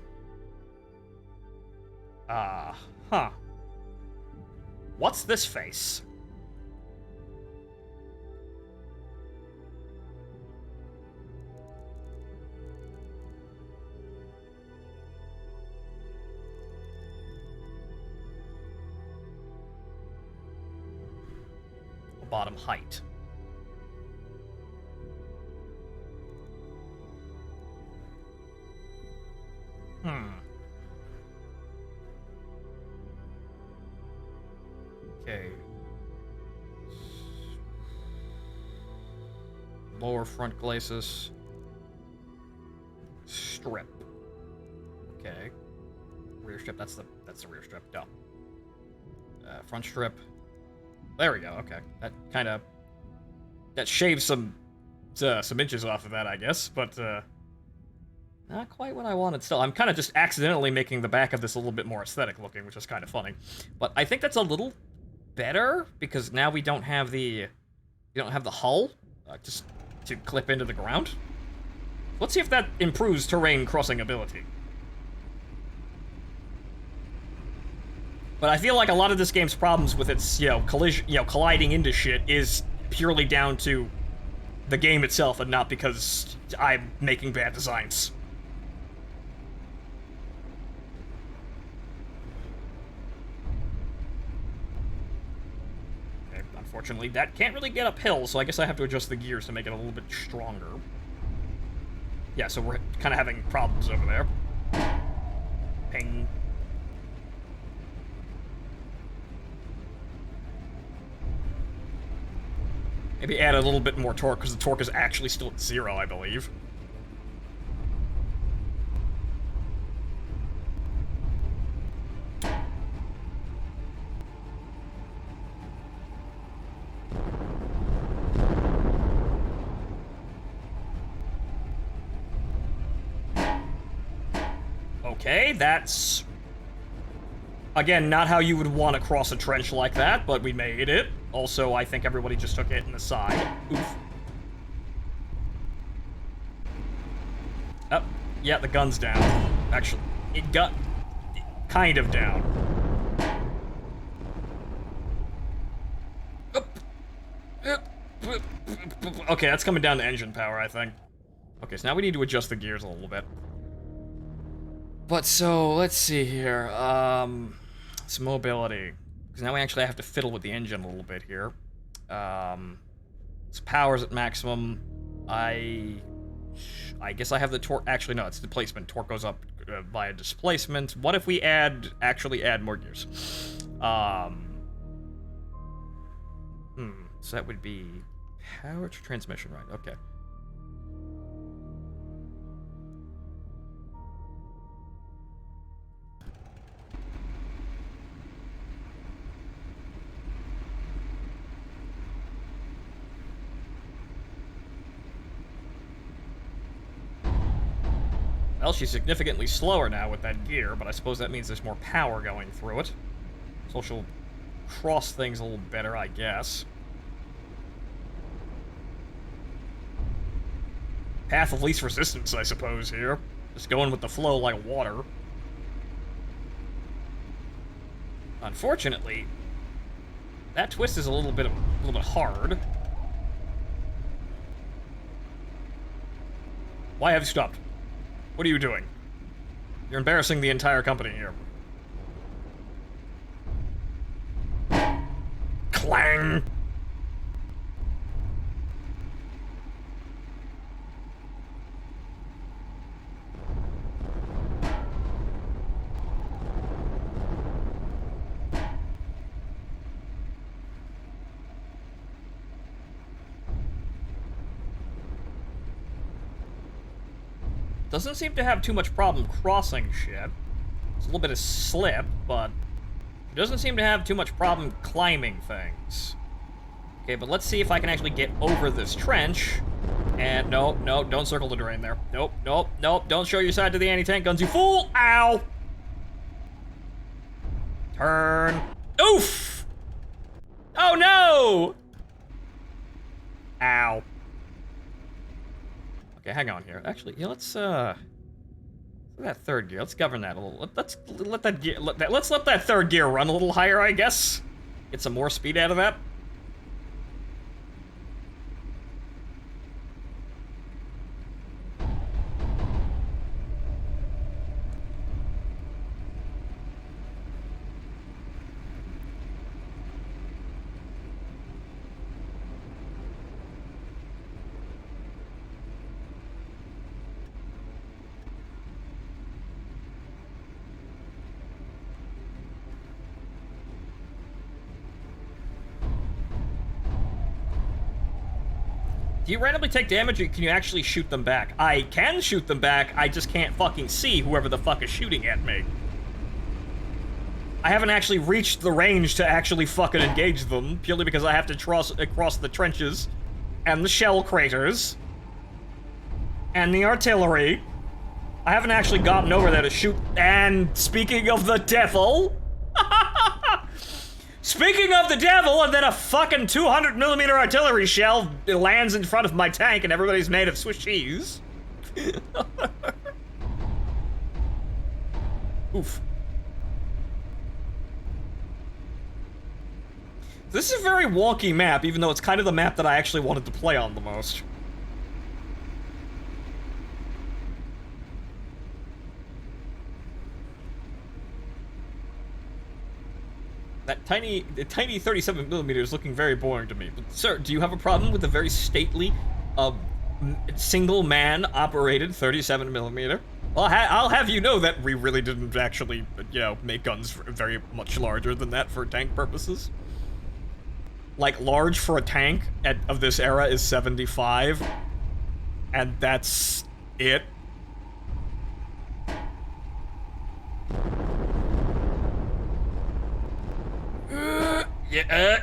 Huh. What's this face? Bottom height. Okay. Lower front glacis. Strip. Okay. Rear strip. That's the rear strip. Duh. Front strip. There we go. Okay, that shaves some inches off of that, I guess, but not quite what I wanted. Still, I'm kind of just accidentally making the back of this a little bit more aesthetic looking, which is kind of funny. But I think that's a little better because now we don't have the hull just to clip into the ground. Let's see if that improves terrain crossing ability. But I feel like a lot of this game's problems with its, collision, colliding into shit is purely down to the game itself and not because I'm making bad designs. Okay, unfortunately, that can't really get uphill, so I guess I have to adjust the gears to make it a little bit stronger. Yeah, so we're kind of having problems over there. Ping. Maybe add a little bit more torque, because the torque is actually still at 0, I believe. Okay, that's... Again, not how you would want to cross a trench like that, but we made it. Also, I think everybody just took it in the side. Oof. Oh, yeah, the gun's down. Actually, it got kind of down. Okay, that's coming down to engine power, I think. Okay, so now we need to adjust the gears a little bit. But so, let's see here. It's mobility. Because now we actually have to fiddle with the engine a little bit here. Its power's at maximum. I guess I have the torque. Actually, no, it's displacement. Torque goes up via displacement. What if we actually add more gears? So that would be power to transmission, right? Okay. Well, she's significantly slower now with that gear, but I suppose that means there's more power going through it. So she'll cross things a little better, I guess. path of least resistance, I suppose, here. Just going with the flow like water. Unfortunately, that twist is a little bit hard. Why have you stopped? What are you doing? You're embarrassing the entire company here. Clang! Doesn't seem to have too much problem crossing shit. It's a little bit of slip, but it doesn't seem to have too much problem climbing things. Okay, but let's see if I can actually get over this trench. And no, don't circle the drain there. Nope, don't show your side to the anti-tank guns, you fool! Ow! Turn. Oof! Oh no! Ow. Okay, hang on here. Actually, yeah, let's that third gear. Let's govern that a little. Let's let that third gear run a little higher, I guess. Get some more speed out of that. Do you randomly take damage, or can you actually shoot them back? I can shoot them back, I just can't fucking see whoever the fuck is shooting at me. I haven't actually reached the range to actually fucking engage them, purely because I have to cross the trenches, and the shell craters, and the artillery. I haven't actually gotten over there to shoot, and speaking of the devil... Speaking of the devil, and then a fucking 200mm artillery shell lands in front of my tank and everybody's made of Swiss cheese. Oof. This is a very wonky map, even though it's kind of the map that I actually wanted to play on the most. That tiny 37mm is looking very boring to me. But, sir, do you have a problem with the very stately, single-man-operated 37mm? Well, I'll have you know that we really didn't actually, you know, make guns very much larger than that for tank purposes. Like, large for a tank of this era is 75, and that's it.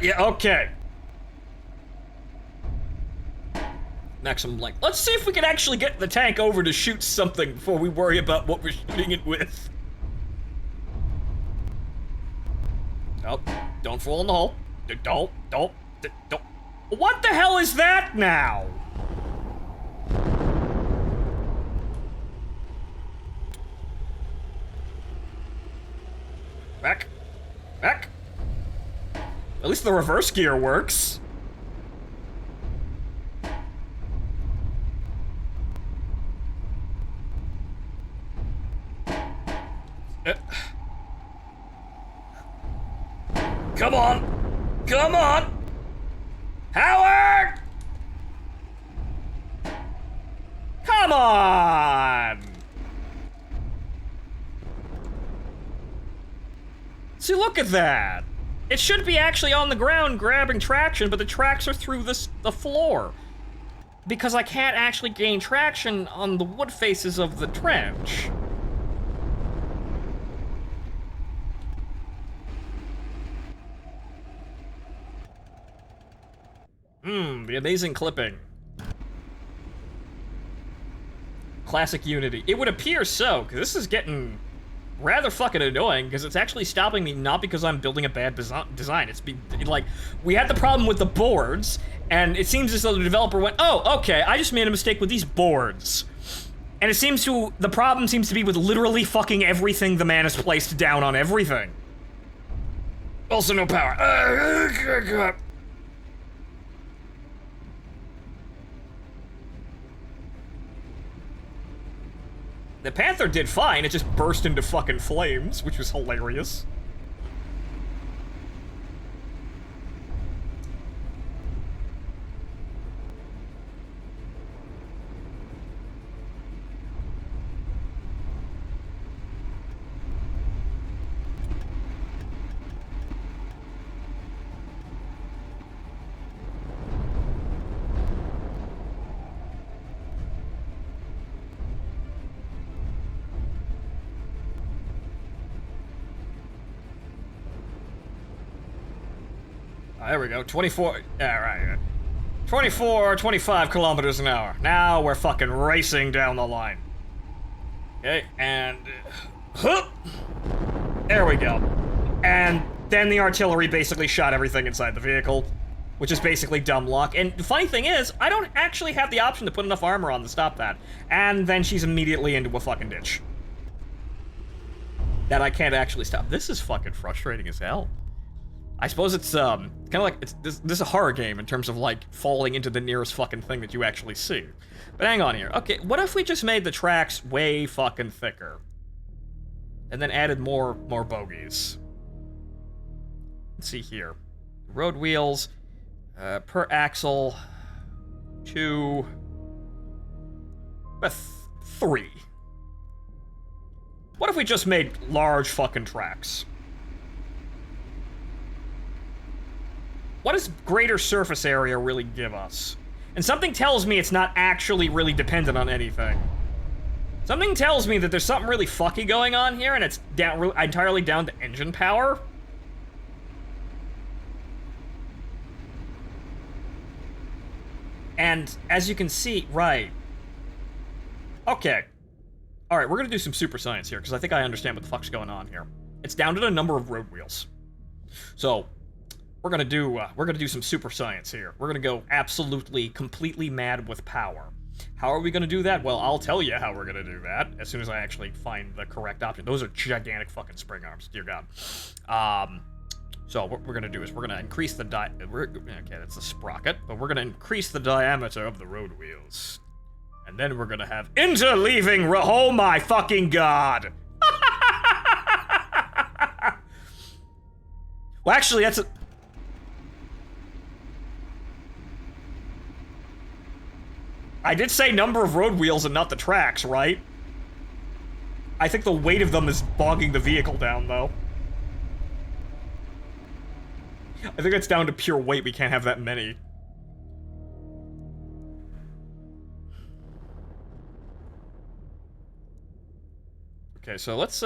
Yeah, okay. Maximum length. Let's see if we can actually get the tank over to shoot something before we worry about what we're shooting it with. Oh, don't fall in the hole. Don't. What the hell is that now? Back. At least the reverse gear works. Come on! Howard! Come on! See, look at that! It should be actually on the ground grabbing traction, but the tracks are through the floor. Because I can't actually gain traction on the wood faces of the trench. The amazing clipping. Classic Unity. It would appear so, because this is getting rather fucking annoying, because it's actually stopping me not because I'm building a bad design. Like, we had the problem with the boards, and it seems as though the developer went, oh, okay, I just made a mistake with these boards. And the problem seems to be with literally fucking everything the man has placed down on everything. Also no power. The Panther did fine, it just burst into fucking flames, which was hilarious. There we go, 24, alright. 24, 25 kilometers an hour. Now we're fucking racing down the line. Okay, and... there we go. And then the artillery basically shot everything inside the vehicle, which is basically dumb luck. And the funny thing is, I don't actually have the option to put enough armor on to stop that. And then she's immediately into a fucking ditch. That I can't actually stop. This is fucking frustrating as hell. I suppose it's, kind of like, this is a horror game in terms of, like, falling into the nearest fucking thing that you actually see. But hang on here. Okay, what if we just made the tracks way fucking thicker? And then added more bogies. Let's see here. Road wheels, per axle, 2, 3. What if we just made large fucking tracks? What does greater surface area really give us? And something tells me it's not actually really dependent on anything. Something tells me that there's something really fucky going on here, and it's entirely down to engine power. And as you can see, right. Okay. Alright, we're gonna do some super science here, because I think I understand what the fuck's going on here. It's down to the number of road wheels. So, we're gonna do some super science here. We're gonna go absolutely, completely mad with power. How are we gonna do that? Well, I'll tell you how we're gonna do that as soon as I actually find the correct option. Those are gigantic fucking spring arms, dear God. So what we're gonna do is we're gonna increase the okay, that's a sprocket, but we're gonna increase the diameter of the road wheels. And then we're gonna have interleaving oh my fucking God! Well, actually, that's a... I did say number of road wheels and not the tracks, right? I think the weight of them is bogging the vehicle down, though. I think it's down to pure weight. We can't have that many. Okay, so let's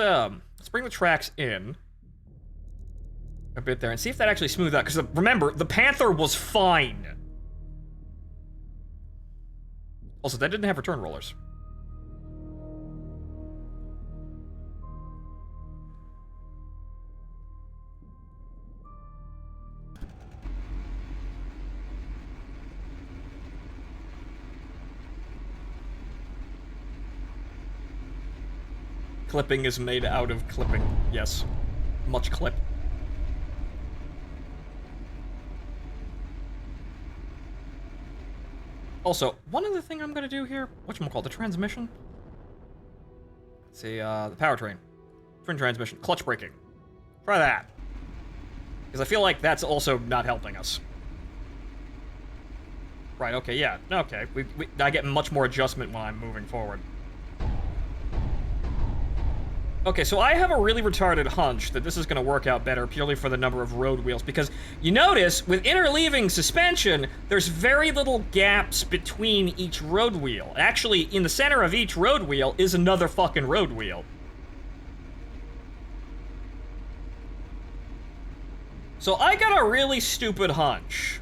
bring the tracks in a bit there and see if that actually smoothed out. Because remember, the Panther was fine. Also, that didn't have return rollers. Clipping is made out of clipping. Yes. Much clip. Also, one other thing I'm gonna do here, whatchamacallit, the transmission? Let's see, the powertrain. Twin transmission, clutch braking. Try that. Because I feel like that's also not helping us. Right, okay, yeah, okay. I get much more adjustment when I'm moving forward. Okay, so I have a really retarded hunch that this is going to work out better purely for the number of road wheels, because you notice, with interleaving suspension, there's very little gaps between each road wheel. Actually, in the center of each road wheel is another fucking road wheel. So I got a really stupid hunch.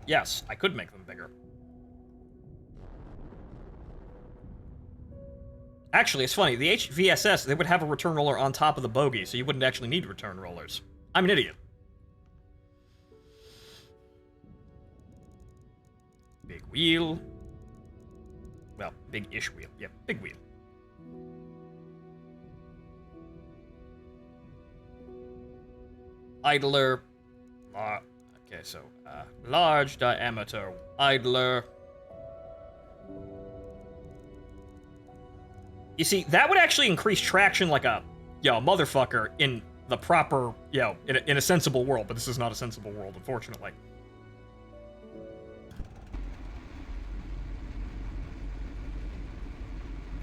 Yes, I could make them bigger. Actually, it's funny. The HVSS, they would have a return roller on top of the bogie, so you wouldn't actually need return rollers. I'm an idiot. Big wheel. Well, big-ish wheel. Yep, big wheel. Idler. Okay, so, large diameter idler. You see, that would actually increase traction like a, motherfucker in the proper, in a sensible world, but this is not a sensible world, unfortunately.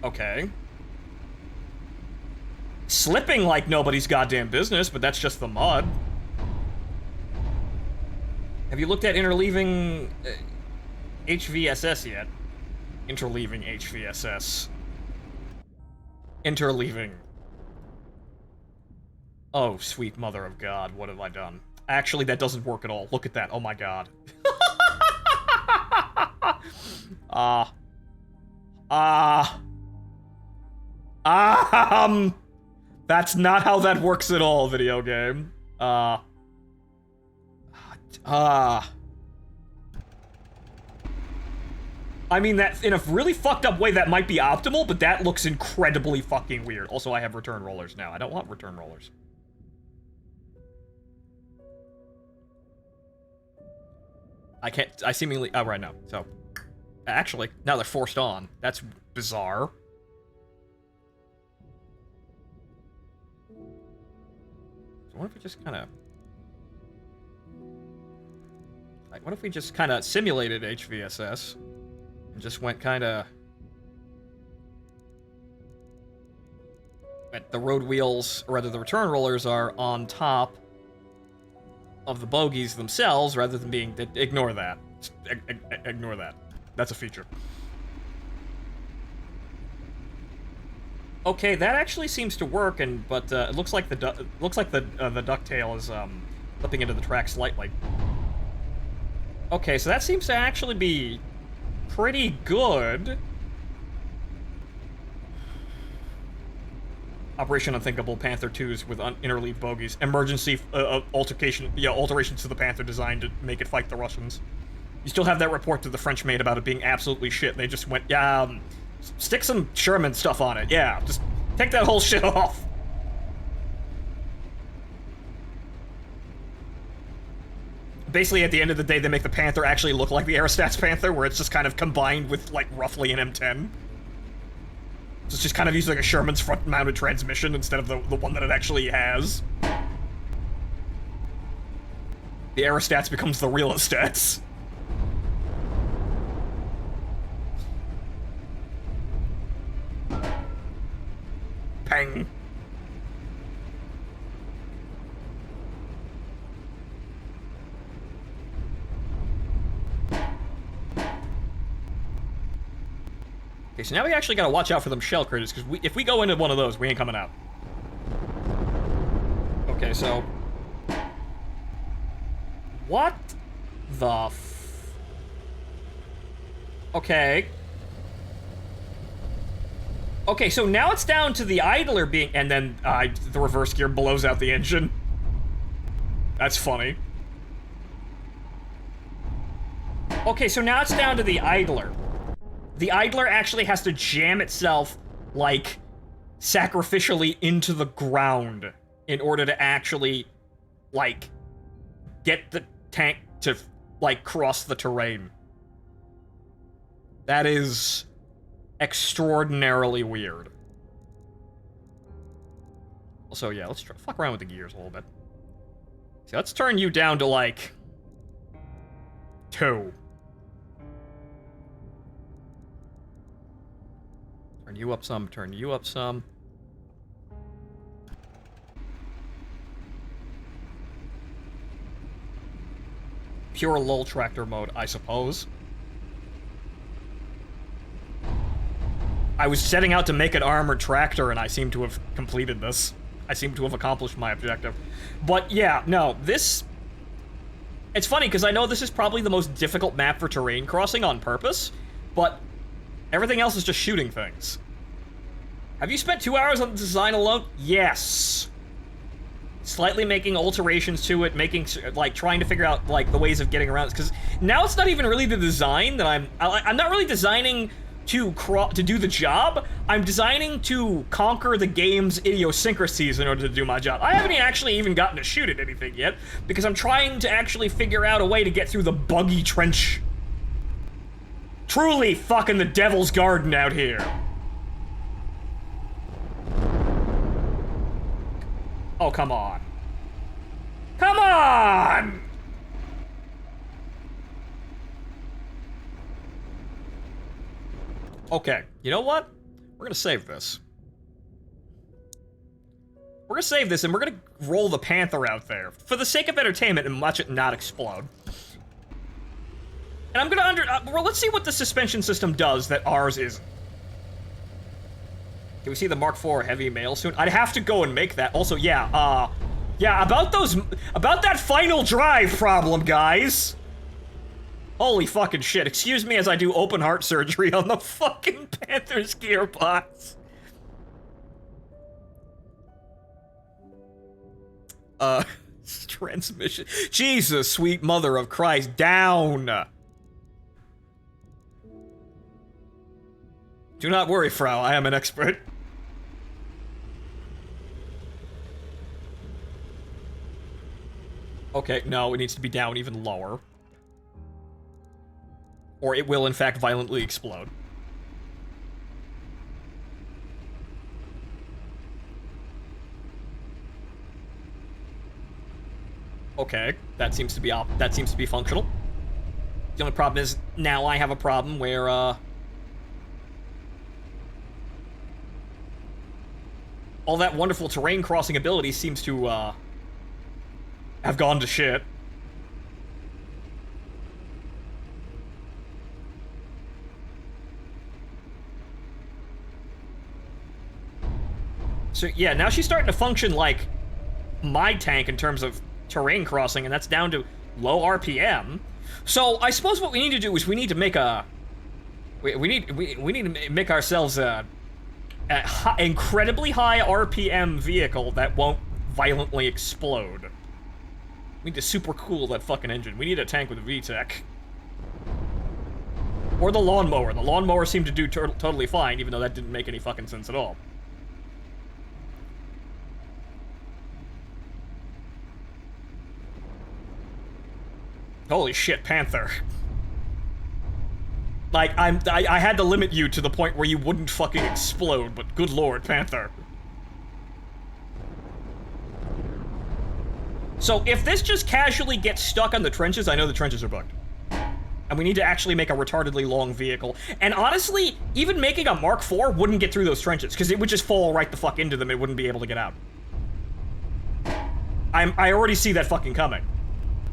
Okay. Slipping like nobody's goddamn business, but that's just the mud. Have you looked at interleaving HVSS yet? Interleaving HVSS. Interleaving. Oh, sweet mother of God, what have I done? Actually, that doesn't work at all. Look at that. Oh my God. That's not how that works at all, video game. I mean, that in a really fucked up way, that might be optimal, but that looks incredibly fucking weird. Also, I have return rollers now. I don't want return rollers. I seemingly, oh, right now. So, actually, now they're forced on. That's bizarre. So what if we just kind of... Like, what if we just kind of simulated HVSS? And just went kind of... The road wheels, or rather the return rollers, are on top of the bogies themselves, rather than being... Ignore that. Ignore that. That's a feature. Okay, that actually seems to work, but it looks like the ducktail is flipping into the track slightly. Okay, so that seems to actually be pretty good. Operation Unthinkable, Panther 2s with interleaved bogies. Emergency alterations to the Panther design to make it fight the Russians. You still have that report to the French made about it being absolutely shit. They just went, stick some Sherman stuff on it. Yeah, just take that whole shit off. Basically, at the end of the day, they make the Panther actually look like the Aerostats Panther, where it's just kind of combined with, like, roughly an M10. So it's just kind of using like a Sherman's front-mounted transmission instead of the one that it actually has. The Aerostats becomes the real Stats. Pang. Okay, so now we actually gotta watch out for them shell critters, because if we go into one of those, we ain't coming out. Okay, so... What the Okay. Okay, so now it's down to the idler being... And then the reverse gear blows out the engine. That's funny. Okay, so now it's down to the idler. The idler actually has to jam itself, like, sacrificially into the ground in order to actually, like, get the tank to, like, cross the terrain. That is extraordinarily weird. Also, yeah, let's fuck around with the gears a little bit. So let's turn you down to, like, 2. Turn you up some, turn you up some. Pure lull tractor mode, I suppose. I was setting out to make an armored tractor, and I seem to have completed this. I seem to have accomplished my objective. But yeah, no, this... It's funny, because I know this is probably the most difficult map for terrain crossing on purpose, but everything else is just shooting things. Have you spent 2 hours on the design alone? Yes. Slightly making alterations to it, like, trying to figure out, like, the ways of getting around it, because now it's not even really the design that I'm not really designing to do the job. I'm designing to conquer the game's idiosyncrasies in order to do my job. I haven't actually even gotten to shoot at anything yet, because I'm trying to actually figure out a way to get through the buggy trench. Truly fucking the devil's garden out here. Oh, come on. Come on! Okay, you know what? We're gonna save this. We're gonna save this, and we're gonna roll the Panther out there for the sake of entertainment and watch it not explode. And I'm gonna well, let's see what the suspension system does that ours isn't. Can we see the Mark IV heavy mail soon? I'd have to go and make that. Also, yeah, about that final drive problem, guys. Holy fucking shit. Excuse me as I do open heart surgery on the fucking Panther's gearbox. Transmission. Jesus, sweet mother of Christ, down. Do not worry, Frau, I am an expert. Okay, no, it needs to be down even lower. Or it will, in fact, violently explode. Okay, that seems to be functional. The only problem is, now I have a problem where, all that wonderful terrain crossing ability seems to, have gone to shit. So, yeah, now she's starting to function like my tank in terms of terrain crossing, and that's down to low RPM. So, I suppose what we need to do is we need to make a... We need to make ourselves a incredibly high RPM vehicle that won't violently explode. We need to super cool that fucking engine. We need a tank with a VTEC. Or the lawnmower. The lawnmower seemed to do totally fine, even though that didn't make any fucking sense at all. Holy shit, Panther. Like, I had to limit you to the point where you wouldn't fucking explode, but good lord, Panther. So, if this just casually gets stuck on the trenches, I know the trenches are bugged. And we need to actually make a retardedly long vehicle. And honestly, even making a Mark IV wouldn't get through those trenches, because it would just fall right the fuck into them, it wouldn't be able to get out. I already see that fucking coming.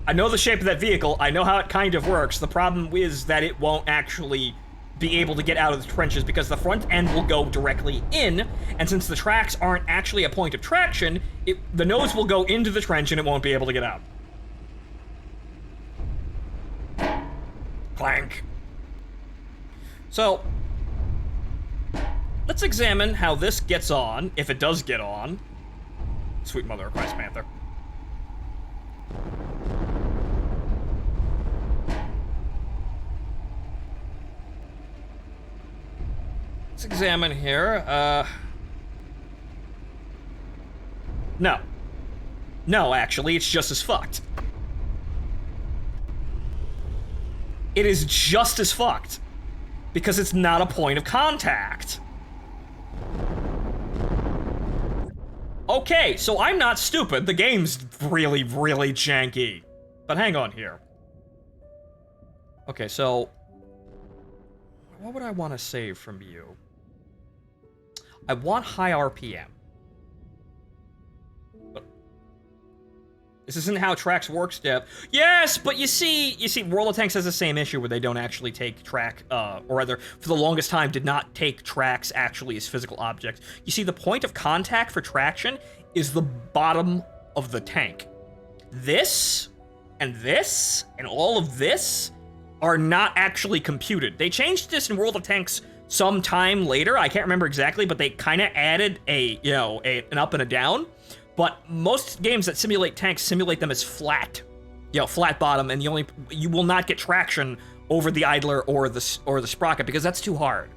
I know the shape of that vehicle, I know how it kind of works. The problem is that it won't actually be able to get out of the trenches because the front end will go directly in, and since the tracks aren't actually a point of traction, the nose will go into the trench and it won't be able to get out. Clank. So, let's examine how this gets on, if it does get on. Sweet mother of Christ, Panther. Let's examine here. No. No, actually, it's just as fucked. It is just as fucked. Because it's not a point of contact. Okay, so I'm not stupid. The game's really, really janky. But hang on here. Okay, so... what would I want to save from you? I want high RPM. This isn't how tracks work, Steph. Yes, but you see, World of Tanks has the same issue where they don't actually take track, or rather, for the longest time, did not take tracks actually as physical objects. You see, the point of contact for traction is the bottom of the tank. This And this, and all of this, are not actually computed. They changed this in World of Tanks sometime later. I can't remember exactly, but they kind of added an up and a down. But most games that simulate tanks simulate them as flat, flat bottom, and you will not get traction over the idler or the sprocket because that's too hard.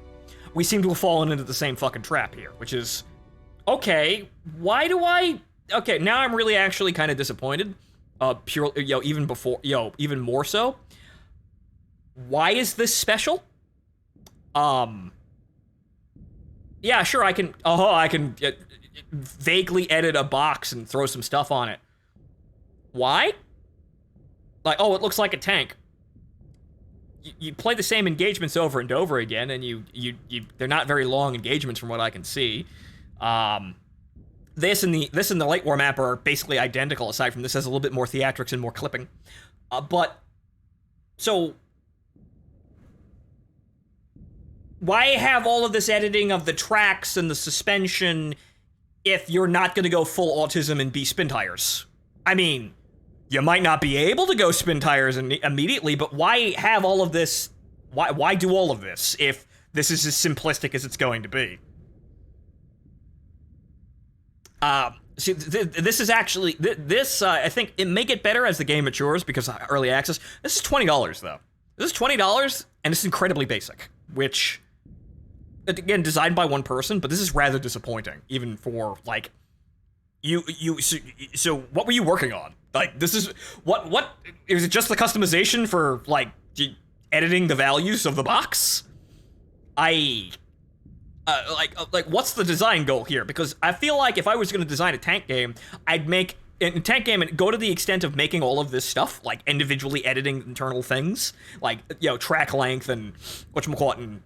We seem to have fallen into the same fucking trap here, which is okay. Why do I? Okay, now I'm really actually kind of disappointed. Even more so. Why is this special? Yeah, sure, I can vaguely edit a box and throw some stuff on it. Why? Like, oh, it looks like a tank. You play the same engagements over and over again, and they're not very long engagements from what I can see. This and the late war map are basically identical, aside from this has a little bit more theatrics and more clipping. So why have all of this editing of the tracks and the suspension if you're not going to go full autism and be spin tires? I mean, you might not be able to go spin tires immediately, but why have all of this? Why do all of this if this is as simplistic as it's going to be? See, this is actually I think it may get better as the game matures because early access. This is $20 though. This is $20 and it's incredibly basic, which again designed by one person, but this is rather disappointing even for like so what were you working on? Like, this is what is it? Just the customization for like editing the values of the box? What's the design goal here? Because I feel like if I was going to design a tank game, I'd make a tank game and go to the extent of making all of this stuff, like individually editing internal things, like, track length and whatchamacallit, and,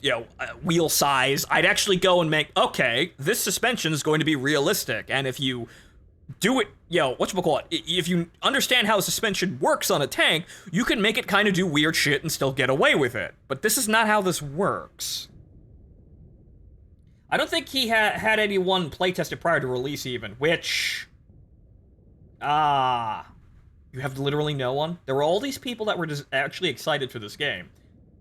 wheel size. I'd actually go and make, okay, this suspension is going to be realistic, and if you do it, if you understand how suspension works on a tank, you can make it kind of do weird shit and still get away with it. But this is not how this works. I don't think he had anyone playtest it prior to release even, which... you have literally no one? There were all these people that were just actually excited for this game.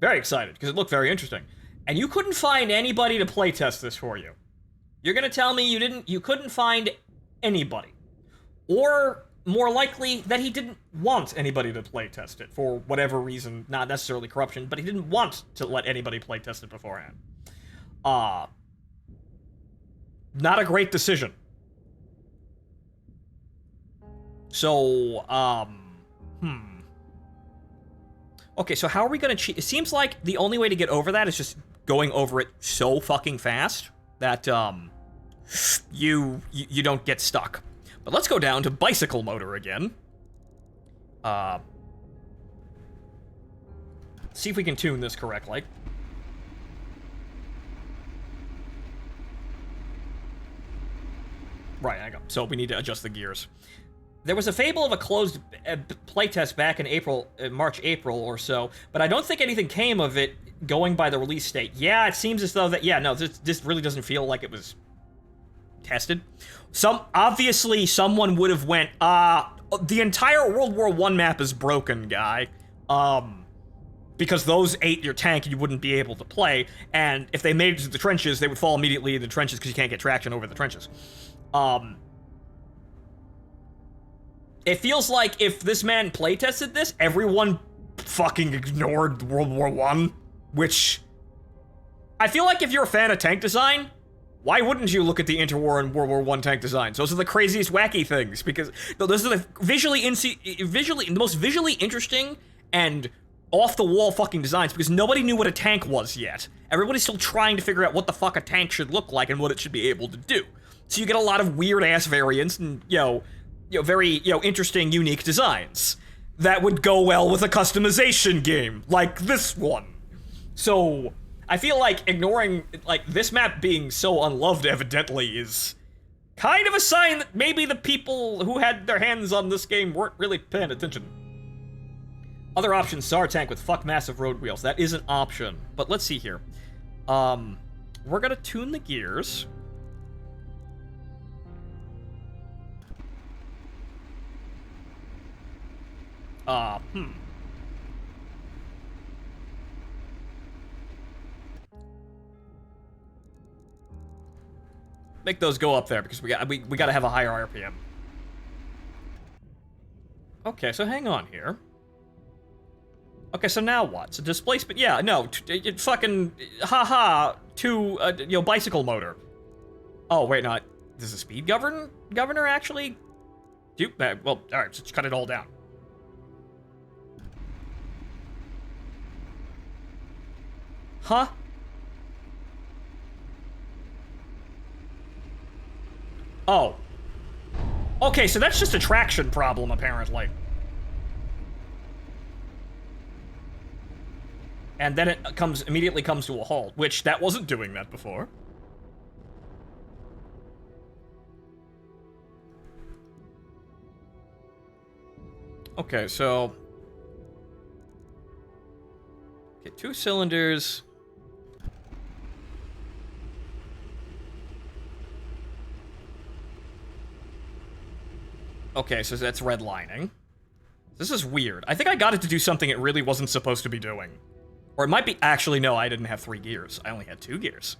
Very excited, because it looked very interesting. And you couldn't find anybody to playtest this for you. You're gonna tell me you couldn't find anybody. Or, more likely, that he didn't want anybody to playtest it for whatever reason, not necessarily corruption, but he didn't want to let anybody playtest it beforehand. Not a great decision. So, okay, so how are we gonna cheat? It seems like the only way to get over that is just going over it so fucking fast that, you don't get stuck. But let's go down to bicycle motor again. See if we can tune this correctly. Right, hang on. So we need to adjust the gears. There was a fable of a closed playtest back in March, April or so, but I don't think anything came of it going by the release date. Yeah, it seems as though that, this really doesn't feel like it was tested. Obviously, someone would have went, the entire World War I map is broken, guy. Because those ate your tank and you wouldn't be able to play, and if they made it to the trenches, they would fall immediately in the trenches because you can't get traction over the trenches. It feels like if this man playtested this, everyone fucking ignored World War I, which I feel like if you're a fan of tank design, why wouldn't you look at the interwar and World War I tank designs? Those are the craziest, wacky things, because those are the the most visually interesting and off-the-wall fucking designs, because nobody knew what a tank was yet. Everybody's still trying to figure out what the fuck a tank should look like and what it should be able to do. So you get a lot of weird-ass variants and, very, interesting, unique designs that would go well with a customization game, like this one. So, I feel like ignoring, this map being so unloved, evidently, is kind of a sign that maybe the people who had their hands on this game weren't really paying attention. Other options, SAR tank with fuck massive road wheels. That is an option. But let's see here. We're gonna tune the gears. Hmm. Make those go up there because we gotta have a higher RPM. Okay, so hang on here. Okay, so now what? So displacement? Yeah, no, fucking haha. Bicycle motor. Oh wait, not. Does the speed governor actually? Well, all right, so just cut it all down. Huh? Oh. Okay, so that's just a traction problem, apparently. And then it immediately comes to a halt, which that wasn't doing that before. Okay, so... Okay, 2 cylinders... Okay, so that's redlining. This is weird. I think I got it to do something it really wasn't supposed to be doing. Or it might be... Actually, no, I didn't have 3 gears. I only had 2 gears.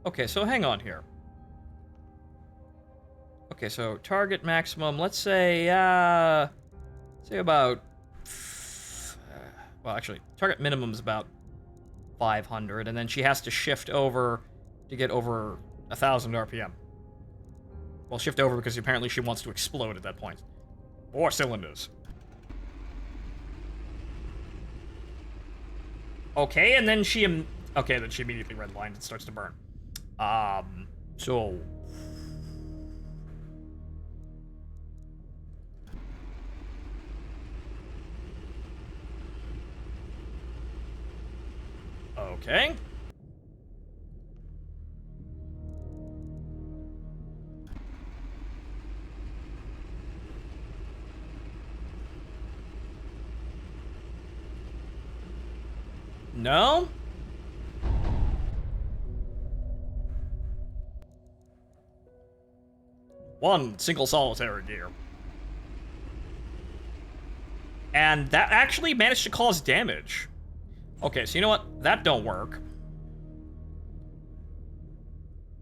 Okay, so hang on here. Okay, so target maximum, let's say about... well, actually, target minimum is about 500, and then she has to shift over to get over 1,000 RPM. Well, shift over because apparently she wants to explode at that point. 4 cylinders. Okay, and then she... Okay, then she immediately redlined and starts to burn. So... Okay. No? One single solitary gear. And that actually managed to cause damage. Okay, so you know what? That don't work.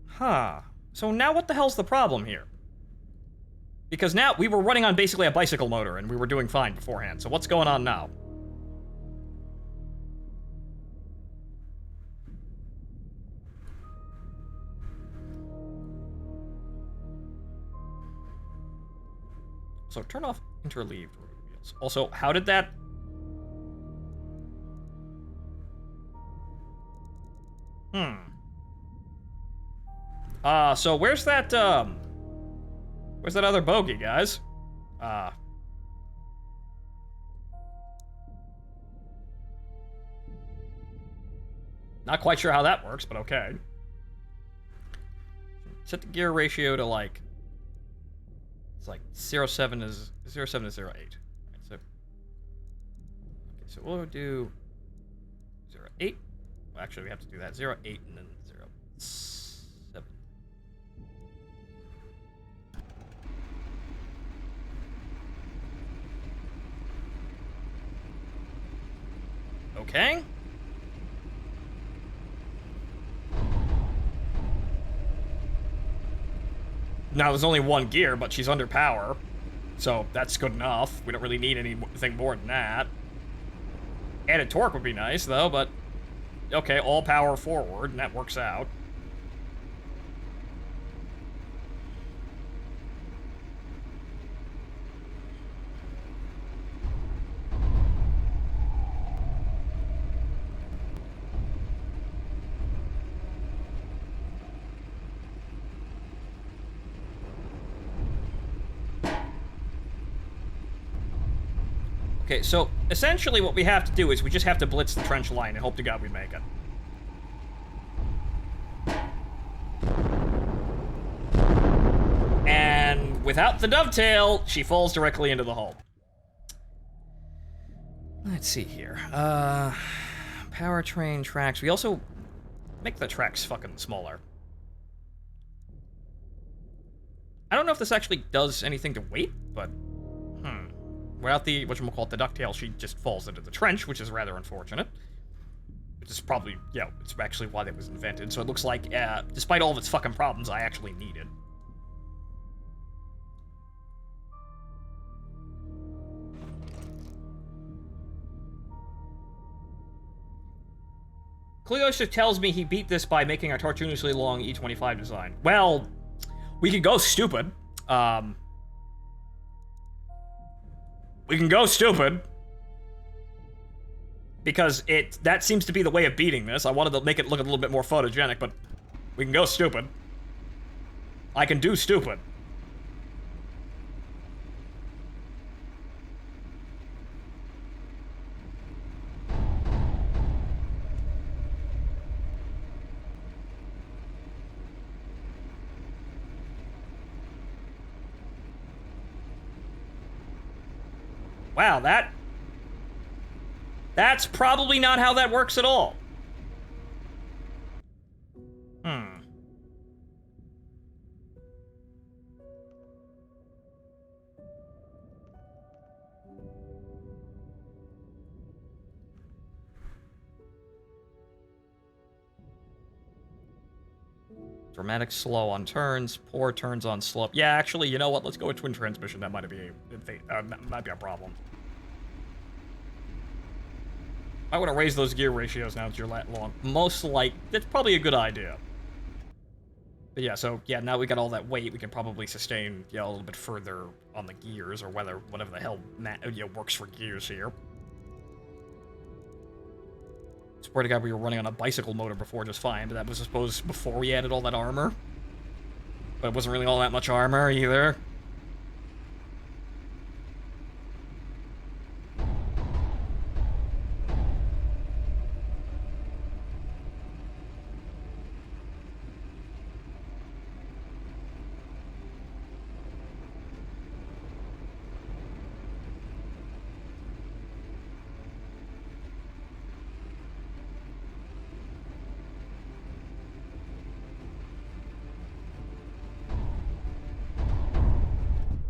Huh. So now what the hell's the problem here? Because now we were running on basically a bicycle motor and we were doing fine beforehand. So what's going on now? So turn off interleaved wheels. Also, how did that... So where's that other bogey, guys? Not quite sure how that works, but okay. Set the gear ratio to like... It's like 0.7 is 0.7 is 0.8. Right, so... Okay, so we'll do 0.8. Well, actually, we have to do that. 0.8 and then 0.7. Okay. Now, there's only 1 gear, but she's under power. So, that's good enough. We don't really need anything more than that. Added torque would be nice, though, but... Okay, all power forward, and that works out. Okay, so essentially what we have to do is we just have to blitz the trench line and hope to God we make it. And without the dovetail, she falls directly into the hole. Let's see here. Powertrain tracks. We also make the tracks fucking smaller. I don't know if this actually does anything to weight, but without the whatchamacallit, the ducktail, she just falls into the trench, which is rather unfortunate. Which is probably, yeah, it's actually why that was invented. So it looks like, despite all of its fucking problems, I actually need it. Cleosha tells me he beat this by making a cartoonishly long E25 design. Well, we can go stupid. We can go stupid. Because that seems to be the way of beating this. I wanted to make it look a little bit more photogenic, but we can go stupid. I can do stupid. Wow, that's probably not how that works at all. Dramatic slow on turns, poor turns on slope. Yeah, actually, you know what? Let's go with twin transmission. That might be a problem. I want to raise those gear ratios now that you're that long. Most like, that's probably a good idea. But yeah, so yeah, now we got all that weight, we can probably sustain, a little bit further on the gears, or whatever the hell works for gears here. Swear to God, we were running on a bicycle motor before just fine, but that was, I suppose, before we added all that armor. But it wasn't really all that much armor, either.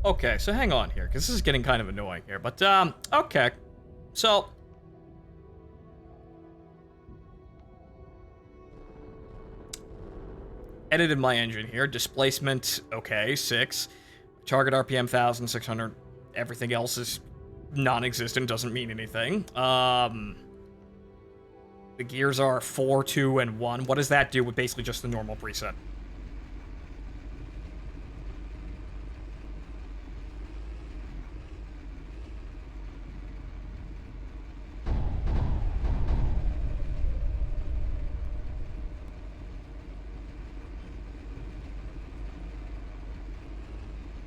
Okay, so hang on here, because this is getting kind of annoying here, but, okay. So... edited my engine here. Displacement, okay, 6. Target RPM, 1,600. Everything else is non-existent, doesn't mean anything. The gears are 4, 2, and 1. What does that do with basically just the normal preset?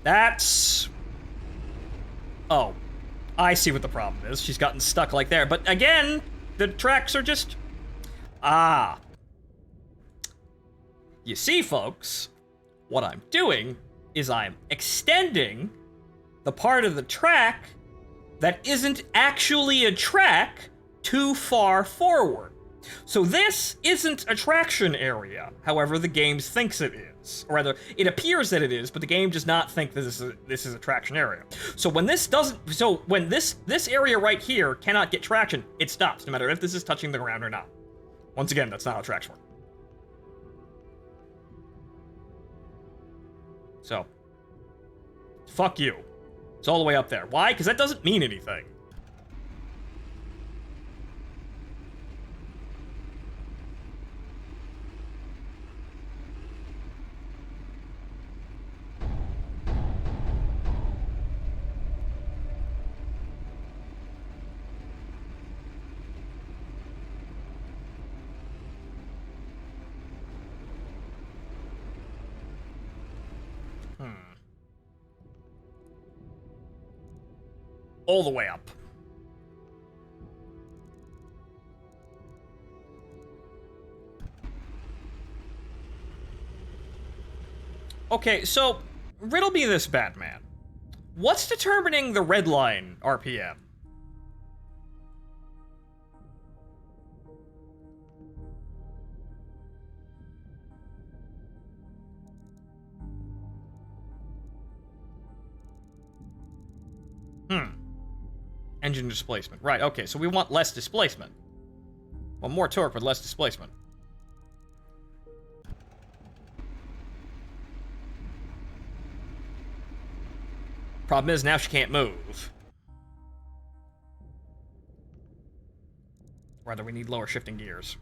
That's... oh. I see what the problem is. She's gotten stuck like there. But again, the tracks are just... ah. You see, folks, what I'm doing is I'm extending the part of the track that isn't actually a track too far forward. So this isn't a traction area, however the game thinks it is. Or rather, it appears that it is, but the game does not think that this is a traction area. So when this doesn't, so when this area right here cannot get traction, it stops, no matter if this is touching the ground or not. Once again, that's not how tracks work. So, fuck you. It's all the way up there. Why? Because that doesn't mean anything. All the way up. Okay, so, riddle me this, Batman. What's determining the red line RPM? Engine displacement. Right, okay, so we want less displacement. Well, more torque with less displacement. Problem is, now she can't move. Rather, we need lower shifting gears.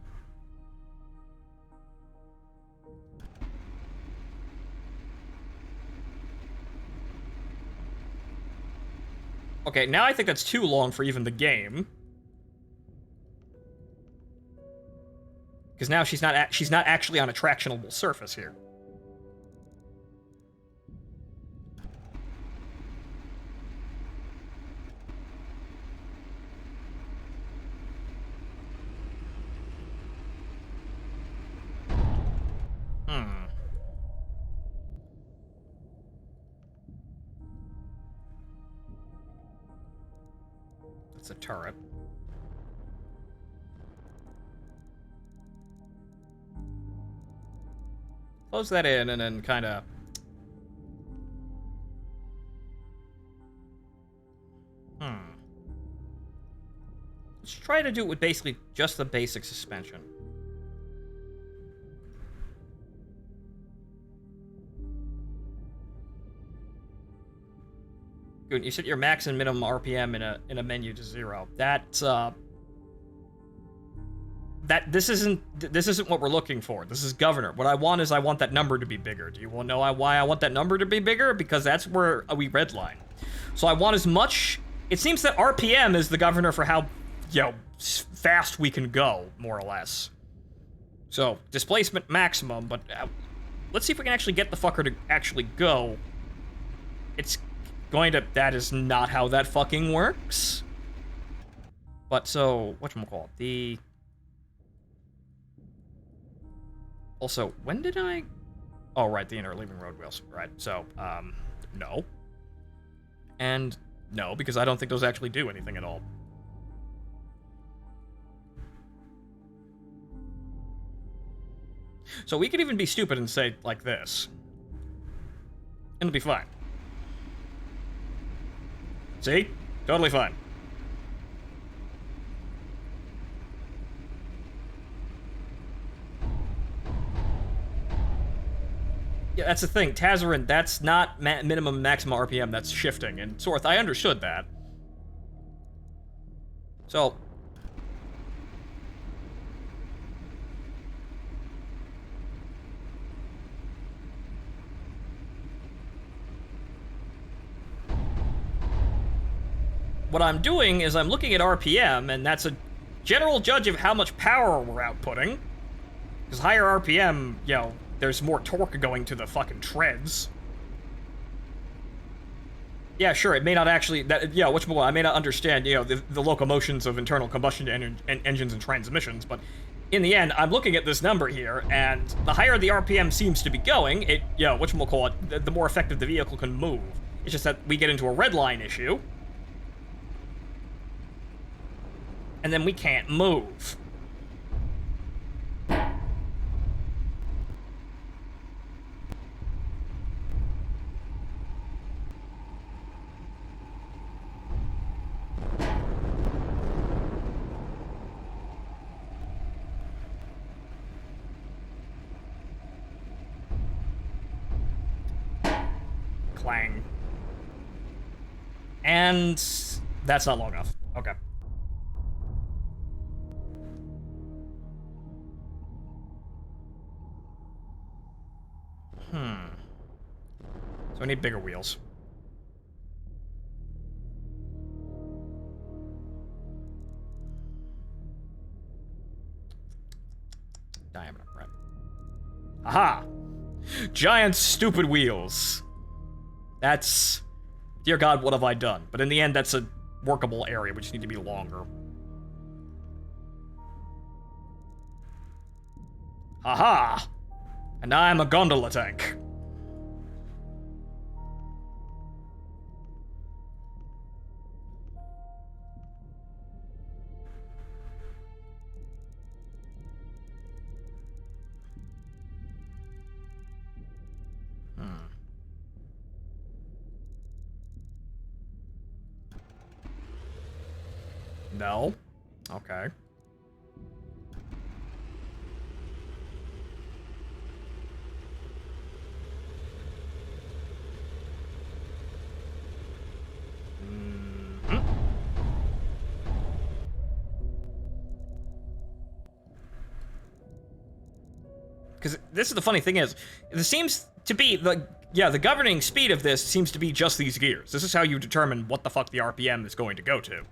Okay, now I think that's too long for even the game. Because now she's not actually on a tractionable surface here. That's a turret. Close that in and then kind of... Let's try to do it with basically just the basic suspension. Good. You set your max and minimum RPM in a menu to 0. This isn't what we're looking for. This is governor. What I want is that number to be bigger. Do you want to know why I want that number to be bigger? Because that's where we redline. So I want as much. It seems that RPM is the governor for how, fast we can go, more or less. So displacement maximum, but let's see if we can actually get the fucker to actually go. It's going to. That is not how that fucking works. But so whatchamacallit? The. Also, when did I... Oh, right, the interleaving road wheels. Right, so, no. And no, because I don't think those actually do anything at all. So we could even be stupid and say, like this. And it'll be fine. See? Totally fine. Yeah, that's the thing. Tazarin, that's not minimum maximum RPM, that's shifting. And Sorth, I understood that. So... what I'm doing is I'm looking at RPM, and that's a general judge of how much power we're outputting. Because higher RPM, there's more torque going to the fucking treads. Yeah, sure, it may not actually... I may not understand, the locomotions of internal combustion engines and transmissions, but in the end, I'm looking at this number here, and the higher the RPM seems to be going, the more effective the vehicle can move. It's just that we get into a red line issue, and then we can't move. Clang. And that's not long enough. Okay. So I need bigger wheels. Diameter, right. Aha! Giant stupid wheels. That's... Dear God, what have I done? But in the end, that's a workable area. We just need to be longer. Aha! And now I'm a gondola tank. No? Okay. Because this is the funny thing is, it seems to be the governing speed of this seems to be just these gears. This is how you determine what the fuck the RPM is going to go to.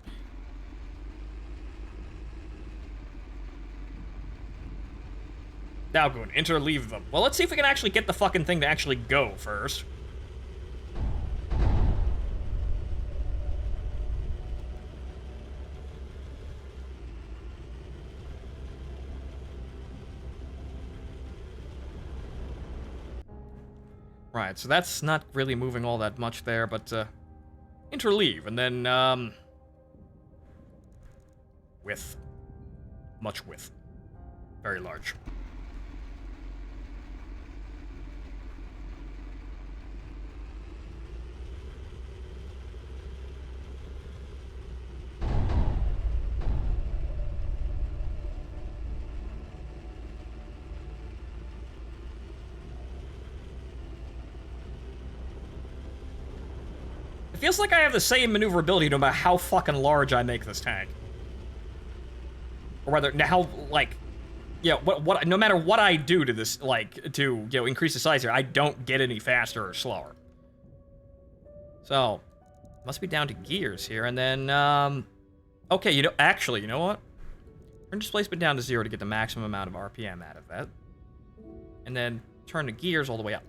Now good, interleave them. Well, let's see if we can actually get the fucking thing to actually go first. Right, so that's not really moving all that much there, but, interleave, and then, width. Much width. Very large. It feels like I have the same maneuverability no matter how fucking large I make this tank. Or rather, how, like, yeah, what, no matter what I do to this, like, to, you know, increase the size here, I don't get any faster or slower. So, must be down to gears here, and then, okay, you know, actually, you know what? Turn displacement down to 0 to get the maximum amount of RPM out of that. And then turn the gears all the way up.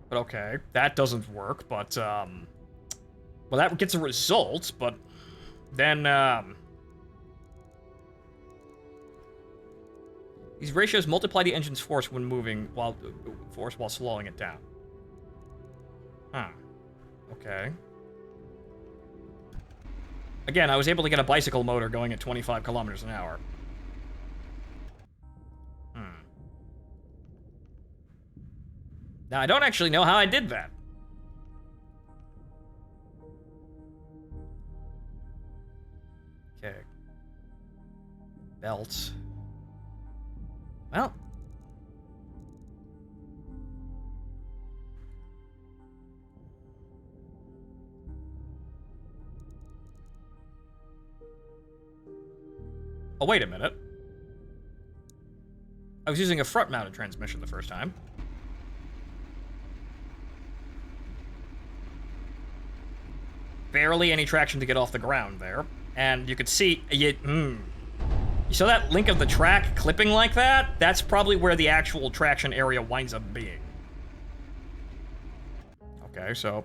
But okay, that doesn't work, but, well, that gets a result, but then, these ratios multiply the engine's force when moving, while slowing it down. Huh. Okay. Again, I was able to get a bicycle motor going at 25 kilometers an hour. Now, I don't actually know how I did that. Okay. Belts. Well. Oh, wait a minute. I was using a front-mounted transmission the first time. Barely any traction to get off the ground there. And you could see, you saw that link of the track clipping like that? That's probably where the actual traction area winds up being. Okay, so...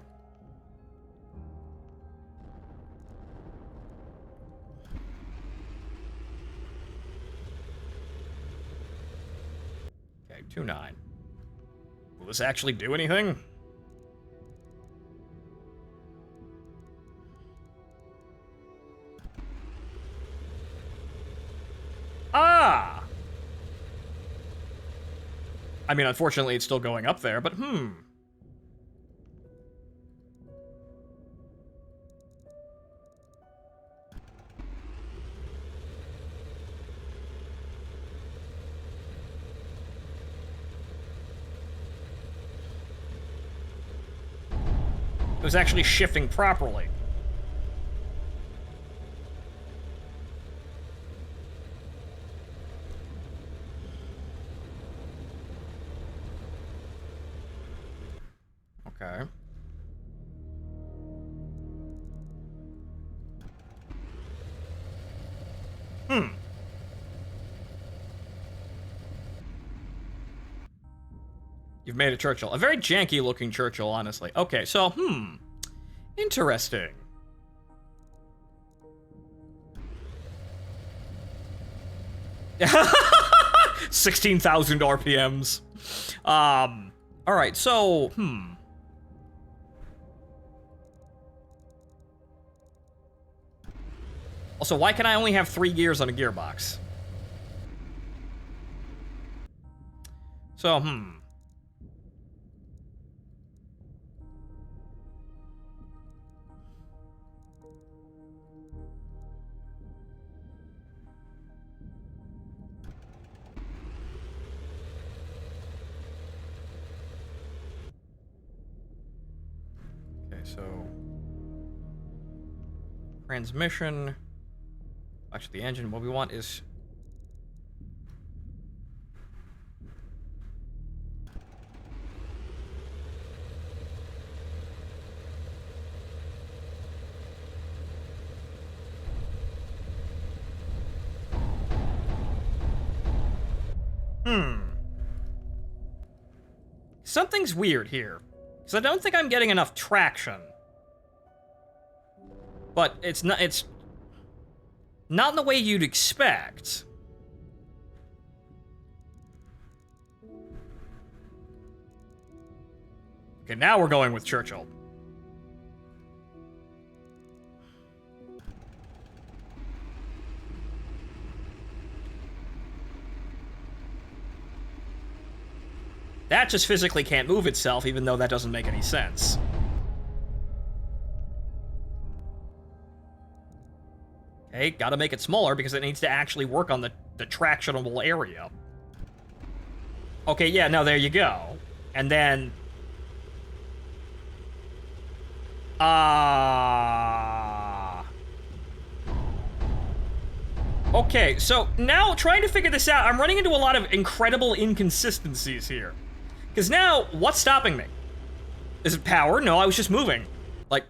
Okay, 2.9. Will this actually do anything? Ah! I mean, unfortunately, it's still going up there, but It was actually shifting properly. Okay. You've made a Churchill. A very janky looking Churchill, honestly. Okay, so, interesting. 16,000 RPMs. Alright, so, Also, why can I only have 3 gears on a gearbox? So, Okay, so... Transmission... Actually, the engine, what we want is... Something's weird here. Because I don't think I'm getting enough traction. But it's not in the way you'd expect. Okay, now we're going with Churchill. That just physically can't move itself, even though that doesn't make any sense. Okay, gotta make it smaller because it needs to actually work on the tractionable area. Okay, yeah, no, there you go. And then... Okay, so now trying to figure this out, I'm running into a lot of incredible inconsistencies here. Because now, what's stopping me? Is it power? No, I was just moving. Like...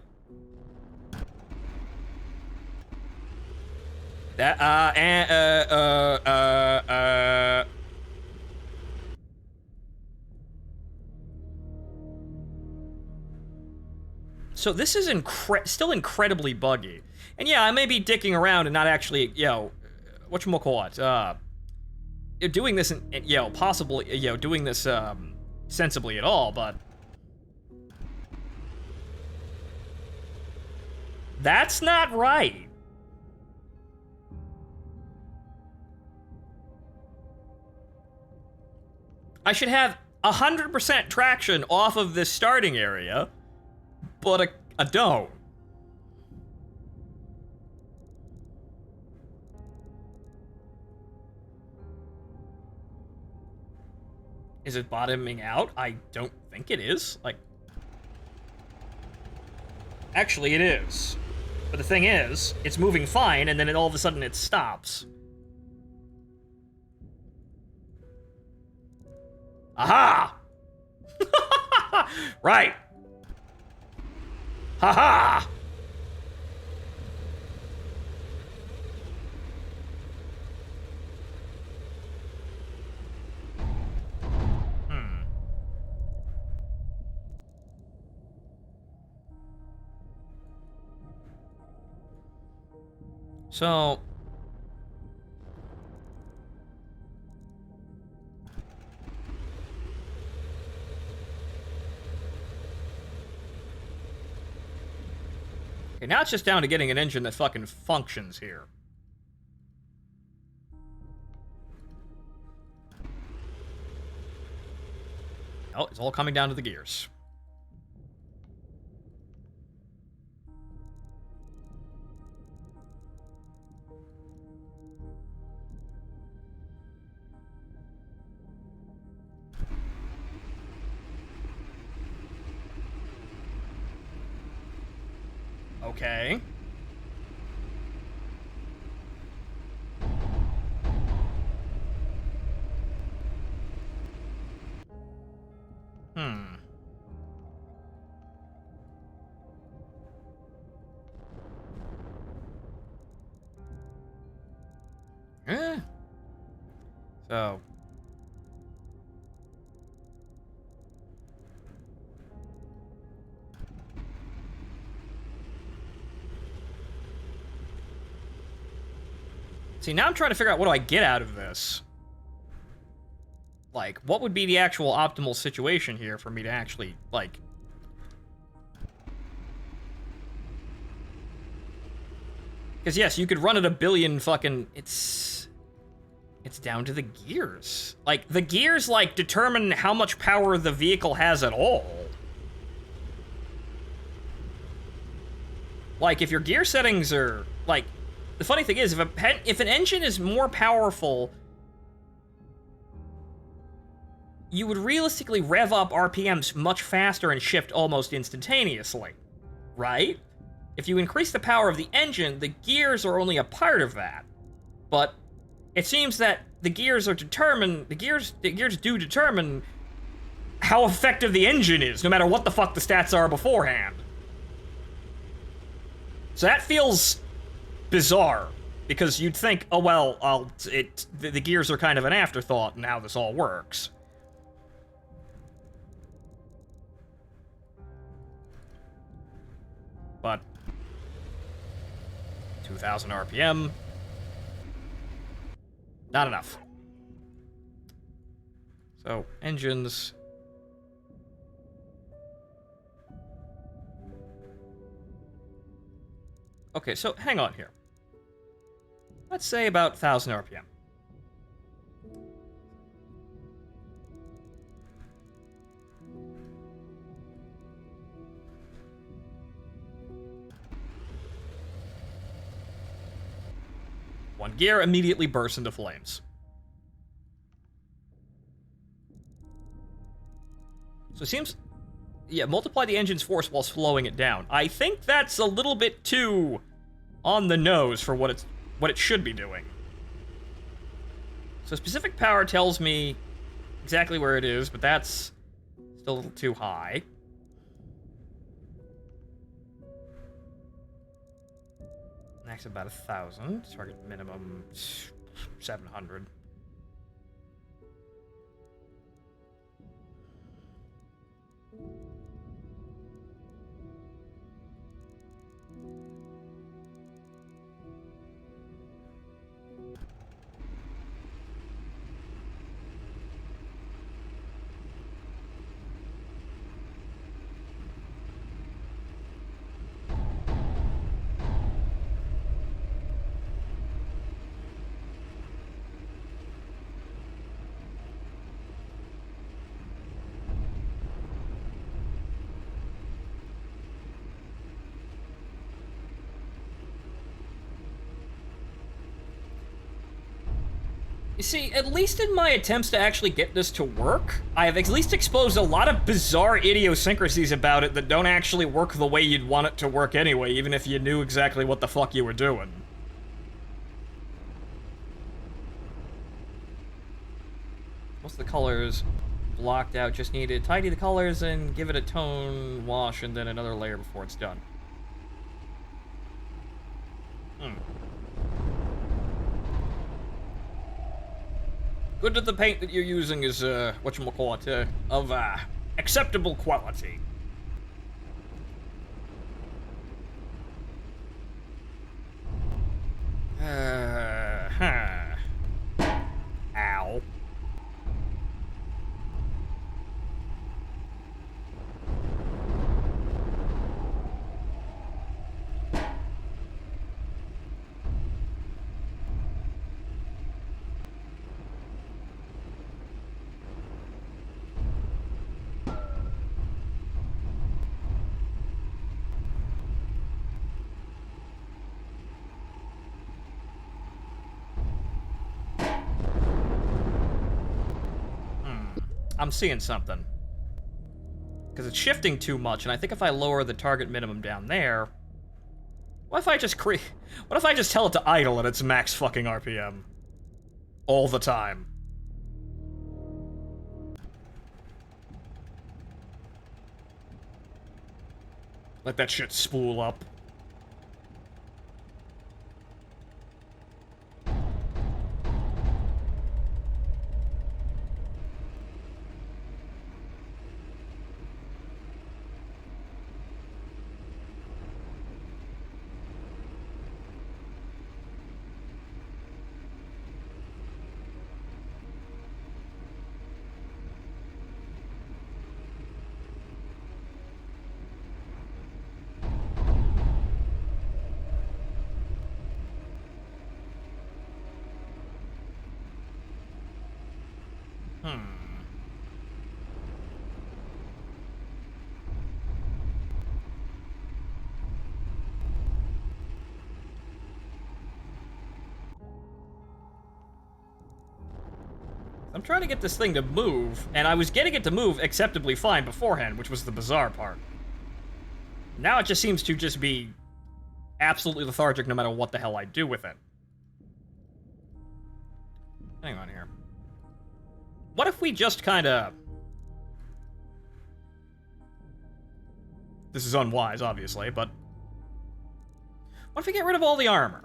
That, So this is still incredibly buggy. And yeah, I may be dicking around and not actually, whatchamacallit, doing this, possibly, doing this, sensibly at all, but... That's not right. I should have 100% traction off of this starting area, but I don't. Is it bottoming out? I don't think it is. Like, actually it is. But the thing is, it's moving fine, and then all of a sudden it stops. Aha! Right. Haha! So... Okay, now it's just down to getting an engine that fucking functions here. Oh, it's all coming down to the gears. Okay. So... See, now I'm trying to figure out what do I get out of this. Like, what would be the actual optimal situation here for me to actually, like... Because, yes, you could run at a billion fucking... It's down to the gears. Like, the gears, like, determine how much power the vehicle has at all. Like, if your gear settings are... Like, the funny thing is, if an engine is more powerful... You would realistically rev up RPMs much faster and shift almost instantaneously, right? If you increase the power of the engine, the gears are only a part of that. But it seems that the gears do determine how effective the engine is, no matter what the fuck the stats are beforehand. So that feels bizarre, because you'd think, oh well, the gears are kind of an afterthought in how this all works. But 2,000 RPM, not enough. So, engines. Okay, so hang on here. Let's say about 1,000 RPM. One gear immediately bursts into flames. So it seems... Yeah, multiply the engine's force while slowing it down. I think that's a little bit too on the nose for what it should be doing. So specific power tells me exactly where it is, but that's still a little too high. Max about 1,000. Target minimum 700. You see, at least in my attempts to actually get this to work, I have at least exposed a lot of bizarre idiosyncrasies about it that don't actually work the way you'd want it to work anyway, even if you knew exactly what the fuck you were doing. Most of the colors blocked out, just need to tidy the colors and give it a tone wash and then another layer before it's done. Good that the paint that you're using is, whatchamacallit, of, acceptable quality. Ow. I'm seeing something. Because it's shifting too much, and I think if I lower the target minimum down there... What if I just tell it to idle at its max fucking RPM? All the time. Let that shit spool up. I'm trying to get this thing to move, and I was getting it to move acceptably fine beforehand, which was the bizarre part. Now it just seems to just be absolutely lethargic no matter what the hell I do with it. Hang on here. What if we just kinda... This is unwise, obviously, but... What if we get rid of all the armor?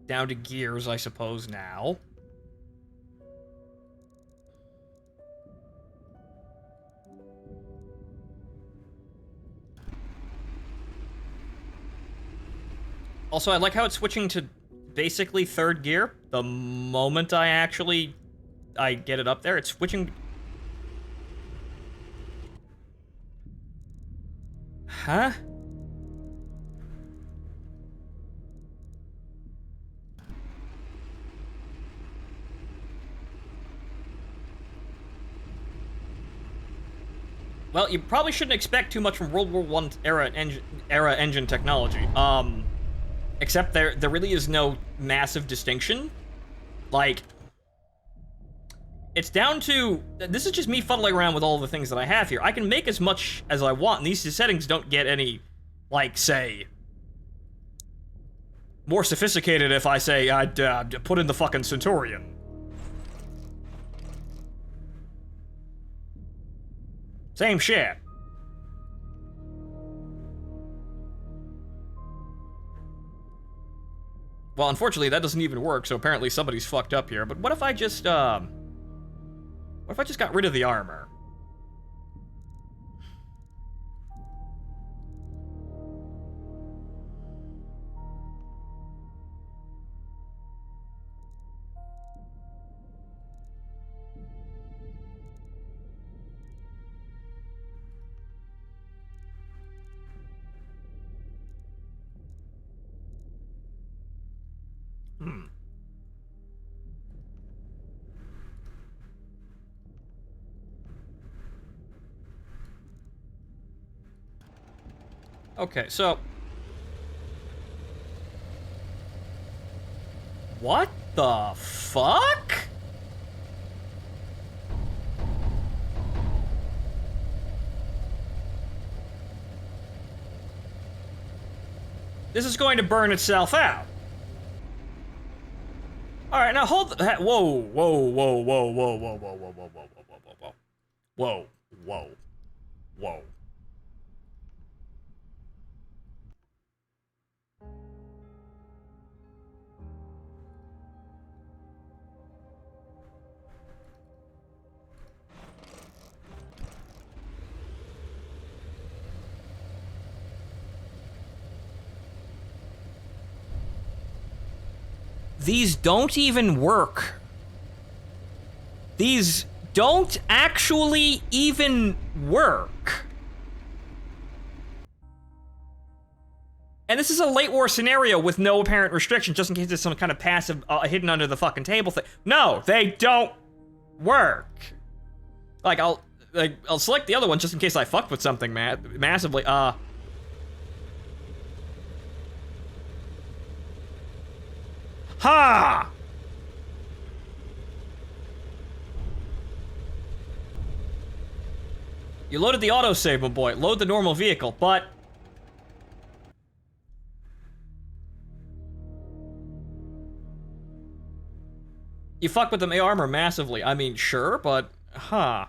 Down to gears, I suppose, now. Also, I like how it's switching to basically third gear. The moment I get it up there, it's switching... Huh? Well, you probably shouldn't expect too much from World War I era engine technology. Except there really is no massive distinction. Like, it's down to... This is just me fuddling around with all the things that I have here. I can make as much as I want, and these settings don't get any, like, say... more sophisticated if I say I'd put in the fucking Centurion. Same shit. Well, unfortunately, that doesn't even work, so apparently somebody's fucked up here. But what if I just, what if I just got rid of the armor? Okay, so... What the fuck? This is going to burn itself out. Alright, now hold the... Whoa, whoa, whoa, whoa, whoa, whoa, whoa, whoa, whoa, whoa, whoa, whoa, whoa, whoa, whoa, whoa. These don't even work. These don't actually even work. And this is a late war scenario with no apparent restriction, just in case there's some kind of passive hidden under the fucking table thing. No, they don't work. Like, I'll select the other one just in case I fucked with something massively. Ha! You loaded the autosave, my boy. Load the normal vehicle, but... You fuck with the armor massively. I mean, sure, but... Huh.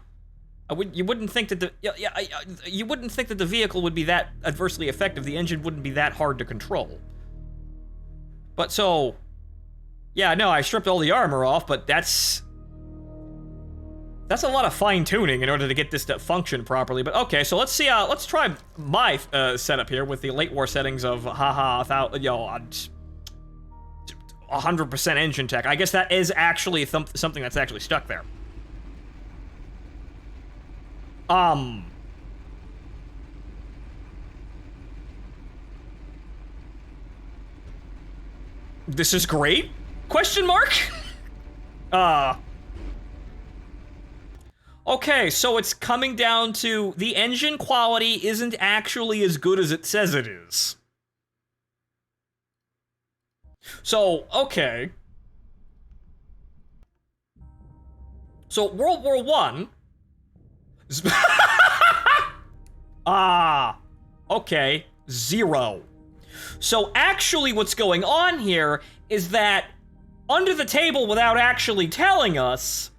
You wouldn't think that the... you wouldn't think that the vehicle would be that adversely effective. The engine wouldn't be that hard to control. But so... Yeah, no, I stripped all the armor off, but that's a lot of fine-tuning in order to get this to function properly. But okay, so let's see, let's try my setup here with the late war settings of, 100% engine tech. I guess that is actually something that's actually stuck there. This is great? Question mark? Okay, so it's coming down to the engine quality isn't actually as good as it says it is. So, okay. So, World War One. Okay. 0. So, actually, what's going on here is that under the table, without actually telling us,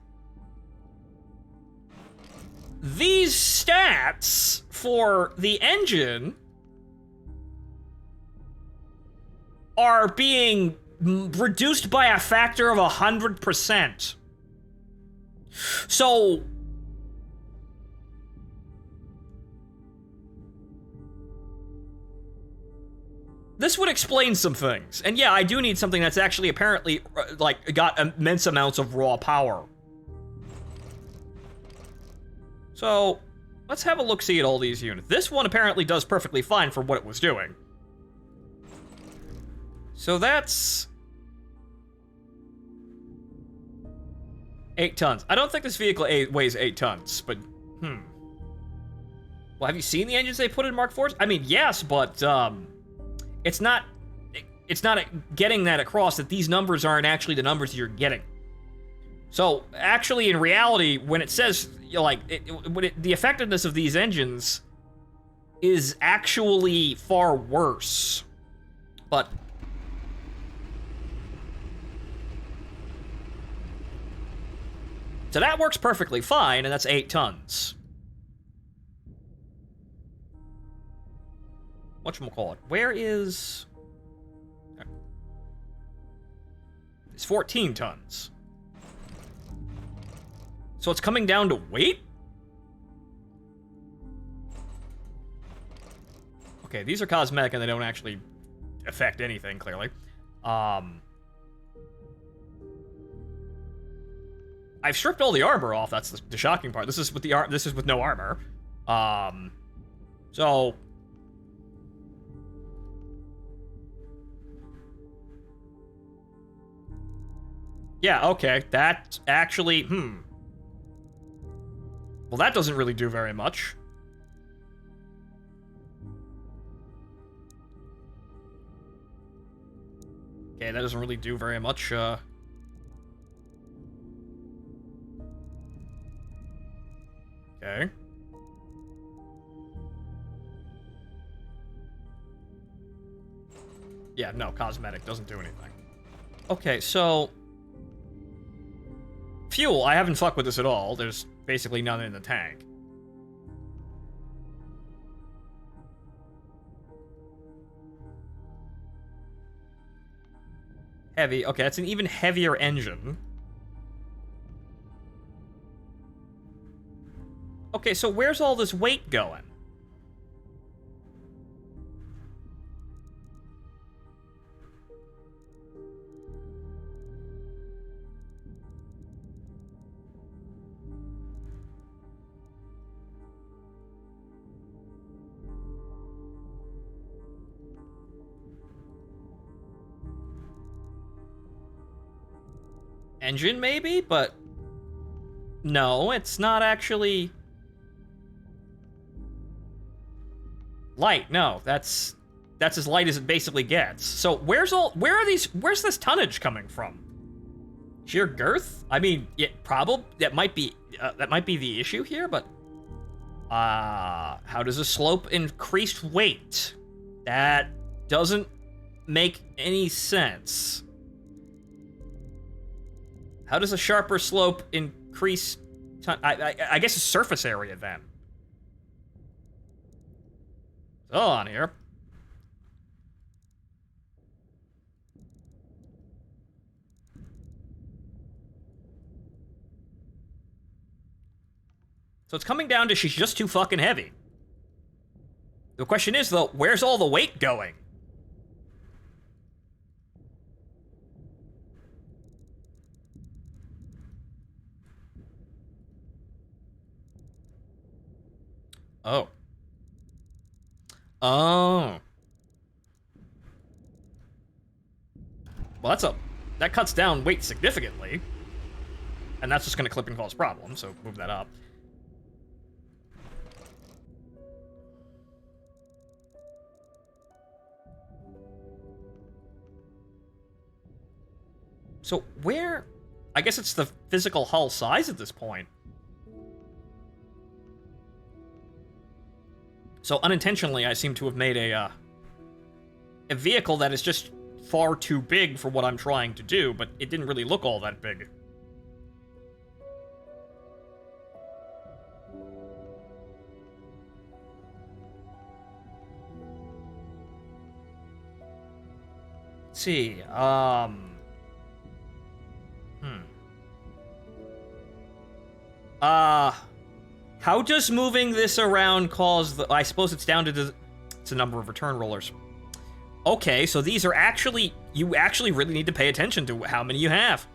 these stats for the engine are being reduced by a factor of 100%. So this would explain some things. And yeah, I do need something that's actually apparently, like, got immense amounts of raw power. So, let's have a look-see at all these units. This one apparently does perfectly fine for what it was doing. So that's 8 tons. I don't think this vehicle weighs 8 tons, but, Well, have you seen the engines they put in Mark IVs? I mean, yes, but, it's not getting that across that these numbers aren't actually the numbers you're getting. So, actually, in reality, when it says, you know, like, the effectiveness of these engines is actually far worse. But so that works perfectly fine, and that's 8 tons. Whatchamacallit? Where is... It's 14 tons. So it's coming down to weight? Okay, these are cosmetic and they don't actually affect anything, clearly. I've stripped all the armor off, that's the shocking part. This is with this is with no armor. So... Yeah, okay, that actually, Well, that doesn't really do very much. Okay, that doesn't really do very much, Okay. Yeah, no, cosmetic doesn't do anything. Okay, so... Fuel, I haven't fucked with this at all. There's basically none in the tank. Heavy, okay, that's an even heavier engine. Okay, so where's all this weight going? Engine, maybe? But... No, it's not actually... light, no. That's as light as it basically gets. So where's this tonnage coming from? Sheer girth? I mean, yeah, that might be the issue here, but... how does a slope increase weight? That doesn't make any sense. How does a sharper slope increase... I guess a surface area, then. So on here. So it's coming down to she's just too fucking heavy. The question is, though, where's all the weight going? Oh. Oh. Well, that cuts down weight significantly. And that's just going to clip and cause problems, so move that up. So where... I guess it's the physical hull size at this point. So unintentionally, I seem to have made a vehicle that is just far too big for what I'm trying to do, but it didn't really look all that big. Let's see, how does moving this around cause the... I suppose it's down to the... It's a number of return rollers. Okay, so these are actually... You actually really need to pay attention to how many you have.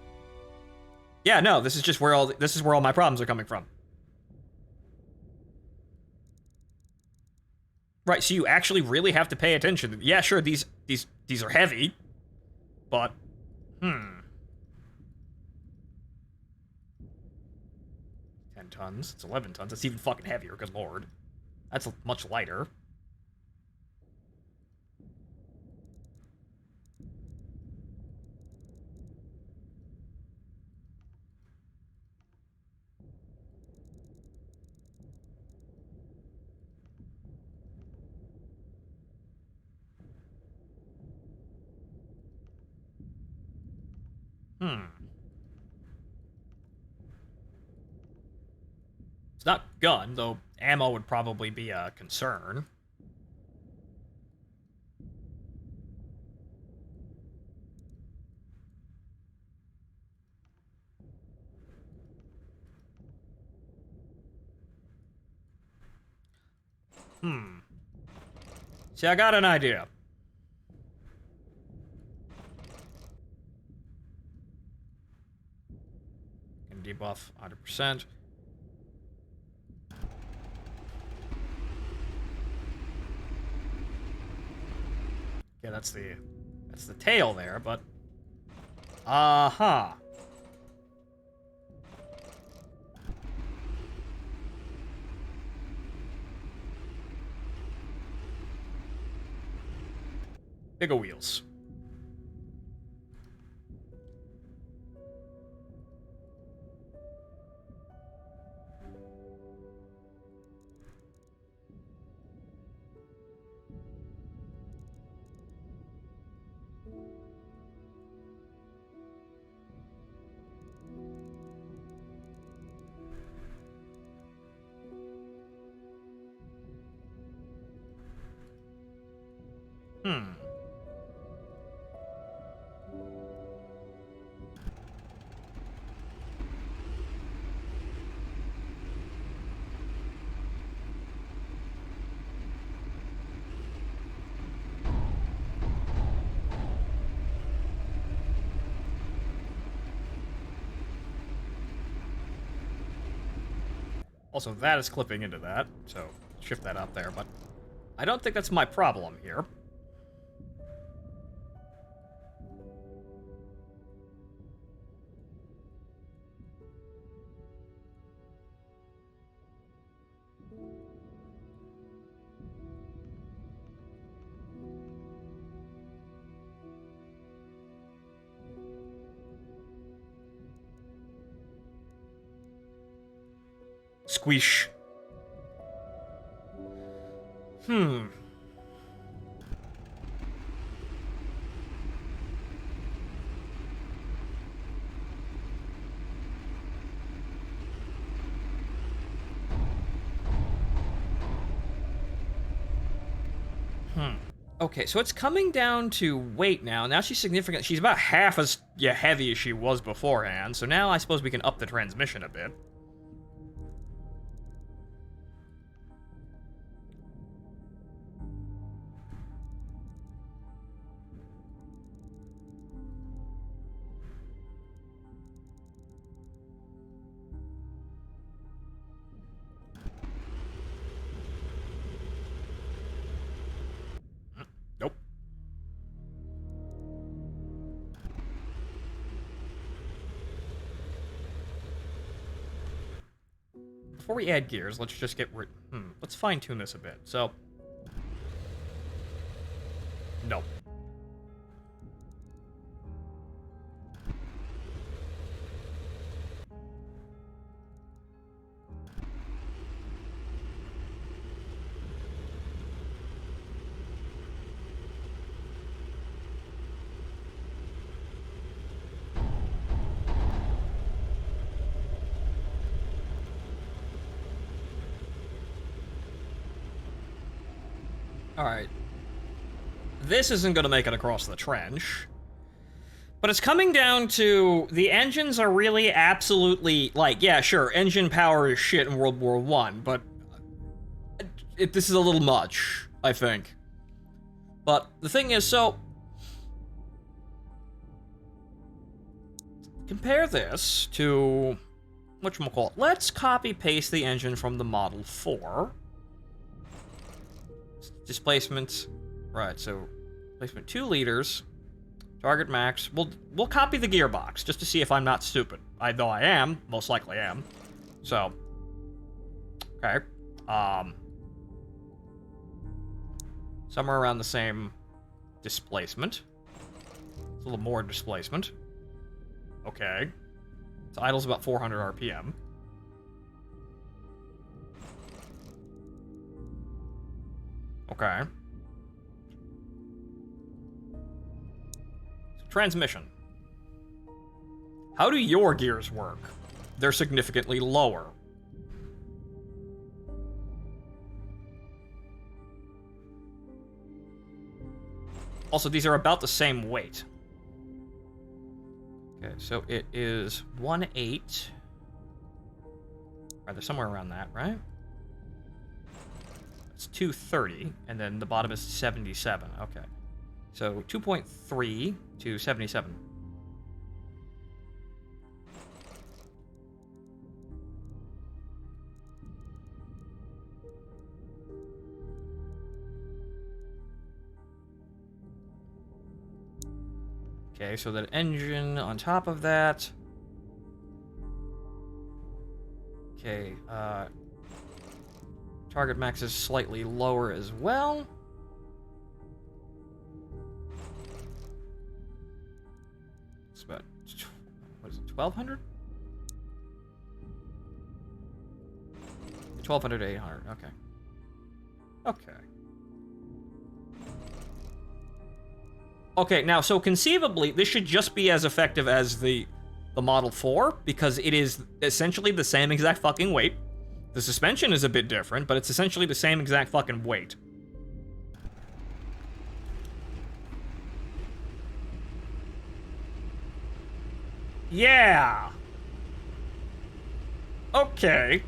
Yeah, no, this is just where all... This is where all my problems are coming from. Right, so you actually really have to pay attention. Yeah, sure, these are heavy, but... 10 tons. It's 11 tons. It's even fucking heavier, good lord. That's much lighter. It's not gun, though ammo would probably be a concern. See, I got an idea. Can debuff 100%. Yeah, that's the tail there, but... Uh-huh. Bigger wheels. Also, that is clipping into that, so shift that up there, but I don't think that's my problem here. Squish. Okay, so it's coming down to weight now. Now she's significant. She's about half as heavy as she was beforehand, so now I suppose we can up the transmission a bit. before we add gears, let's just get rid... let's fine-tune this a bit. So... Nope. Alright. This isn't going to make it across the trench. But it's coming down to the engines are really absolutely, like, yeah, sure, engine power is shit in World War I, but this is a little much, I think. But the thing is, so... Compare this to... whatchamacallit. Let's copy-paste the engine from the Model 4. Displacement, right, so displacement 2 liters, target max. We'll copy the gearbox just to see if I'm not stupid. Though I am, most likely am. So, okay, somewhere around the same displacement. It's a little more displacement. Okay, so idle's about 400 RPM. Okay. So, transmission. How do your gears work? They're significantly lower. Also, these are about the same weight. Okay, so it is 1/8. Right, they're somewhere around that, right? 230, and then the bottom is 77. Okay. So 2.3 to 77. Okay, so that engine on top of that. Okay, target max is slightly lower as well. It's about, what is it, 1,200? 1,200 to 800, okay. Okay. Okay, now, so conceivably, this should just be as effective as the Model 4, because it is essentially the same exact fucking weight. The suspension is a bit different, but it's essentially the same exact fucking weight. Yeah! Okay.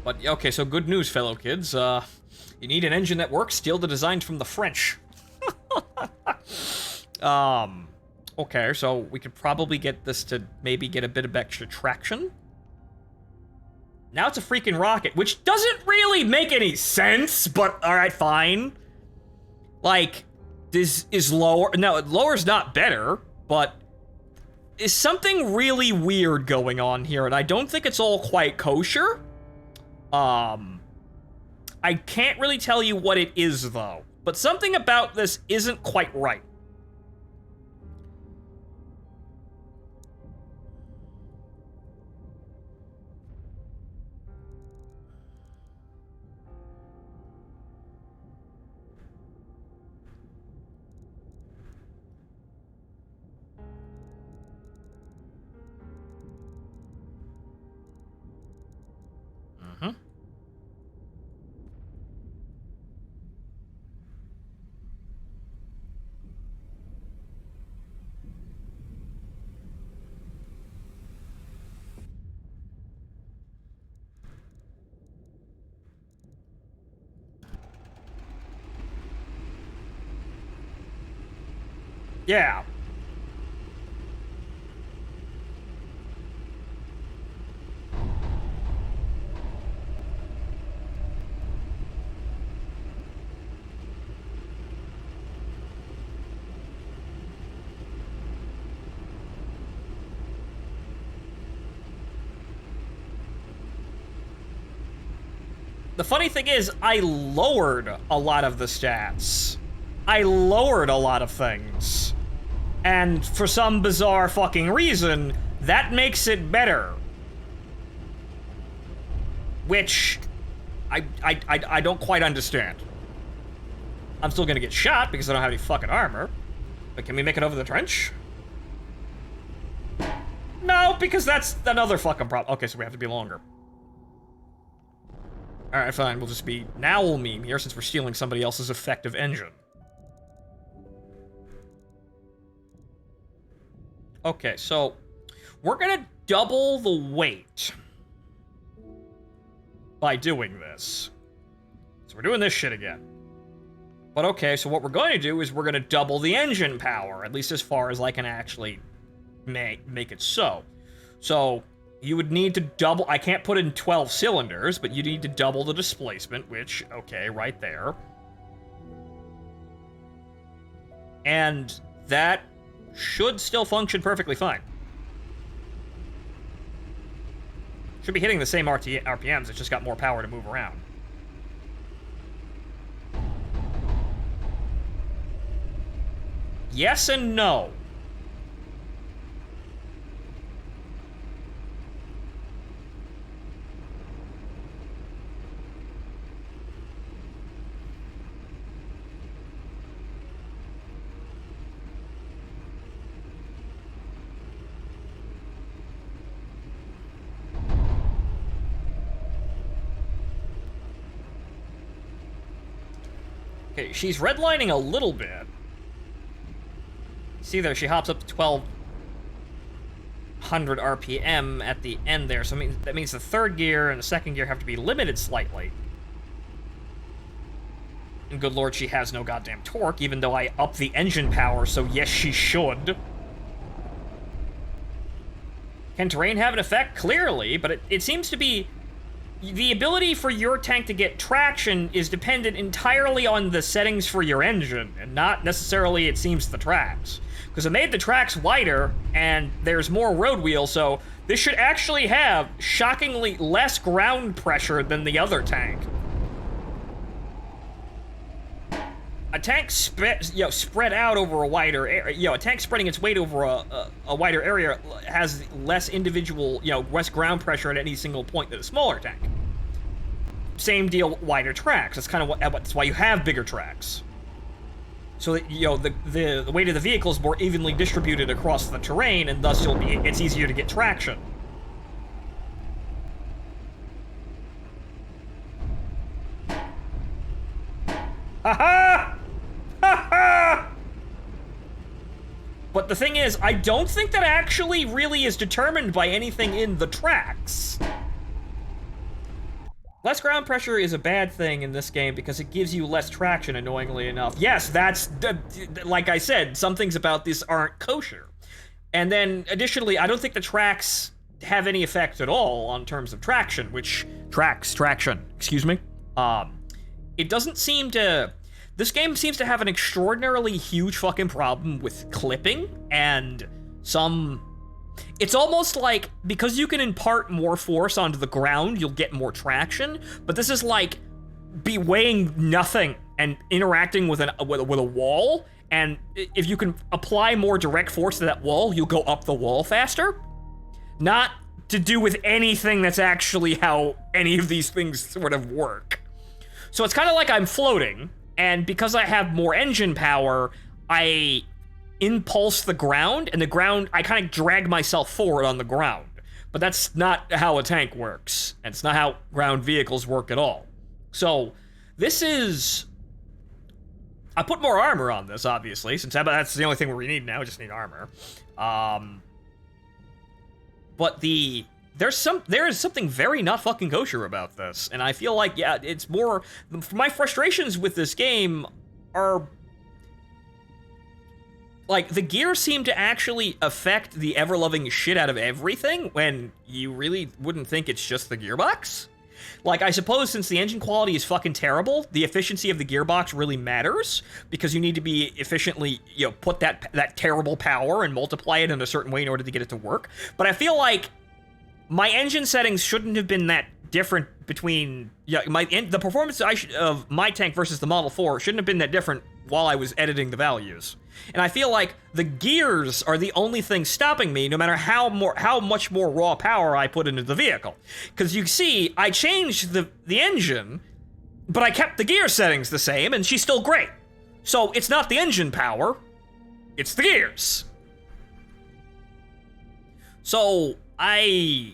But, okay, so good news, fellow kids. You need an engine that works, steal the designs from the French. Okay, so we could probably get this to maybe get a bit of extra traction. Now it's a freaking rocket, which doesn't really make any sense, but alright, fine. Like, this is lower. No, lower's not better, but is something really weird going on here, and I don't think it's all quite kosher. I can't really tell you what it is, though. But something about this isn't quite right. Mm-hmm. Yeah. The funny thing is, I lowered a lot of the stats. I lowered a lot of things. And for some bizarre fucking reason, that makes it better. Which, I don't quite understand. I'm still gonna get shot because I don't have any fucking armor. But can we make it over the trench? No, because that's another fucking problem. Okay, so we have to be longer. Alright, fine, we'll just be Nowl meme here since we're stealing somebody else's effective engine. Okay, so we're gonna double the weight by doing this. So we're doing this shit again. But okay, so what we're going to do is we're gonna double the engine power, at least as far as I can actually make it so. So you would need to double, I can't put in 12 cylinders, but you need to double the displacement, which, okay, right there. And that should still function perfectly fine. Should be hitting the same RPMs, it's just got more power to move around. Yes and no. Okay, she's redlining a little bit. See there, she hops up to 1200 RPM at the end there, so that means the third gear and the second gear have to be limited slightly. And good lord, she has no goddamn torque, even though I up the engine power, so yes, she should. Can terrain have an effect? Clearly, but it seems to be... The ability for your tank to get traction is dependent entirely on the settings for your engine, and not necessarily, it seems, the tracks. Because it made the tracks wider, and there's more road wheel, so this should actually have shockingly less ground pressure than the other tank. A tank spread out over a wider area, a tank spreading its weight over a wider area has less individual, less ground pressure at any single point than a smaller tank. Same deal, wider tracks. That's kind of that's why you have bigger tracks. So that, the weight of the vehicle is more evenly distributed across the terrain, and thus it's easier to get traction. Ha-ha! Ha-ha! But the thing is, I don't think that actually really is determined by anything in the tracks. Less ground pressure is a bad thing in this game because it gives you less traction, annoyingly enough. Yes, that's, like I said, some things about this aren't kosher. And then, additionally, I don't think the tracks have any effect at all on terms of traction, traction, excuse me. It doesn't seem to... This game seems to have an extraordinarily huge fucking problem with clipping and some... It's almost like, because you can impart more force onto the ground, you'll get more traction, but this is like be weighing nothing and interacting with a wall, and if you can apply more direct force to that wall, you'll go up the wall faster. Not to do with anything that's actually how any of these things sort of work. So it's kind of like I'm floating, and because I have more engine power, I impulse the ground, and I kind of drag myself forward on the ground. But that's not how a tank works, and it's not how ground vehicles work at all. So, this is... I put more armor on this, obviously, since that's the only thing we need now, we just need armor. But there is something very not fucking kosher about this, and I feel like, yeah, it's more... My frustrations with this game are... Like, the gears seem to actually affect the ever-loving shit out of everything when you really wouldn't think it's just the gearbox. Like, I suppose since the engine quality is fucking terrible, the efficiency of the gearbox really matters, because you need to be efficiently, put that terrible power and multiply it in a certain way in order to get it to work. But I feel like my engine settings shouldn't have been that different between the performance of my tank versus the Model 4 shouldn't have been that different while I was editing the values. And I feel like the gears are the only thing stopping me, no matter how much more raw power I put into the vehicle. Because you see, I changed the engine, but I kept the gear settings the same, and she's still great. So it's not the engine power, it's the gears. So I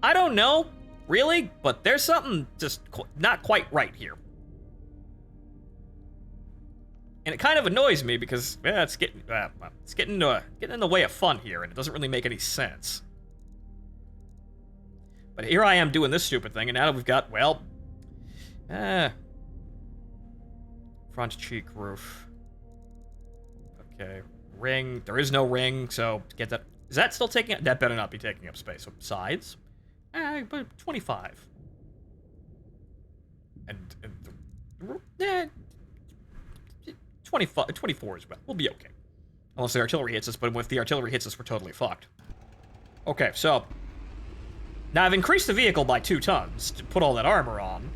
don't know, really, but there's something just not quite right here. And it kind of annoys me because it's getting in the way of fun here, and it doesn't really make any sense. But here I am doing this stupid thing, and now we've got, well, front cheek roof. Okay, ring. There is no ring, so get that. Is that still taking up? That better not be taking up space. So sides, but 25. And 24 as well. We'll be okay. Unless the artillery hits us, but if the artillery hits us, we're totally fucked. Okay, so now I've increased the vehicle by 2 tons to put all that armor on.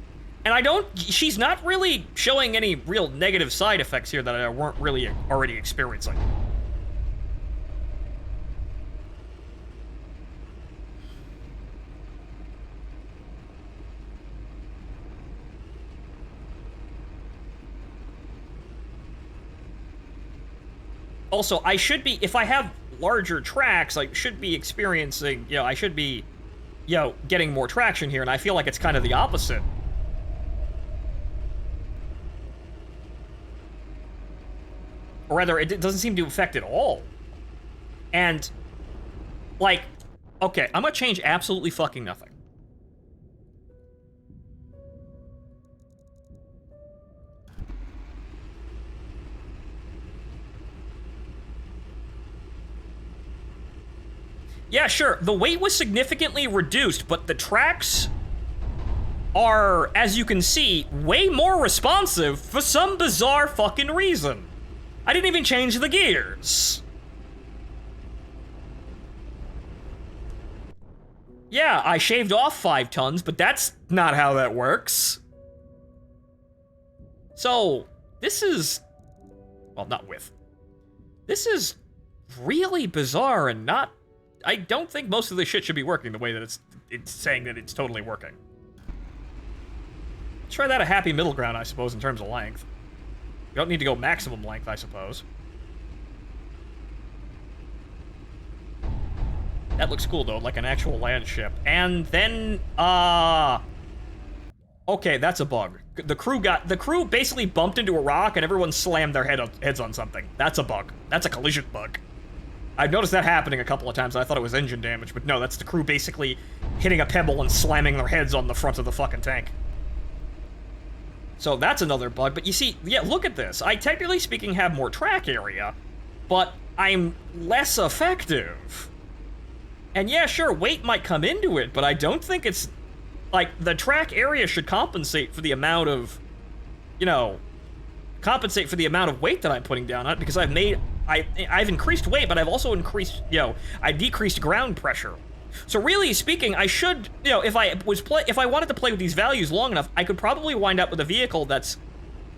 And she's not really showing any real negative side effects here that I weren't really already experiencing. Also, I should be, if I have larger tracks, I should be experiencing, I should be, getting more traction here, and I feel like it's kind of the opposite. Or rather, it doesn't seem to affect it all. And, like, okay, I'm gonna change absolutely fucking nothing. Yeah, sure, the weight was significantly reduced, but the tracks are, as you can see, way more responsive for some bizarre fucking reason. I didn't even change the gears. Yeah, I shaved off 5 tons, but that's not how that works. So, this is... well, not with. This is really bizarre and not... I don't think most of this shit should be working the way that it's saying that it's totally working. Try that a happy middle ground, I suppose, in terms of length. You don't need to go maximum length, I suppose. That looks cool, though, like an actual land ship. And then, okay, that's a bug. The crew basically bumped into a rock and everyone slammed their heads on something. That's a bug. That's a collision bug. I've noticed that happening a couple of times, and I thought it was engine damage, but no, that's the crew basically hitting a pebble and slamming their heads on the front of the fucking tank. So that's another bug, but you see, yeah, look at this. I, technically speaking, have more track area, but I'm less effective. And yeah, sure, weight might come into it, but I don't think it's... like, the track area should compensate for the amount of, compensate for the amount of weight that I'm putting down on it, because I've increased weight, but I've also increased, I've decreased ground pressure. So really speaking, I should, if I wanted to play with these values long enough, I could probably wind up with a vehicle that's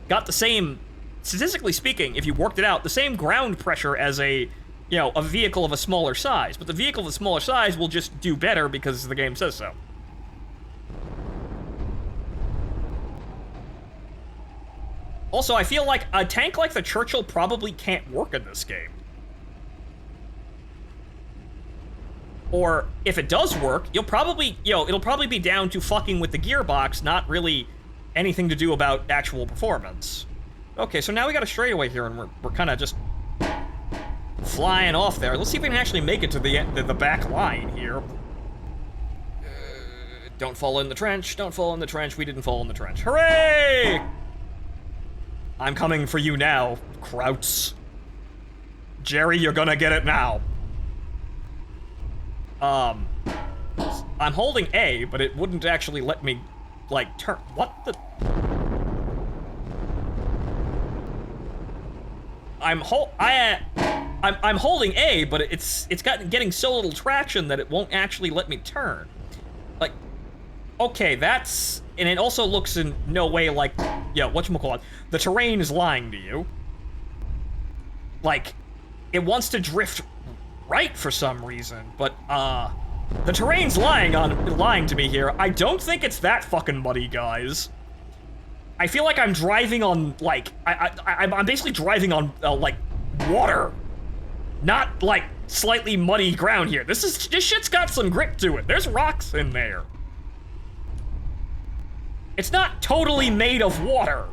got the same, statistically speaking, if you worked it out, the same ground pressure as a vehicle of a smaller size. But the vehicle of a smaller size will just do better because the game says so. Also, I feel like a tank like the Churchill probably can't work in this game. Or, if it does work, you'll probably, it'll probably be down to fucking with the gearbox, not really anything to do about actual performance. Okay, so now we got a straightaway here, and we're kind of just flying off there. Let's see if we can actually make it to the back line here. Don't fall in the trench, don't fall in the trench, we didn't fall in the trench. Hooray! I'm coming for you now, Krauts. Jerry, you're gonna get it now. I'm holding A, but it wouldn't actually let me, like, turn. What the? I'm holding A, but it's getting so little traction that it won't actually let me turn. Okay, that's... And it also looks in no way like... Yeah, whatchamacallit. The terrain is lying to you. Like, it wants to drift right for some reason, but, the terrain's lying to me here. I don't think it's that fucking muddy, guys. I feel like I'm driving on, like... I'm basically driving on, like, water. Not, like, slightly muddy ground here. This shit's got some grip to it. There's rocks in there. It's not totally made of water.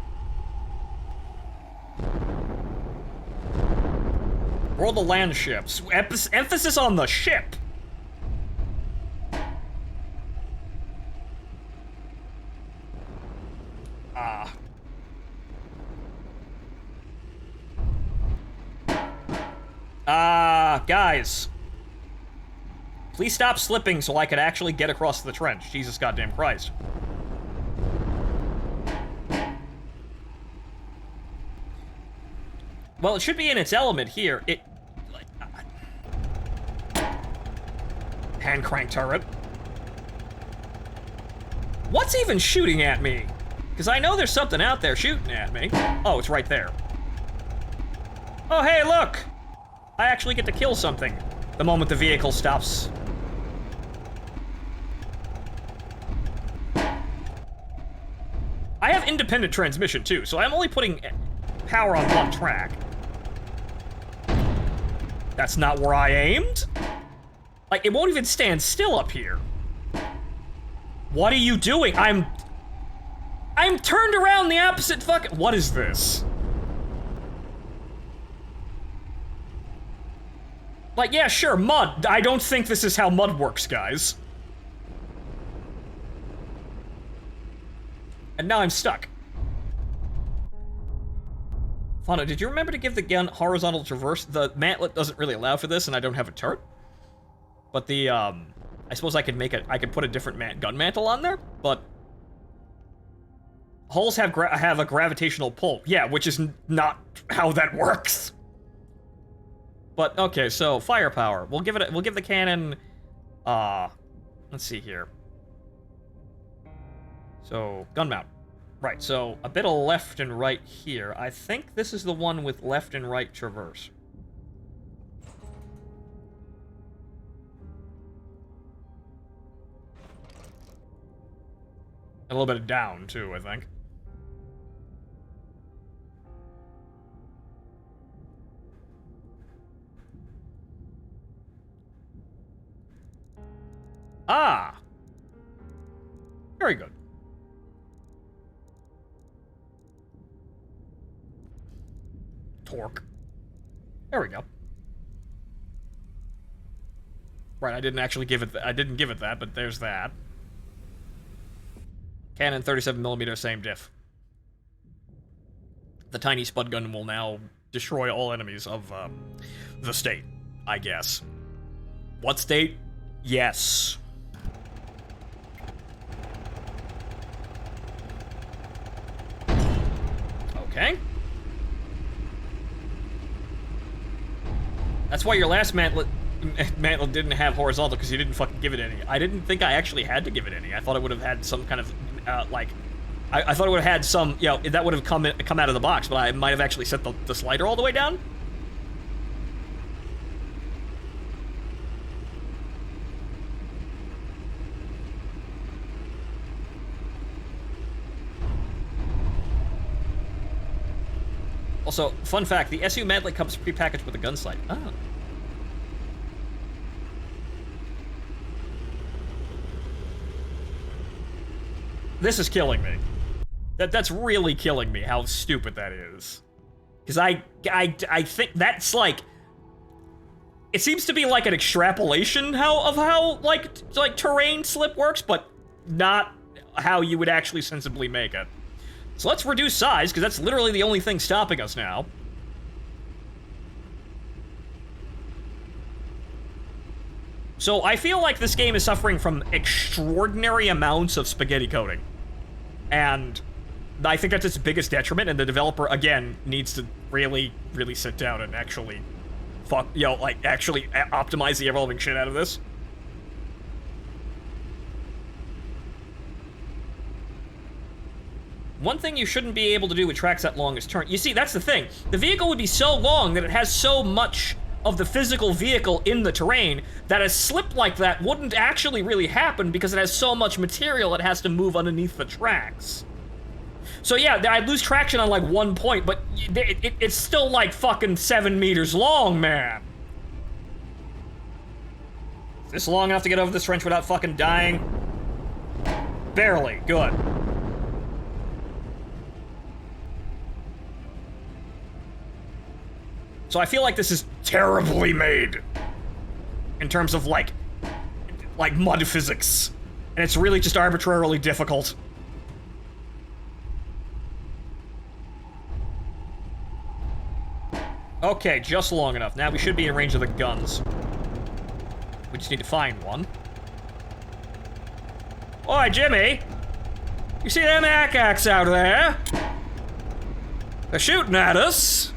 Roll the land ships. Emphasis on the ship. Guys. Please stop slipping so I could actually get across the trench. Jesus goddamn Christ. Well, it should be in its element here. Hand crank turret. What's even shooting at me? Because I know there's something out there shooting at me. Oh, it's right there. Oh, hey, look! I actually get to kill something the moment the vehicle stops. I have independent transmission, too, so I'm only putting power on one track. That's not where I aimed. Like, it won't even stand still up here. What are you doing? I'm turned around the opposite fucking... What is this? Like, yeah, sure, mud. I don't think this is how mud works, guys. And now I'm stuck. Fauna, did you remember to give the gun horizontal traverse? The mantlet doesn't really allow for this, and I don't have a turret. But the, I suppose I could make it, I could put a different gun mantle on there, but... Hulls have a gravitational pull. Yeah, which is not how that works. But, okay, so, firepower. We'll give the cannon, let's see here. So, gun mount. Right, so, a bit of left and right here. I think this is the one with left and right traverse. A little bit of down, too, I think. Ah! Very good. Torque. There we go. Right, I didn't actually give it I didn't give it that, but there's that. Cannon 37mm, same diff. The tiny spud gun will now destroy all enemies of the state, I guess. What state? Yes. Okay. That's why your last mantlet didn't have horizontal, because you didn't fucking give it any. I didn't think I actually had to give it any. I thought it would have had some kind of, like... I thought it would have had some, you know, that would have come out of the box, but I might have actually set the slider all the way down? Also, fun fact, the SU mantlet comes prepackaged with a gun sight. Oh. This is killing me. That's really killing me, how stupid that is. Because I think that's like... It seems to be like an extrapolation of how, like terrain slip works, but not how you would actually sensibly make it. So let's reduce size, because that's literally the only thing stopping us now. So I feel like this game is suffering from extraordinary amounts of spaghetti coding. And I think that's its biggest detriment, and the developer, again, needs to really, really sit down and actually actually optimize the evolving shit out of this. One thing you shouldn't be able to do with tracks that long is turn. You see, that's the thing. The vehicle would be so long that it has so much of the physical vehicle in the terrain that a slip like that wouldn't actually really happen because it has so much material it has to move underneath the tracks. So yeah, I'd lose traction on like 1 point, but it's still like fucking 7 meters long, man. Is this long enough to get over this trench without fucking dying? Barely. Good. So I feel like this is terribly made in terms of like mud physics. And it's really just arbitrarily difficult. Okay, just long enough. Now we should be in range of the guns. We just need to find one. Oi, Jimmy! You see them macaques out there? They're shooting at us.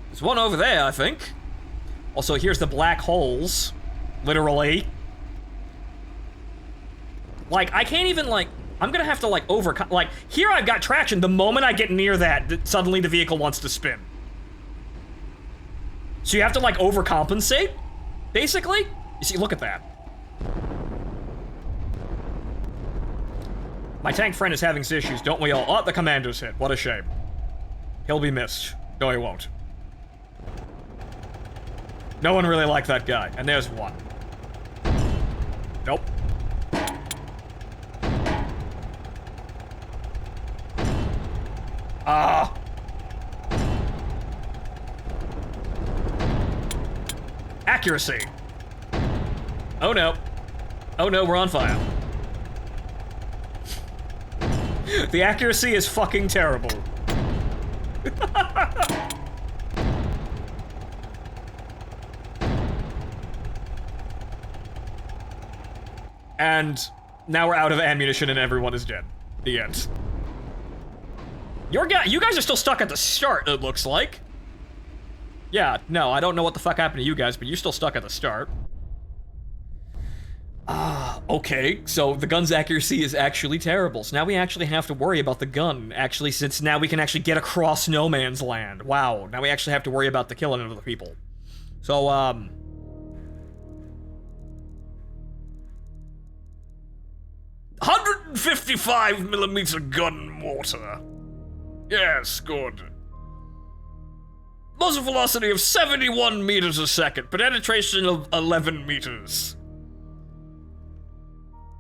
There's one over there, I think. Also, here's the black holes. Literally. Like, I can't even, like... I'm gonna have to, like, overcome... Like, here I've got traction. The moment I get near that, suddenly the vehicle wants to spin. So you have to, like, overcompensate? Basically? You see, look at that. My tank friend is having issues, don't we all? Oh, the commando's hit. What a shame. He'll be missed. No, he won't. No one really liked that guy. And there's one. Nope. Ah. Accuracy. Oh no. Oh no, we're on fire. The accuracy is fucking terrible. And now we're out of ammunition and everyone is dead. The end. You guys are still stuck at the start, it looks like. Yeah, no, I don't know what the fuck happened to you guys, but you're still stuck at the start. Okay, so the gun's accuracy is actually terrible. So now we actually have to worry about the gun, actually, since now we can actually get across no man's land. Wow, now we actually have to worry about the killing of the people. So, 155mm gun mortar. Yes, good. Muzzle velocity of 71 meters a second, penetration of 11 meters.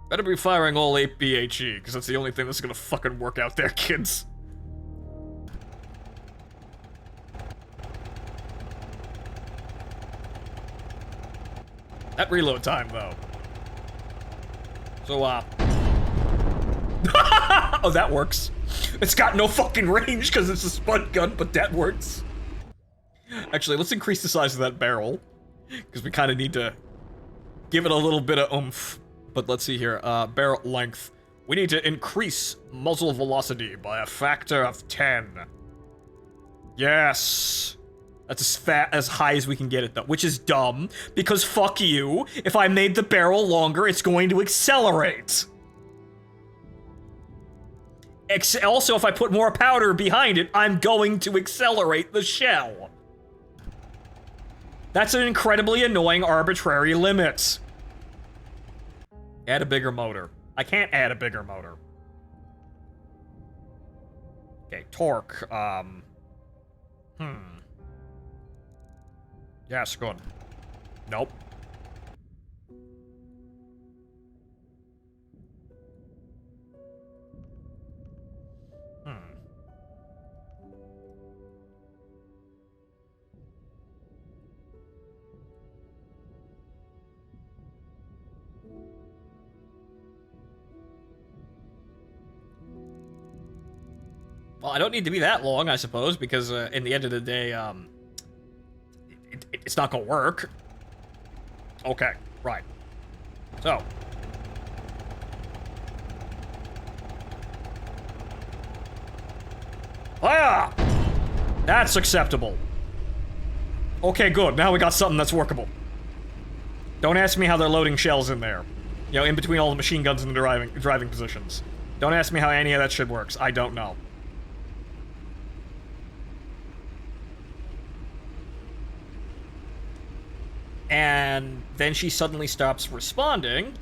Better be firing all 8 BHE, because that's the only thing that's gonna fucking work out there, kids. That reload time, though. So, oh, that works. It's got no fucking range because it's a spud gun, but that works. Actually, let's increase the size of that barrel, because we kind of need to give it a little bit of oomph. But let's see here, barrel length. We need to increase muzzle velocity by a factor of 10. Yes. That's as high as we can get it, though, which is dumb, because fuck you. If I made the barrel longer, it's going to accelerate. Also, if I put more powder behind it, I'm going to accelerate the shell. That's an incredibly annoying arbitrary limit. Add a bigger motor. I can't add a bigger motor. Okay, torque, Yes, good. Nope. Well, I don't need to be that long, I suppose, because in the end of the day, it's not gonna work. Okay, right. So. Ah! That's acceptable. Okay, good. Now we got something that's workable. Don't ask me how they're loading shells in there. You know, in between all the machine guns and the driving positions. Don't ask me how any of that shit works. I don't know. And then she suddenly stops responding.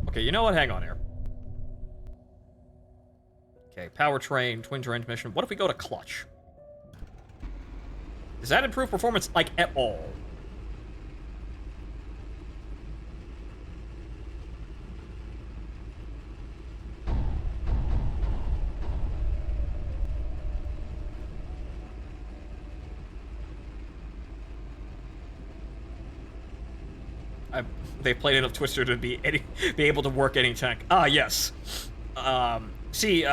Okay, you know what? Hang on here. Okay, powertrain, twin transmission. What if we go to clutch? Does that improve performance, like, at all? They played enough Twister to be able to work any tank. Ah, yes. See,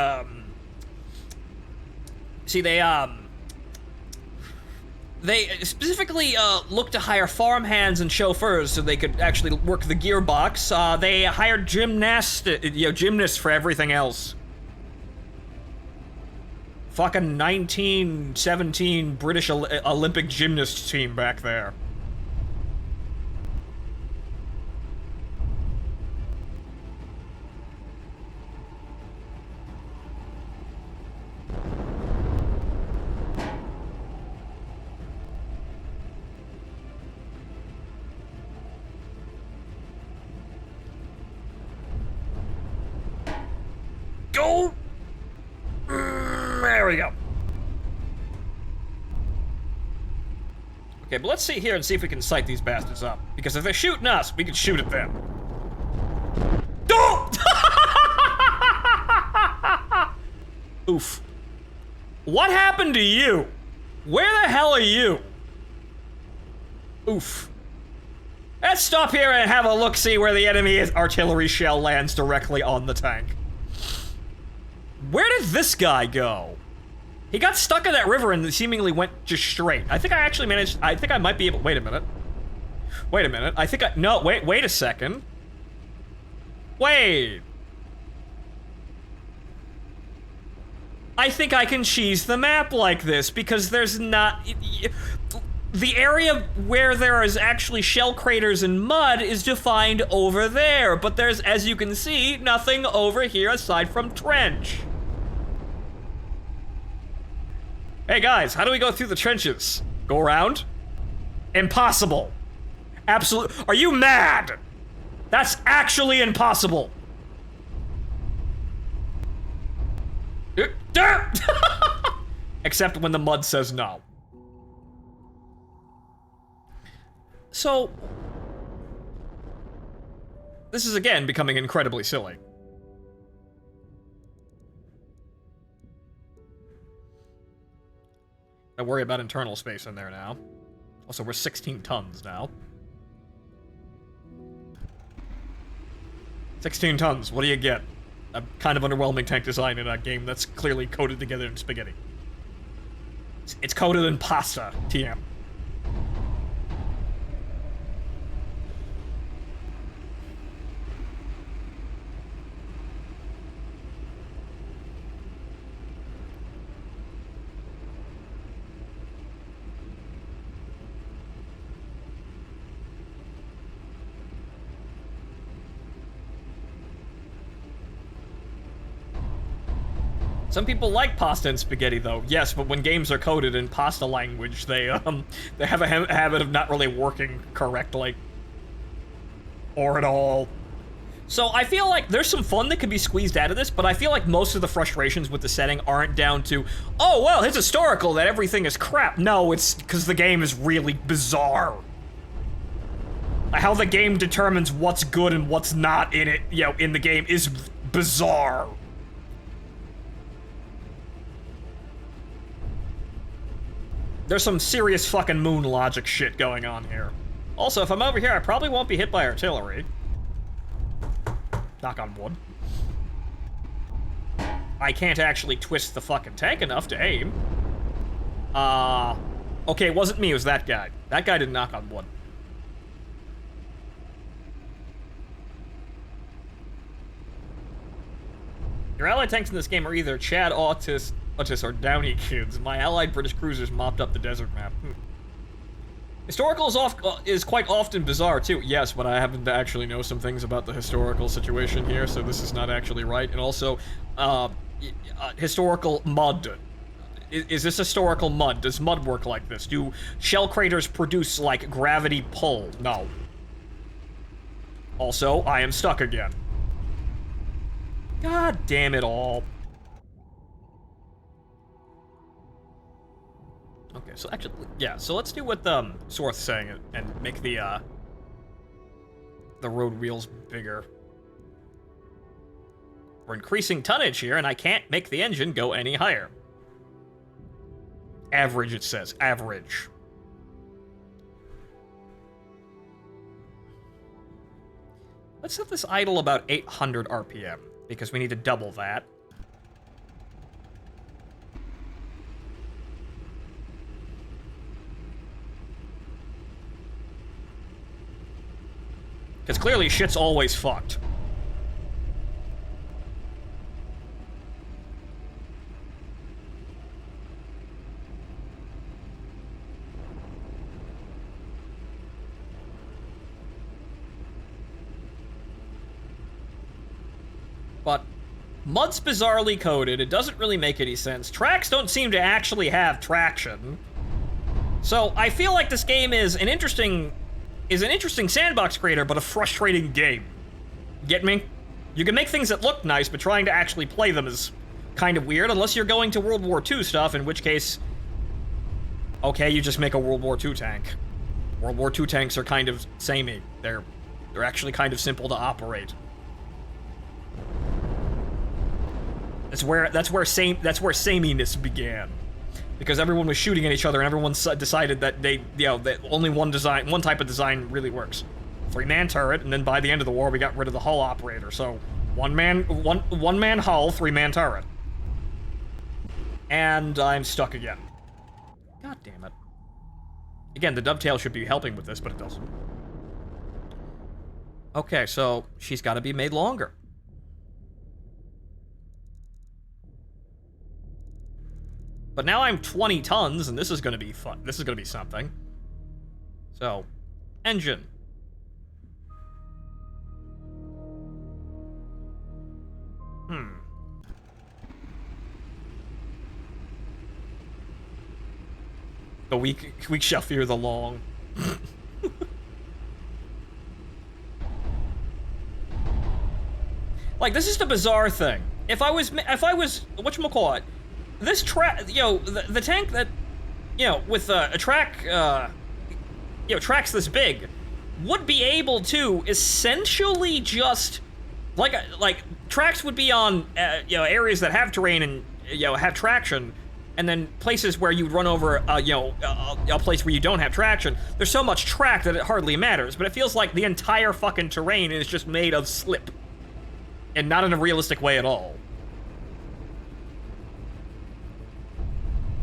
they specifically looked to hire farmhands and chauffeurs so they could actually work the gearbox. They hired gymnasts for everything else. Fucking 1917 British Olympic gymnast team back there. Go! There we go. Okay, but let's see here and see if we can sight these bastards up. Because if they're shooting us, we can shoot at them. Oh! Oof. What happened to you? Where the hell are you? Oof. Let's stop here and have a look-see where the enemy's artillery shell lands directly on the tank. Where did this guy go? He got stuck in that river and seemingly went just straight. I think I actually managed... I think I might be able... Wait a minute. Wait a minute. I think I... No, wait a second. Wait. I think I can cheese the map like this because there's not... The area where there is actually shell craters and mud is defined over there, but there's, as you can see, nothing over here aside from trench. Hey guys, how do we go through the trenches? Go around? Impossible. Absolute. Are you mad? That's actually impossible. Except when the mud says no. So, this is again becoming incredibly silly. I worry about internal space in there now. Also, we're 16 tons now. 16 tons, what do you get? A kind of underwhelming tank design in a game that's clearly coated together in spaghetti. It's coated in pasta, TM. Some people like pasta and spaghetti, though. Yes, but when games are coded in pasta language, they have a habit of not really working correctly. Or at all. So I feel like there's some fun that could be squeezed out of this, but I feel like most of the frustrations with the setting aren't down to, oh, well, it's historical that everything is crap. No, it's because the game is really bizarre. How the game determines what's good and what's not in it, you know, in the game is bizarre. There's some serious fucking moon logic shit going on here. Also, if I'm over here, I probably won't be hit by artillery. Knock on wood. I can't actually twist the fucking tank enough to aim. Okay, it wasn't me, it was that guy. That guy didn't knock on wood. Your allied tanks in this game are either Chad Otis or Downey kids. My allied British cruisers mopped up the desert map. Historical is quite often bizarre, too. Yes, but I happen to actually know some things about the historical situation here, so this is not actually right. And also, historical mud. Is this historical mud? Does mud work like this? Do shell craters produce, like, gravity pull? No. Also, I am stuck again. God damn it all. Okay, so actually, yeah, so let's do what Sorth's saying and make the road wheels bigger. We're increasing tonnage here, and I can't make the engine go any higher. Average, it says. Average. Let's set this idle about 800 RPM, because we need to double that. Because clearly shit's always fucked. But mud's bizarrely coded. It doesn't really make any sense. Tracks don't seem to actually have traction. So I feel like this game is an interesting sandbox creator, but a frustrating game. Get me? You can make things that look nice, but trying to actually play them is kind of weird, unless you're going to World War II stuff, in which case, okay, you just make a World War II tank. World War II tanks are kind of samey. They're actually kind of simple to operate. That's where sameness began. Because everyone was shooting at each other, and everyone decided that that only one type of design really works. 3-man turret, and then by the end of the war, we got rid of the hull operator. So, one man hull, 3-man turret. And I'm stuck again. God damn it. Again, the dovetail should be helping with this, but it doesn't. Okay, so she's got to be made longer. But now I'm 20 tons, and this is going to be fun. This is going to be something. So, engine. The weak shall fear the long. Like, this is the bizarre thing. If I was whatchamacallit, this the tank that, with a track, tracks this big, would be able to essentially just, like tracks would be on, areas that have terrain and, have traction, and then places where you'd run over, a place where you don't have traction. There's so much track that it hardly matters, but it feels like the entire fucking terrain is just made of slip. And not in a realistic way at all.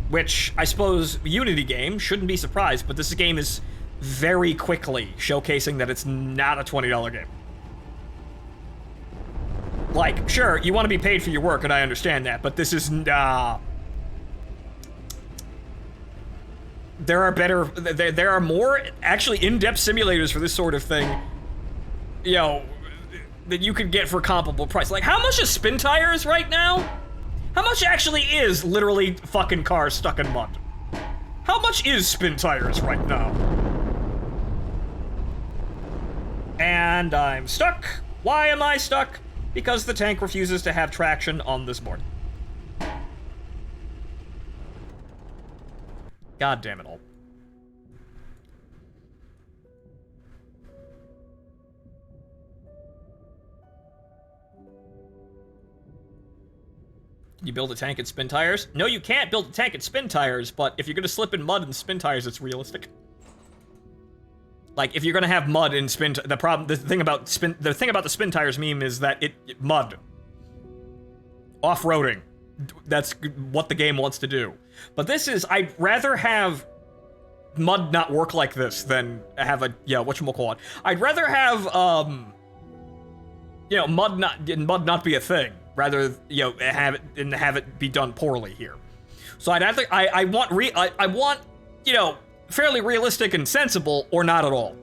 Which, I suppose, Unity game shouldn't be surprised, but this game is very quickly showcasing that it's not a $20 game. Like, sure, you want to be paid for your work, and I understand that, but this is, there are more, actually, in-depth simulators for this sort of thing, that you could get for comparable price. Like, how much is spin tires right now? How much actually is literally fucking cars stuck in mud? How much is spin tires right now? And I'm stuck. Why am I stuck? Because the tank refuses to have traction on this board. God damn it all. You build a tank and spin tires? No, you can't build a tank and spin tires, but if you're gonna slip in mud and spin tires, it's realistic. Like, if you're gonna have mud and spin, the thing about the spin tires meme is that mud. Off-roading. That's what the game wants to do. But this is, I'd rather have mud not work like this than have I'd rather have, mud not be a thing. rather, have it be done poorly here. So I want, fairly realistic and sensible, or not at all.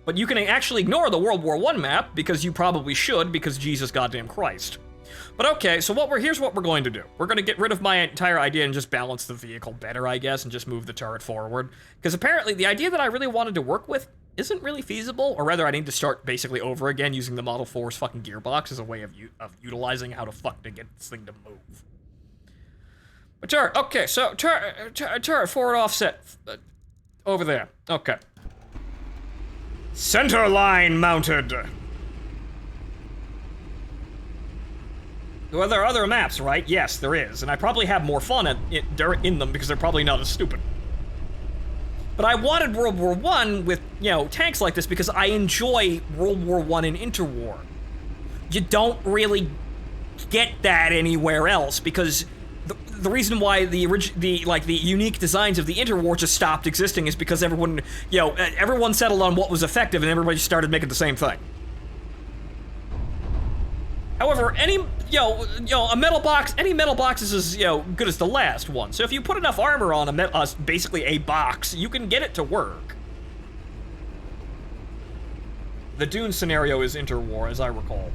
But you can actually ignore the World War I map, because you probably should, because Jesus goddamn Christ. But okay, so here's what we're going to do. We're going to get rid of my entire idea and just balance the vehicle better, I guess, and just move the turret forward. Because apparently the idea that I really wanted to work with isn't really feasible, or rather I need to start basically over again using the Model 4's fucking gearbox as a way of utilizing how to get this thing to move. But turret, okay, so turret forward offset over there, okay. Center line mounted. Well, there are other maps, right? Yes, there is, and I probably have more fun in them because they're probably not as stupid. But I wanted World War I with, tanks like this because I enjoy World War I in interwar. You don't really get that anywhere else because the reason why the unique designs of the interwar just stopped existing is because everyone settled on what was effective and everybody started making the same thing. However, any metal box is as good as the last one. So if you put enough armor on basically a box, you can get it to work. The Dune scenario is interwar, as I recall.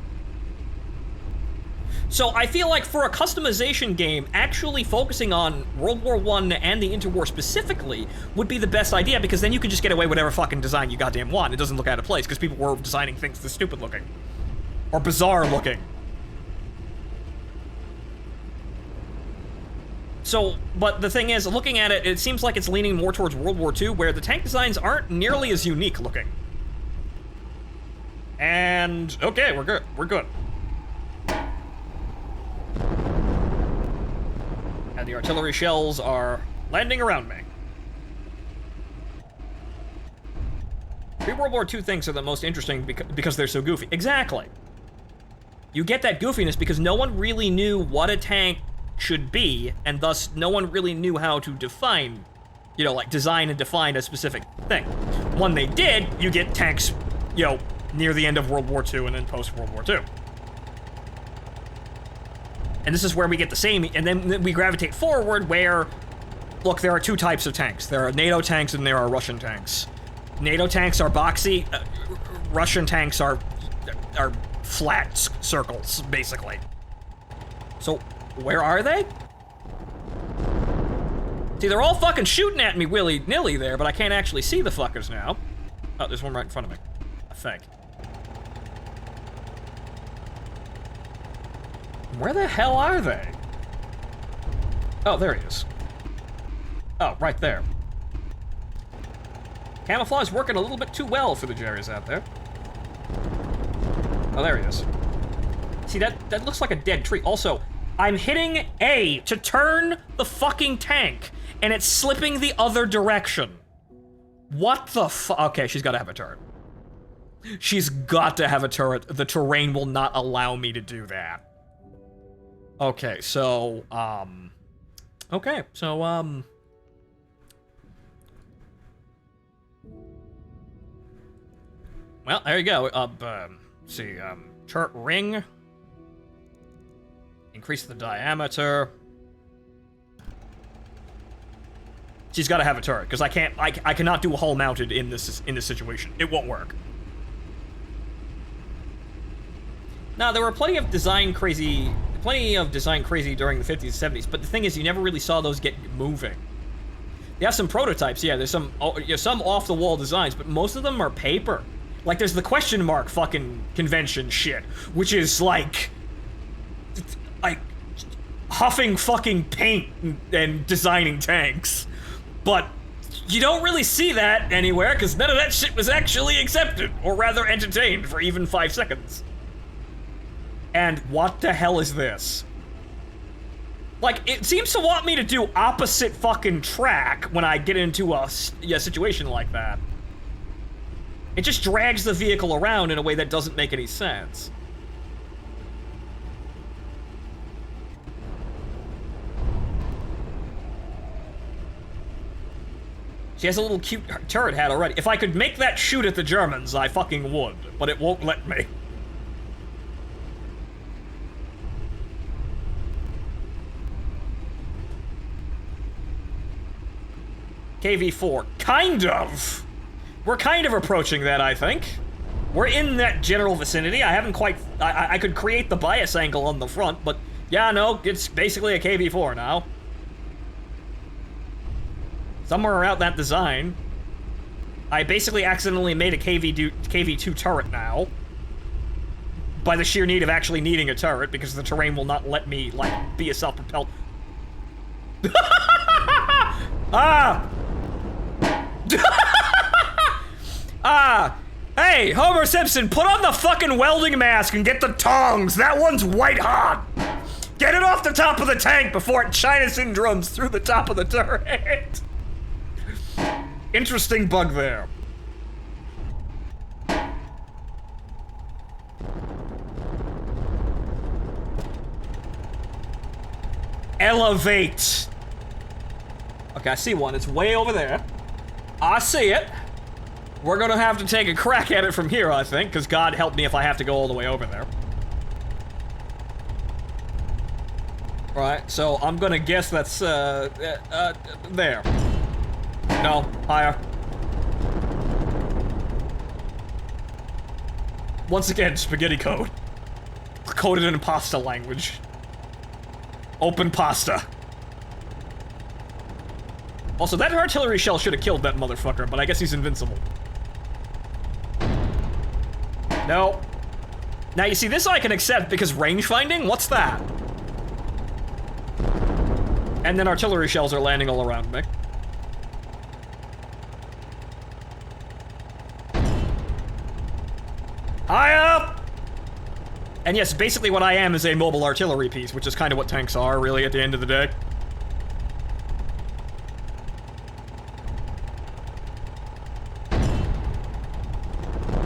So I feel like for a customization game, actually focusing on World War I and the interwar specifically would be the best idea, because then you can just get away with whatever fucking design you goddamn want. It doesn't look out of place, because people were designing things that's stupid looking. Or bizarre looking. So, but the thing is, looking at it, it seems like it's leaning more towards World War II, where the tank designs aren't nearly as unique looking. And, okay, we're good. We're good. And the artillery shells are landing around me. Pre-World War II things are the most interesting because they're so goofy. Exactly. You get that goofiness because no one really knew what a tank should be, and thus no one really knew how to define, design and define a specific thing. When they did, you get tanks, near the end of World War II and then post-World War II. And this is where we get the same, and then we gravitate forward where, look, there are two types of tanks. There are NATO tanks and there are Russian tanks. NATO tanks are boxy, Russian tanks are flat circles, basically. So, where are they? See, they're all fucking shooting at me willy-nilly there, but I can't actually see the fuckers now. Oh, there's one right in front of me, I think. Where the hell are they? Oh, there he is. Oh, right there. Camouflage working a little bit too well for the Jerrys out there. Oh, there he is. See, that looks like a dead tree. Also, I'm hitting A to turn the fucking tank, and it's slipping the other direction. What the fuck? Okay, she's gotta have a turret. She's got to have a turret. The terrain will not allow me to do that. Okay, so, well, there you go. See, turret ring. Increase the diameter. She's got to have a turret, because I cannot do a hull mounted in this situation. It won't work. Now, there were plenty of design crazy during the 50s and 70s, but the thing is, you never really saw those get moving. They have some prototypes, yeah, there's some off-the-wall designs, but most of them are paper. Like, there's the question mark fucking convention shit, which is like huffing fucking paint and designing tanks. But you don't really see that anywhere, because none of that shit was actually accepted, or rather entertained for even 5 seconds. And what the hell is this? Like, it seems to want me to do opposite fucking track when I get into a situation like that. It just drags the vehicle around in a way that doesn't make any sense. She has a little cute turret hat already. If I could make that shoot at the Germans, I fucking would, but it won't let me. KV4. Kind of. We're kind of approaching that, I think. We're in that general vicinity. I haven't quite... I could create the bias angle on the front, but... Yeah, no, it's basically a KV4 now. Somewhere around that design. I basically accidentally made a KV2 turret now. By the sheer need of actually needing a turret, because the terrain will not let me, like, be a self-propelled... Ah! Ah! Hey, Homer Simpson, put on the fucking welding mask and get the tongs! That one's white hot! Get it off the top of the tank before it China syndromes through the top of the turret! Interesting bug there. Elevate! Okay, I see one. It's way over there. I see it. We're gonna have to take a crack at it from here, I think, because God help me if I have to go all the way over there. Right, so I'm gonna guess that's, there. No, higher. Once again, spaghetti code. Coded in pasta language. Open pasta. Also, that artillery shell should have killed that motherfucker, but I guess he's invincible. No. Now, you see, this I can accept because range finding? What's that? And then artillery shells are landing all around me. High up! And yes, basically what I am is a mobile artillery piece, which is kind of what tanks are, really, at the end of the day.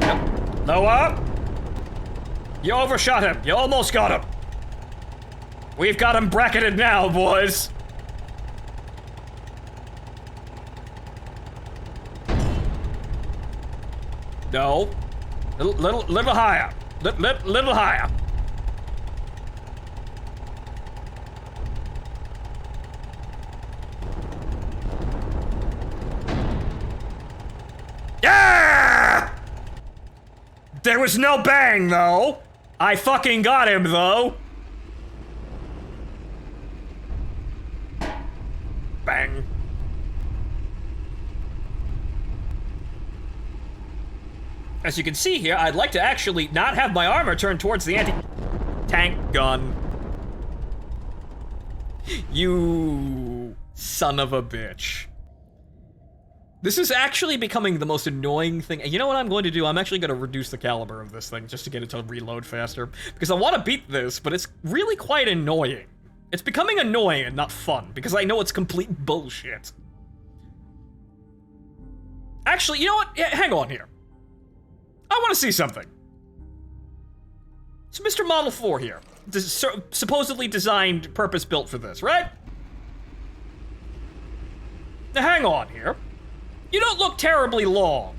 Yep. Lower! You overshot him! You almost got him! We've got him bracketed now, boys! No. Little higher. Little higher. Yeah! There was no bang, though. I fucking got him, though. Bang. As you can see here, I'd like to actually not have my armor turned towards the anti-tank gun. You son of a bitch. This is actually becoming the most annoying thing. You know what I'm going to do? I'm actually going to reduce the caliber of this thing just to get it to reload faster. Because I want to beat this, but it's really quite annoying. It's becoming annoying and not fun, because I know it's complete bullshit. Actually, you know what? Yeah, hang on here. I want to see something. So Mr. Model 4 here. Supposedly designed, purpose-built for this, right? Now hang on here. You don't look terribly long.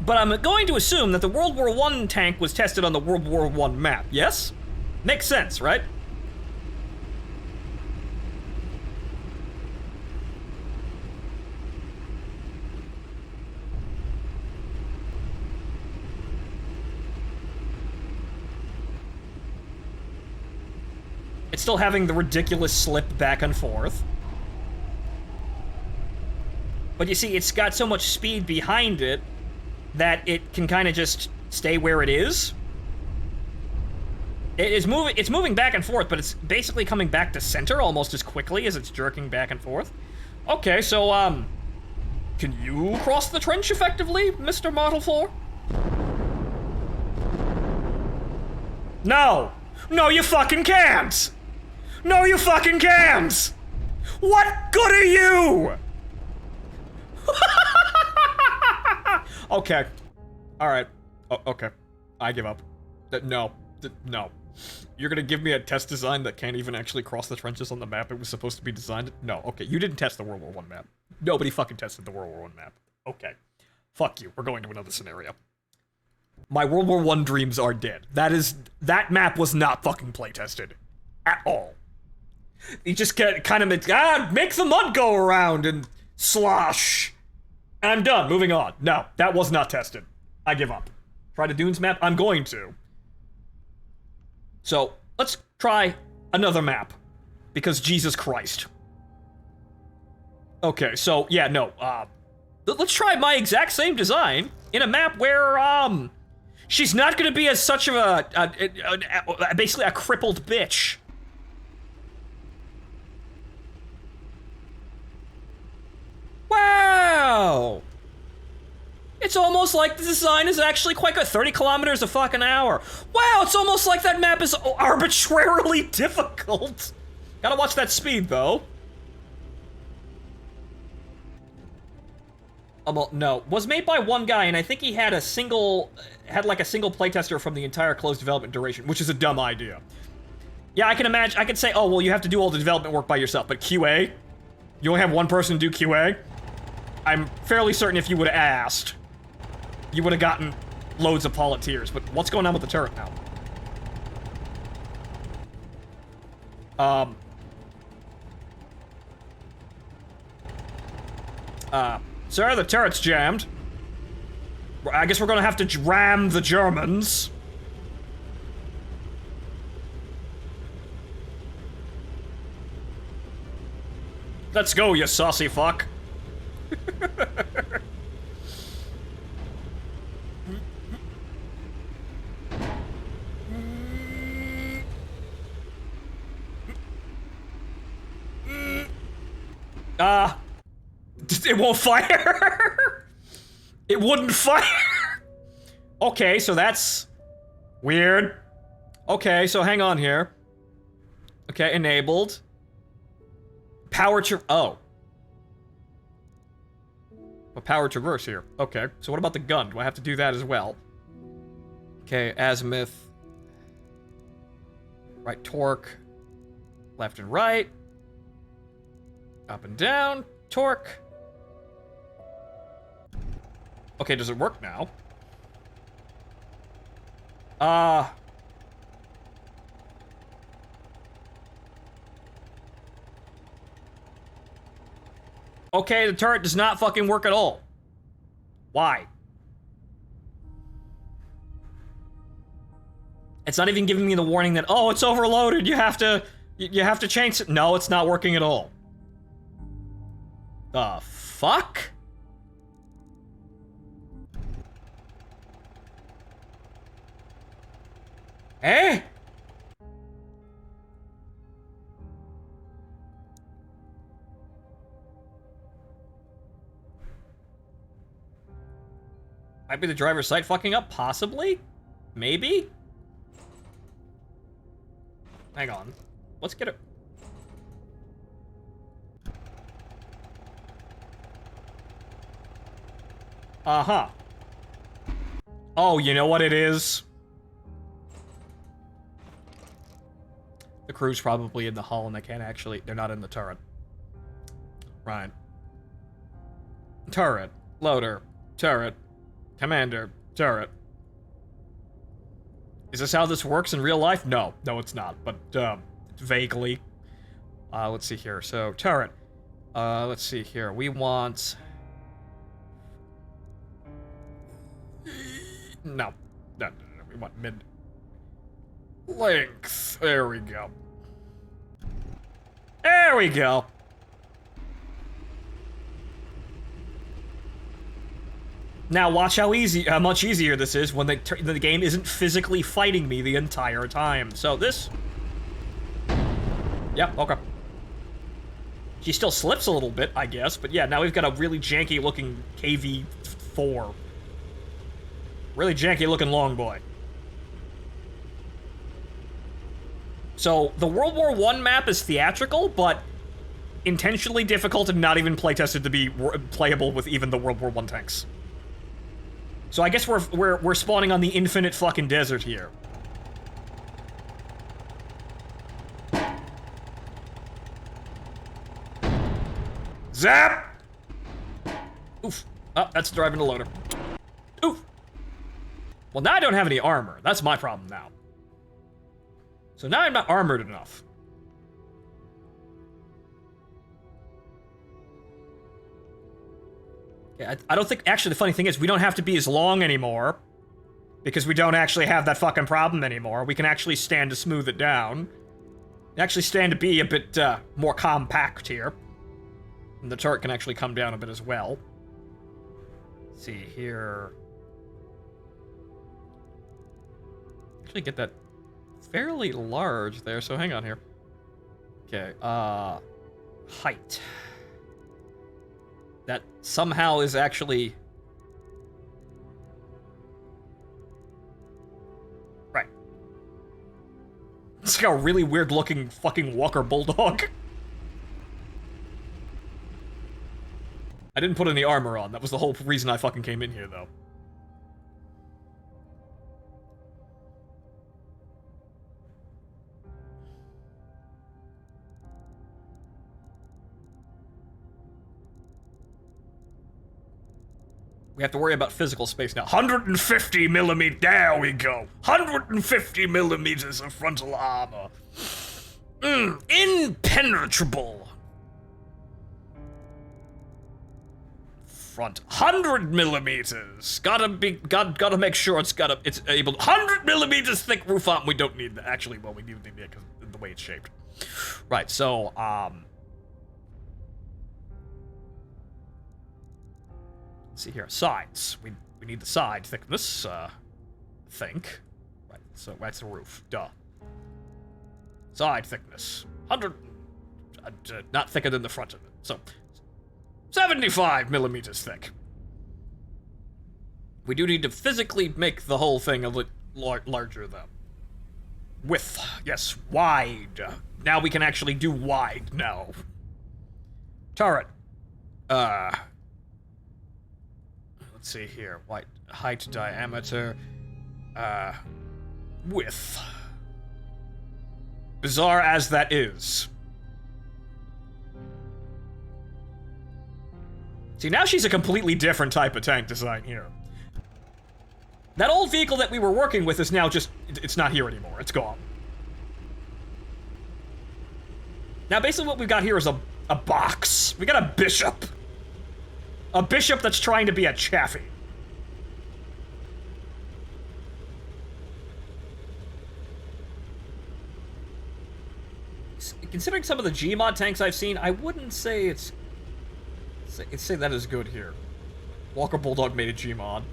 But I'm going to assume that the World War I tank was tested on the World War I map, yes? Makes sense, right? It's still having the ridiculous slip back and forth. But you see, it's got so much speed behind it that it can kind of just stay where it is. It's moving back and forth, but it's basically coming back to center almost as quickly as it's jerking back and forth. Okay, so, can you cross the trench effectively, Mr. Model 4? No! No, you fucking can't! No, you fucking can't! What good are you? Okay. Alright. Okay. I give up. No. No. You're gonna give me a test design that can't even actually cross the trenches on the map it was supposed to be designed? No. Okay, you didn't test the World War I map. Nobody fucking tested the World War I map. Okay. Fuck you. We're going to another scenario. My World War I dreams are dead. That map was not fucking play tested. At all. You just get kind of make the mud go around and slosh. I'm done. Moving on. No, that was not tested. I give up. Try the Dunes map? I'm going to. So, let's try another map. Because Jesus Christ. Okay, so, yeah, no, let's try my exact same design in a map where, she's not gonna be as such of basically a crippled bitch. Wow! It's almost like the design is actually quite good. 30 kilometers a fucking hour. Wow, it's almost like that map is arbitrarily difficult. Gotta watch that speed, though. No, was made by one guy, and I think he had like a single playtester from the entire closed development duration, which is a dumb idea. Yeah, I can imagine, I could say, oh, well, you have to do all the development work by yourself, but QA? You only have one person do QA? I'm fairly certain if you would have asked, you would have gotten loads of volunteers, but what's going on with the turret now? Sir, the turret's jammed. I guess we're gonna have to ram the Germans. Let's go, you saucy fuck. It won't fire. It wouldn't fire. Okay, so that's weird. Okay, so hang on here. Okay, enabled. Power to, oh. A power traverse here. Okay, so what about the gun? Do I have to do that as well? Okay, azimuth. Right torque. Left and right. Up and down. Torque. Okay, does it work now? Okay, the turret does not fucking work at all. Why? It's not even giving me the warning that, oh, it's overloaded, you have to change it. No, it's not working at all. The fuck? Eh? Might be the driver's site fucking up, possibly? Maybe? Hang on. Let's get it. Uh-huh. Oh, you know what it is? The crew's probably in the hull and they can't actually... They're not in the turret. Right. Turret. Loader. Turret. Commander. Turret. Is this how this works in real life? No. No, it's not. But, vaguely. Let's see here. So, turret. Let's see here. We want... No. No. We want mid... length. There we go. There we go. Now watch how much easier this is when the game isn't physically fighting me the entire time. So this... Yep, okay. She still slips a little bit, I guess, but yeah, now we've got a really janky looking KV-4. Really janky looking long boy. So, the World War I map is theatrical, but intentionally difficult and not even playtested to be playable with even the World War I tanks. So I guess we're spawning on the infinite fucking desert here. Zap! Oof. Oh, that's driving a loader. Oof. Well, now I don't have any armor. That's my problem now. So now I'm not armored enough. Okay, I don't think... Actually, the funny thing is, we don't have to be as long anymore. Because we don't actually have that fucking problem anymore. We can actually stand to smooth it down. Actually stand to be a bit more compact here. And the turret can actually come down a bit as well. Let's see here. Actually get that fairly large there, so hang on here. Okay, height. That somehow is actually... Right. It's got a really weird looking fucking Walker Bulldog. I didn't put any armor on. That was the whole reason I fucking came in here, though. We have to worry about physical space now. 150 millimeter. There we go. 150 millimeters of frontal armor. Impenetrable. Front 100 millimeters. Gotta make sure it's able. 100 millimeters thick roof arm. We don't need that. Actually, well, we do need it because of the way it's shaped. Right. So, see here, sides. We need the side thickness, I think. Right, so that's the roof. Duh. Side thickness. 100... not thicker than the front of it. So, 75 millimeters thick. We do need to physically make the whole thing a little larger, though. Width. Yes, wide. Now we can actually do wide now. Turret. Let's see here. White height, diameter, width. Bizarre as that is. See, now she's a completely different type of tank design here. That old vehicle that we were working with is now just... It's not here anymore. It's gone. Now, basically what we've got here is a box. We got a bishop. A bishop that's trying to be a chaffee. Considering some of the Gmod tanks I've seen, I wouldn't say it's... say that is good here. Walker Bulldog made a Gmod.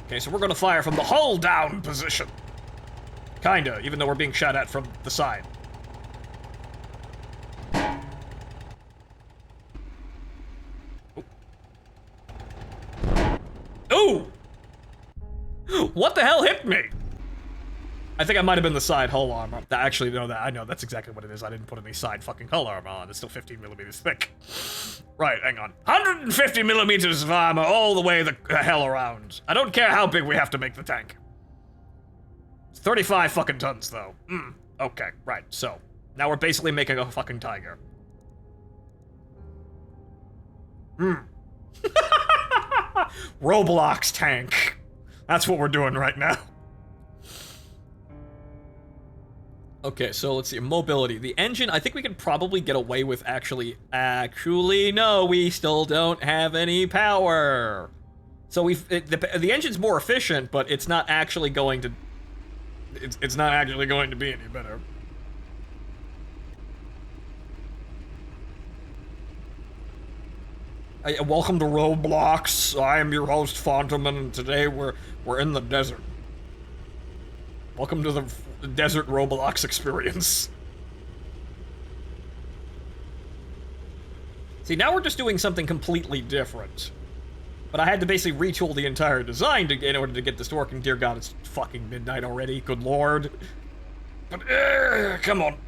Okay, so we're gonna fire from the hull down position. Kinda, even though we're being shot at from the side. Ooh! What the hell hit me? I think I might have been the side hull armor. Actually, no, I know that's exactly what it is. I didn't put any side fucking hull armor on. It's still 15 millimeters thick. Right, hang on. 150 millimeters of armor all the way the hell around. I don't care how big we have to make the tank. 35 fucking tons, though. Okay, right, so. Now we're basically making a fucking tiger. Roblox tank. That's what we're doing right now. Okay, so let's see. Mobility. The engine, I think we could probably get away with actually, no, we still don't have any power. So the engine's more efficient, but it's not actually going to... It's not actually going to be any better. Welcome to Roblox. I am your host, Phontomen, and today we're in the desert. Welcome to the desert Roblox experience. See, now we're just doing something completely different. But I had to basically retool the entire design in order to get this to work, and dear God, it's fucking midnight already, good lord. But, come on.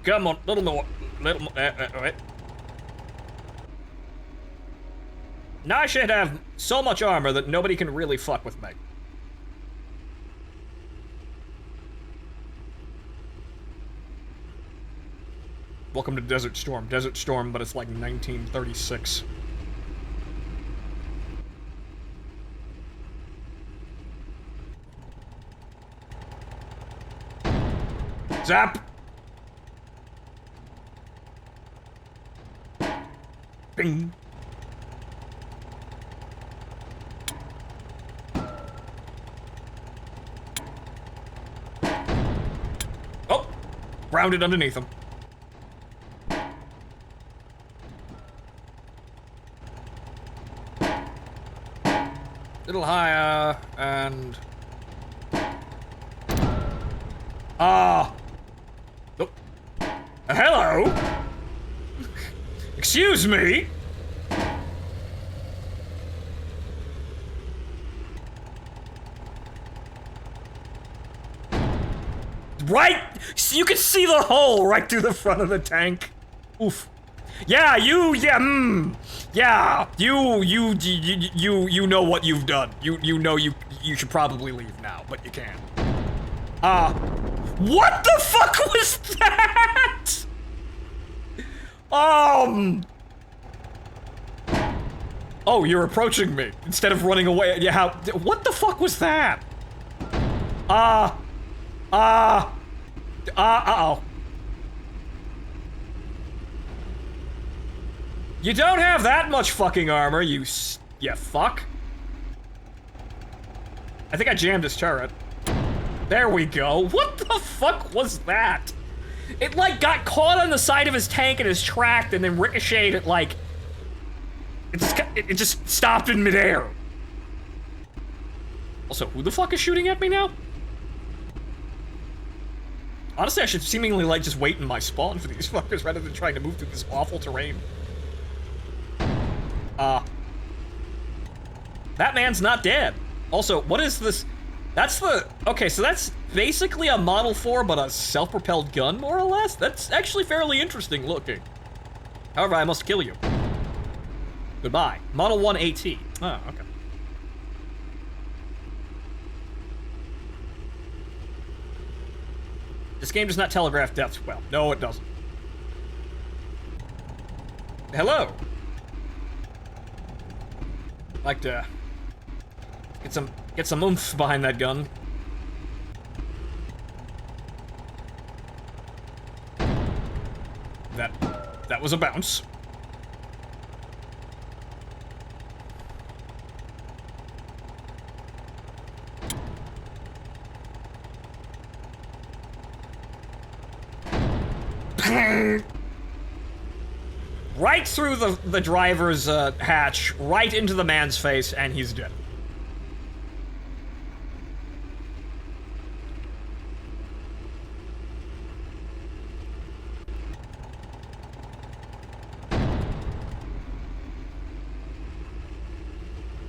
Come on, little more. Wait. Now I should have so much armor that nobody can really fuck with me. Welcome to Desert Storm. Desert Storm, but it's like 1936. Zap! Bing! Oh! Grounded underneath him. Little higher, and... Ah! Oh. Hello? Excuse me? Right? You can see the hole right through the front of the tank. Oof. Yeah, you know what you've done. You know you should probably leave now, but you can't. What the fuck was that? Oh, you're approaching me instead of running away. Yeah, what the fuck was that? Uh-oh. You don't have that much fucking armor, you fuck. I think I jammed his turret. There we go. What the fuck was that? It, like, got caught on the side of his tank and is tracked and then ricocheted at, like... It just stopped in midair. Also, who the fuck is shooting at me now? Honestly, I should seemingly, like, just wait in my spawn for these fuckers rather than trying to move through this awful terrain. That man's not dead. Also, what is this? That's the... Okay, so that's basically a Model 4, but a self-propelled gun, more or less? That's actually fairly interesting looking. However, I must kill you. Goodbye. Model 1 AT. Oh, okay. This game does not telegraph deaths well. No, it doesn't. Hello. Like to get some oomph behind that gun. That was a bounce. Right through the driver's hatch, right into the man's face, and he's dead.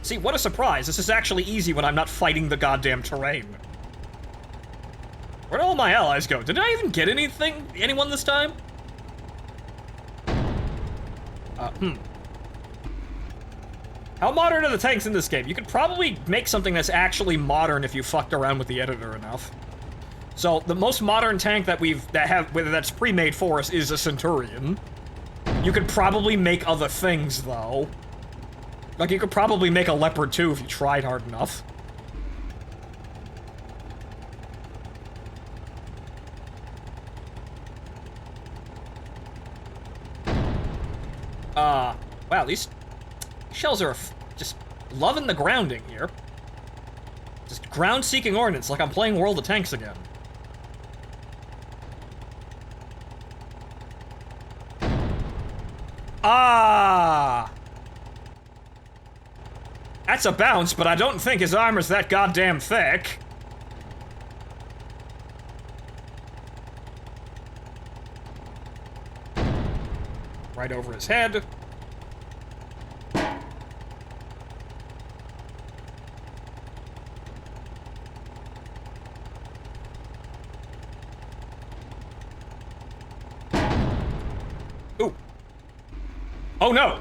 See, what a surprise. This is actually easy when I'm not fighting the goddamn terrain. Where'd all my allies go? Did I even get anyone this time? How modern are the tanks in this game? You could probably make something that's actually modern if you fucked around with the editor enough. So, the most modern tank that's pre-made for us is a Centurion. You could probably make other things, though. Like, you could probably make a Leopard, too, if you tried hard enough. Wow, these shells are just loving the grounding here. Just ground-seeking ordnance, like I'm playing World of Tanks again. That's a bounce, but I don't think his armor's that goddamn thick. Right over his head. Ooh. Oh no!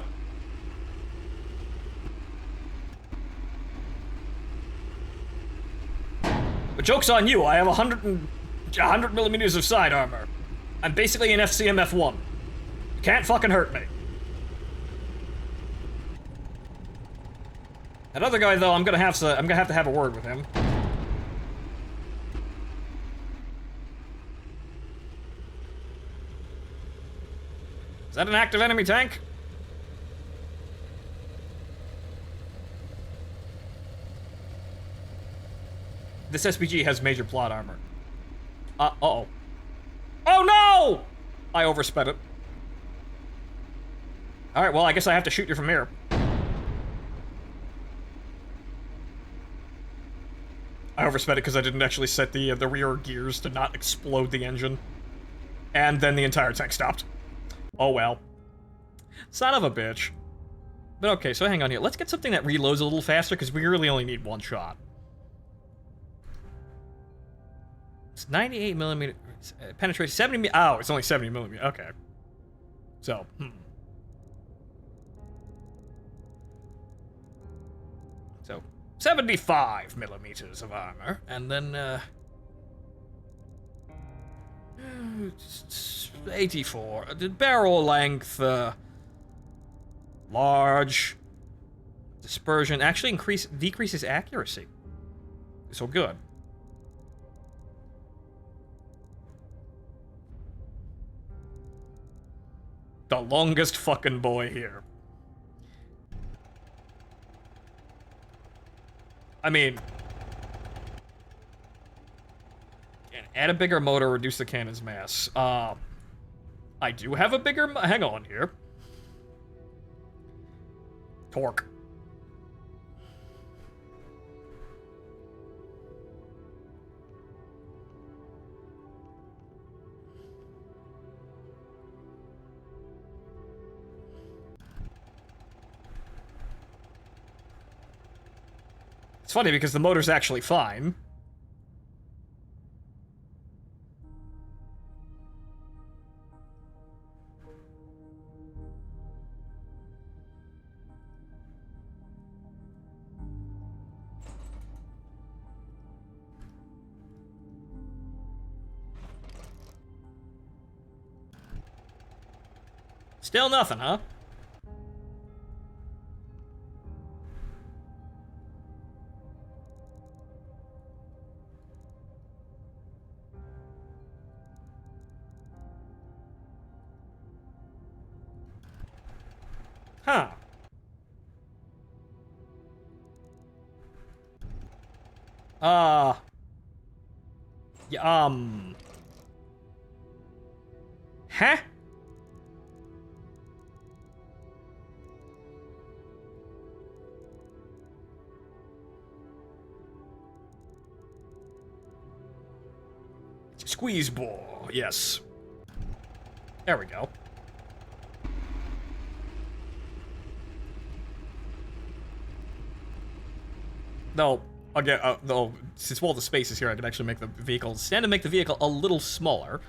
The joke's on you, I have 100 millimeters of side armor. I'm basically an FCM F1. You can't fucking hurt me. That other guy, though, I'm gonna have to have a word with him. Is that an active enemy tank? This SPG has major plot armor. Uh-oh. Oh no! I oversped it. Alright, well, I guess I have to shoot you from here. I oversped it because I didn't actually set the rear gears to not explode the engine. And then the entire tank stopped. Oh well. Son of a bitch. But okay, so hang on here. Let's get something that reloads a little faster, because we really only need one shot. It's 98 millimeter. Penetration 70. Oh, it's only 70 millimeter. Okay. So, So, 75 millimeters of armor, and then, 84. The barrel length, large. Dispersion actually decreases accuracy. So good. The longest fucking boy here. I mean, add a bigger motor, reduce the cannon's mass. I do have a bigger. Hang on here. Torque. It's funny because the motor's actually fine. Still nothing, huh? Huh. Yeah, Huh? Squeeze ball, yes. There we go. No, again, though, since all the space is here, I can actually make the vehicle stand and make the vehicle a little smaller.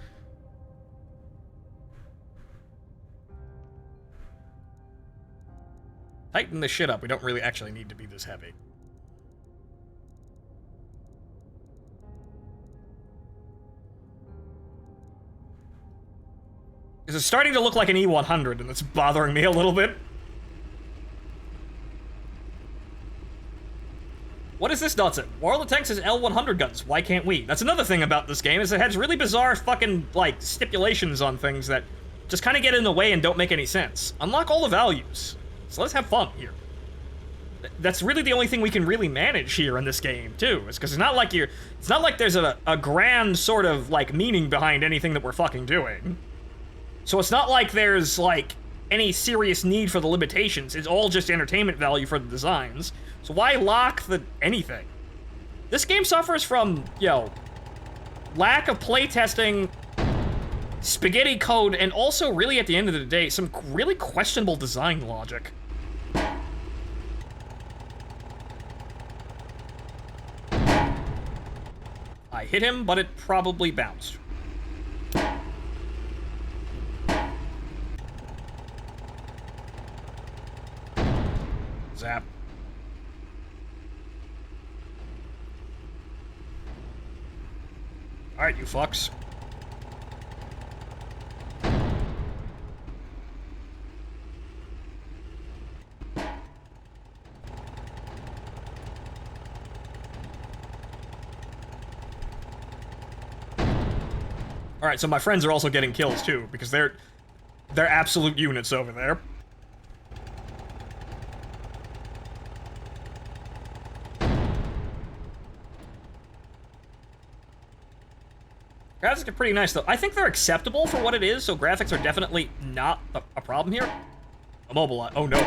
Tighten this shit up. We don't really actually need to be this heavy. This is starting to look like an E100, and it's bothering me a little bit. What is this nonsense? World of Tanks has L100 guns. Why can't we? That's another thing about this game, is it has really bizarre fucking, like, stipulations on things that just kind of get in the way and don't make any sense. Unlock all the values. So let's have fun here. That's really the only thing we can really manage here in this game, too. Is because it's not like there's a grand sort of, like, meaning behind anything that we're fucking doing. So it's not like there's, like, any serious need for the limitations. It's all just entertainment value for the designs. So why lock the anything? This game suffers from, lack of playtesting, spaghetti code, and also, really, at the end of the day, some really questionable design logic. I hit him, but it probably bounced. Zap. Alright, you fucks. Alright, so my friends are also getting kills, too, because they're They're absolute units over there. Graphics are pretty nice, though. I think they're acceptable for what it is, so graphics are definitely not a problem here. Immobilize. Oh, no.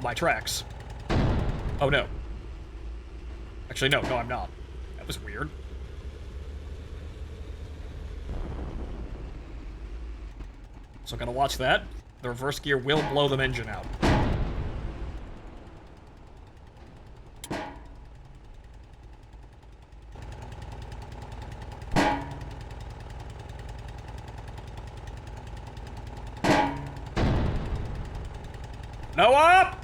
My tracks. Oh, no. Actually, no. No, I'm not. That was weird. So I'm gonna watch that. The reverse gear will blow the engine out. No up!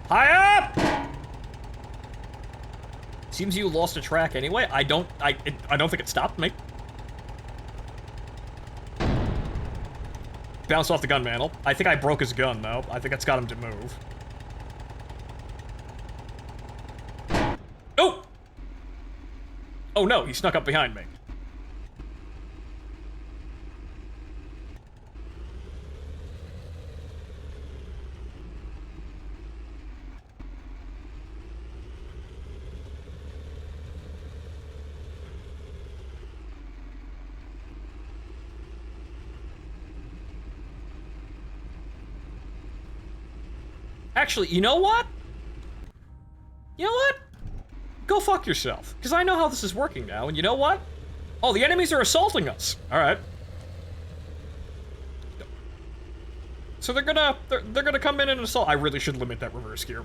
High up! Seems you lost a track anyway. I don't think it stopped me. Bounced off the gun mantle. I think I broke his gun, though. I think that's got him to move. Oh! Oh no, he snuck up behind me. Actually, you know what? You know what? Go fuck yourself. Because I know how this is working now, and you know what? Oh, the enemies are assaulting us. Alright. So they're gonna come in and assault. I really should limit that reverse gear.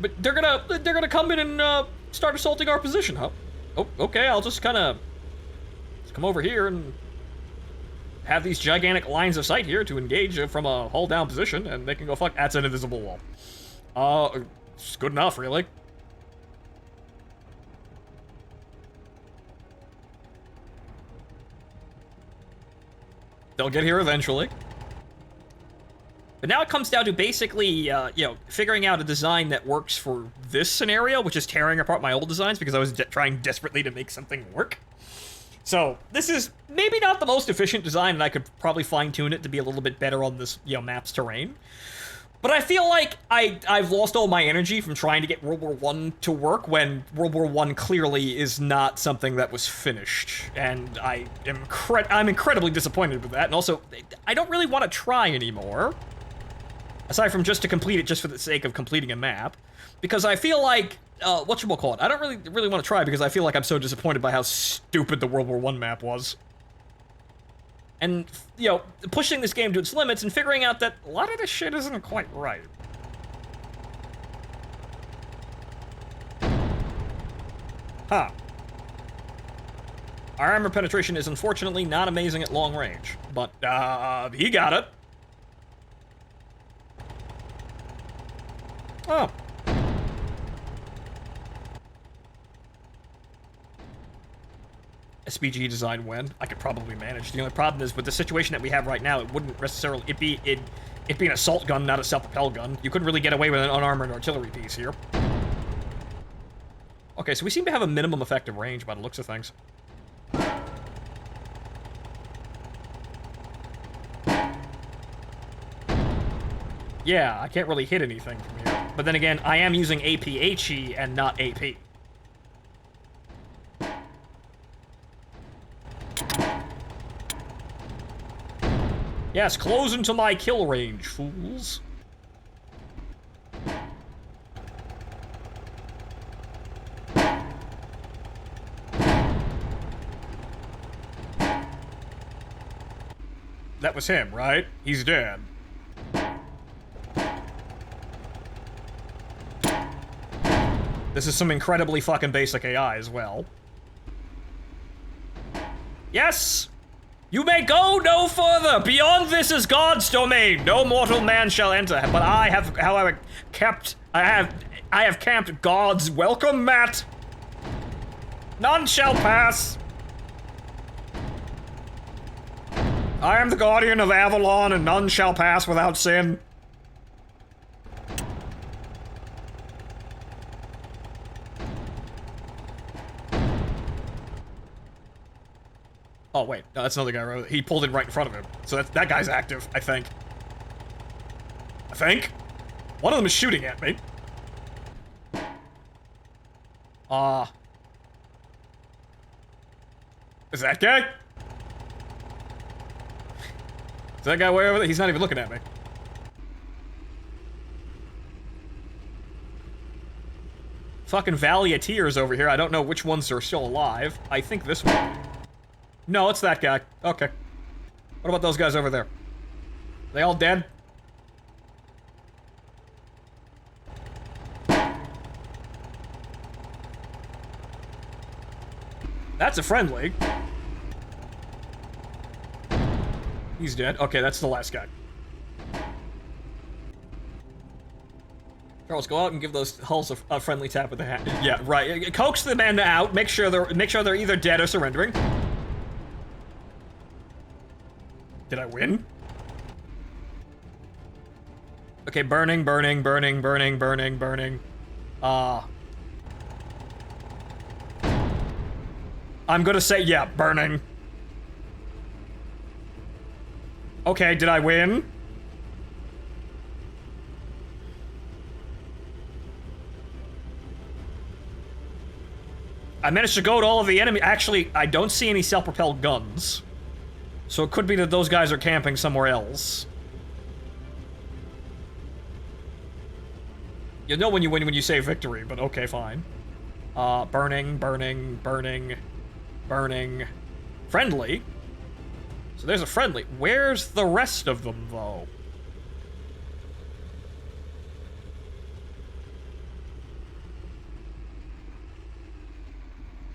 But they're gonna come in and start assaulting our position, huh? Oh, okay, I'll just kinda come over here and have these gigantic lines of sight here to engage from a hull down position, and they can go fuck. That's an invisible wall. It's good enough, really. They'll get here eventually. But now it comes down to basically, you know, figuring out a design that works for this scenario, which is tearing apart my old designs because I was trying desperately to make something work. So, this is maybe not the most efficient design, and I could probably fine-tune it to be a little bit better on this, you know, map's terrain. But I feel like I've lost all my energy from trying to get World War I to work when World War I clearly is not something that was finished. And I'm incredibly disappointed with that, and also, I don't really want to try anymore. Aside from just to complete it just for the sake of completing a map. Because I feel like, whatchamacallit, I don't really want to try because I feel like I'm so disappointed by how stupid the World War I map was. And, you know, pushing this game to its limits and figuring out that a lot of this shit isn't quite right. Huh. Our armor penetration is unfortunately not amazing at long range, but, he got it. Oh. SPG design win. I could probably manage. The only problem is with the situation that we have right now, it wouldn't necessarily it'd be an assault gun, not a self-propelled gun. You couldn't really get away with an unarmored artillery piece here. Okay, so we seem to have a minimum effective range by the looks of things. Yeah, I can't really hit anything from here. But then again, I am using APHE and not AP. Yes, close into my kill range, fools. That was him, right? He's dead. This is some incredibly fucking basic AI as well. Yes! You may go no further! Beyond this is God's domain! No mortal man shall enter. But I have, however, I have camped God's welcome mat! None shall pass! I am the guardian of Avalon, and none shall pass without sin. Oh, wait. No, that's another guy right there. He pulled in right in front of him. So that guy's active, I think. I think? One of them is shooting at me. Is that guy? Is that guy way over there? He's not even looking at me. Fucking Valley of Tears over here. I don't know which ones are still alive. I think this one. No, it's that guy. Okay. What about those guys over there? They all dead? That's a friendly. He's dead. Okay, that's the last guy. Charles, go out and give those hulls a friendly tap with the hat. Yeah, right. Coax the men out. Make sure they're either dead or surrendering. Did I win? Okay, burning. I'm gonna say, yeah, burning. Okay, did I win? I managed to go to all of the enemy. Actually, I don't see any self-propelled guns. So it could be that those guys are camping somewhere else. You know when you win when you say victory, but okay, fine. Burning. Friendly? So there's a friendly. Where's the rest of them, though?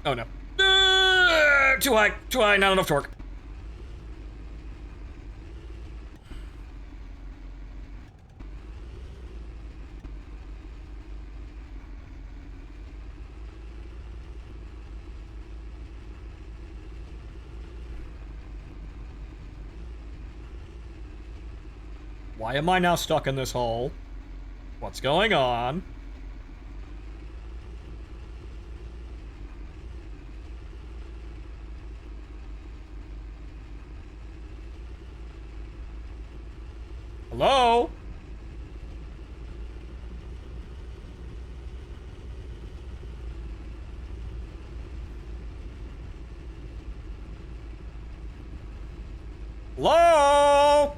Oh, no. Too high, not enough torque. Why am I now stuck in this hole? What's going on? Hello? Hello?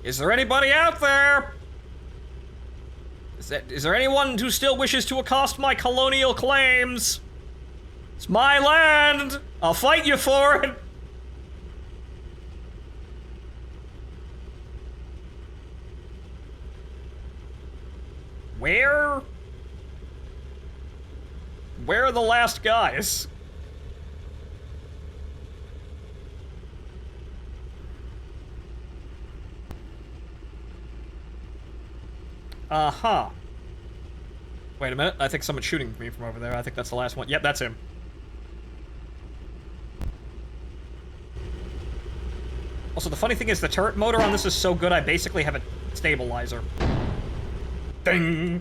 Is there anybody out there? Is there anyone who still wishes to accost my colonial claims? It's my land! I'll fight you for it! Where? Where are the last guys? Uh-huh. Wait a minute, I think someone's shooting me from over there. I think that's the last one. Yep, that's him. Also, the funny thing is the turret motor on this is so good I basically have a stabilizer. Ding!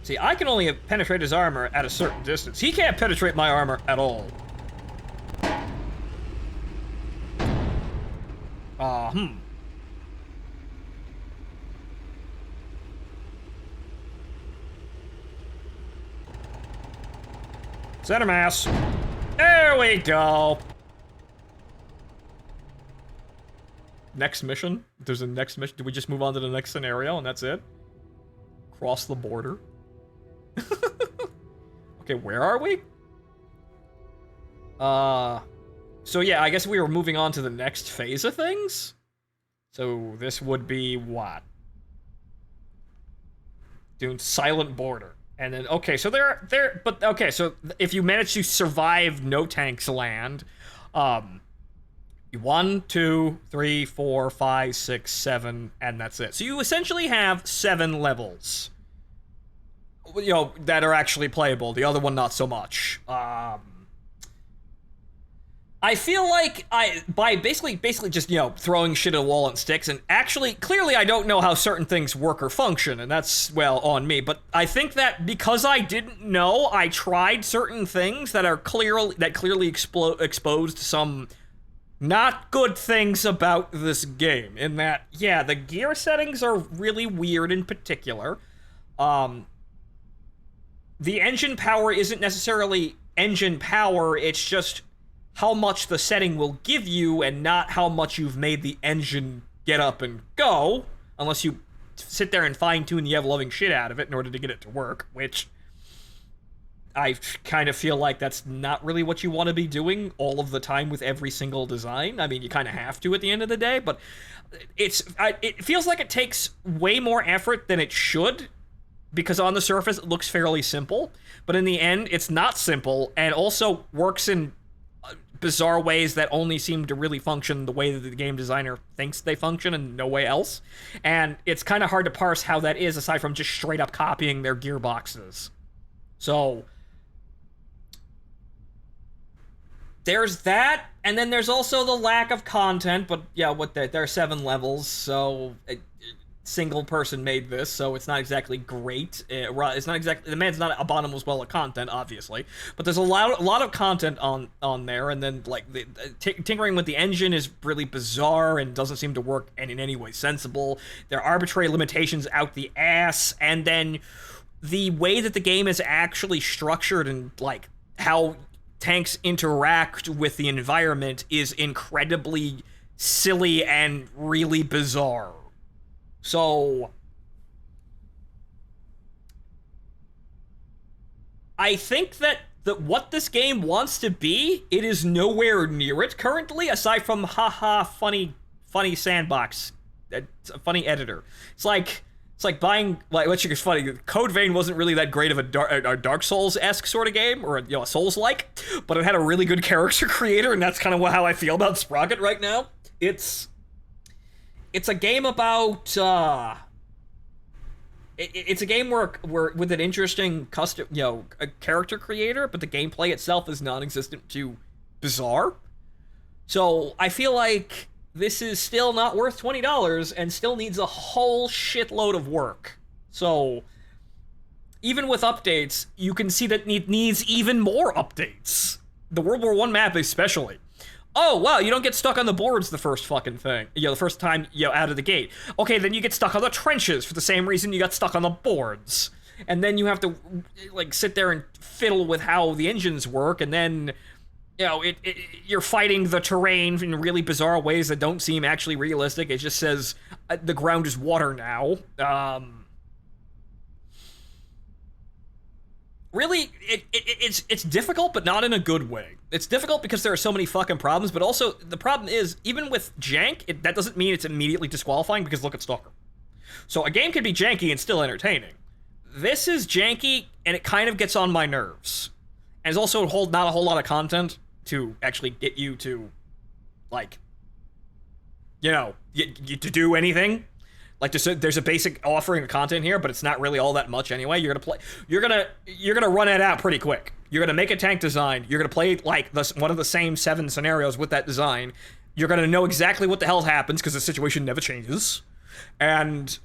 See, I can only penetrate his armor at a certain distance. He can't penetrate my armor at all. Center mass. There we go. Next mission? There's a next mission. Do we just move on to the next scenario and that's it? Cross the border. Okay, where are we? So yeah, I guess we were moving on to the next phase of things. So this would be what? Doing Silent Border. And then, okay, so but okay, so if you manage to survive no tanks land, um, 1, 2, 3, 4, 5, 6, 7, and that's it. So you essentially have 7 levels, that are actually playable. The other one, not so much. I feel like by basically just, throwing shit at a wall and sticks, and actually, clearly I don't know how certain things work or function, and that's, well, on me, but I think that because I didn't know, I tried certain things that clearly exposed some not good things about this game, in that, yeah, the gear settings are really weird in particular. The engine power isn't necessarily engine power, it's just how much the setting will give you and not how much you've made the engine get up and go, unless you sit there and fine-tune the ever-loving shit out of it in order to get it to work, which I kind of feel like that's not really what you want to be doing all of the time with every single design. I mean, you kind of have to at the end of the day, but it feels like it takes way more effort than it should, because on the surface it looks fairly simple, but in the end it's not simple, and also works in bizarre ways that only seem to really function the way that the game designer thinks they function and no way else. And it's kind of hard to parse how that is, aside from just straight up copying their gearboxes. So there's that, and then there's also the lack of content, but yeah, there are 7 levels, so single person made this, so it's not exactly great. It's not exactly, the man's not a bottomless well of content, obviously, but there's a lot of content on there, and then like the tinkering with the engine is really bizarre and doesn't seem to work in any way sensible. There are arbitrary limitations out the ass, and then the way that the game is actually structured and like how tanks interact with the environment is incredibly silly and really bizarre. So I think that what this game wants to be, it is nowhere near it currently, aside from haha funny sandbox, funny editor. It's like buying, like, which is funny, Code Vein wasn't really that great of a Dark Souls-esque sort of game, or a Souls-like, but it had a really good character creator, and that's kind of how I feel about Sprocket right now. It's a game about, it's a game where with an interesting custom, a character creator, but the gameplay itself is non-existent to bizarre. So I feel like this is still not worth $20 and still needs a whole shitload of work. So even with updates, you can see that it needs even more updates. The World War I map especially. Oh, wow, you don't get stuck on the boards the first fucking thing. The first time, out of the gate. Okay, then you get stuck on the trenches for the same reason you got stuck on the boards. And then you have to, like, sit there and fiddle with how the engines work, and then, you're fighting the terrain in really bizarre ways that don't seem actually realistic. It just says, the ground is water now. Really, it's difficult, but not in a good way. It's difficult because there are so many fucking problems, but also the problem is, even with jank, that doesn't mean it's immediately disqualifying, because look at Stalker. So a game can be janky and still entertaining. This is janky, and it kind of gets on my nerves. And there's also not a whole lot of content to actually get you to, like, to do anything. Like, there's a basic offering of content here, but it's not really all that much anyway. You're gonna run it out pretty quick. You're gonna make a tank design. You're gonna play like one of the same 7 scenarios with that design. You're gonna know exactly what the hell happens because the situation never changes, and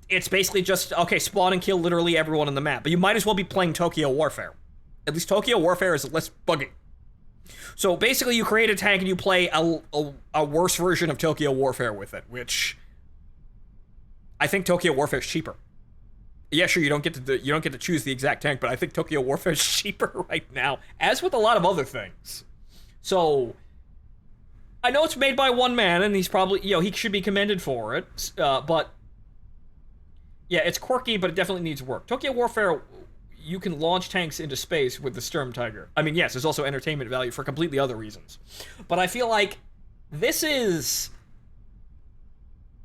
it's basically just spawn and kill literally everyone on the map. But you might as well be playing Tokyo Warfare. At least Tokyo Warfare is less buggy. So basically, you create a tank and you play a worse version of Tokyo Warfare with it, which I think Tokyo Warfare is cheaper. Yeah, sure, you don't get to choose the exact tank, but I think Tokyo Warfare is cheaper right now, as with a lot of other things. So I know it's made by one man, and he's probably, he should be commended for it. But yeah, it's quirky, but it definitely needs work. Tokyo Warfare, you can launch tanks into space with the Sturm Tiger. I mean, yes, there's also entertainment value for completely other reasons. But I feel like this is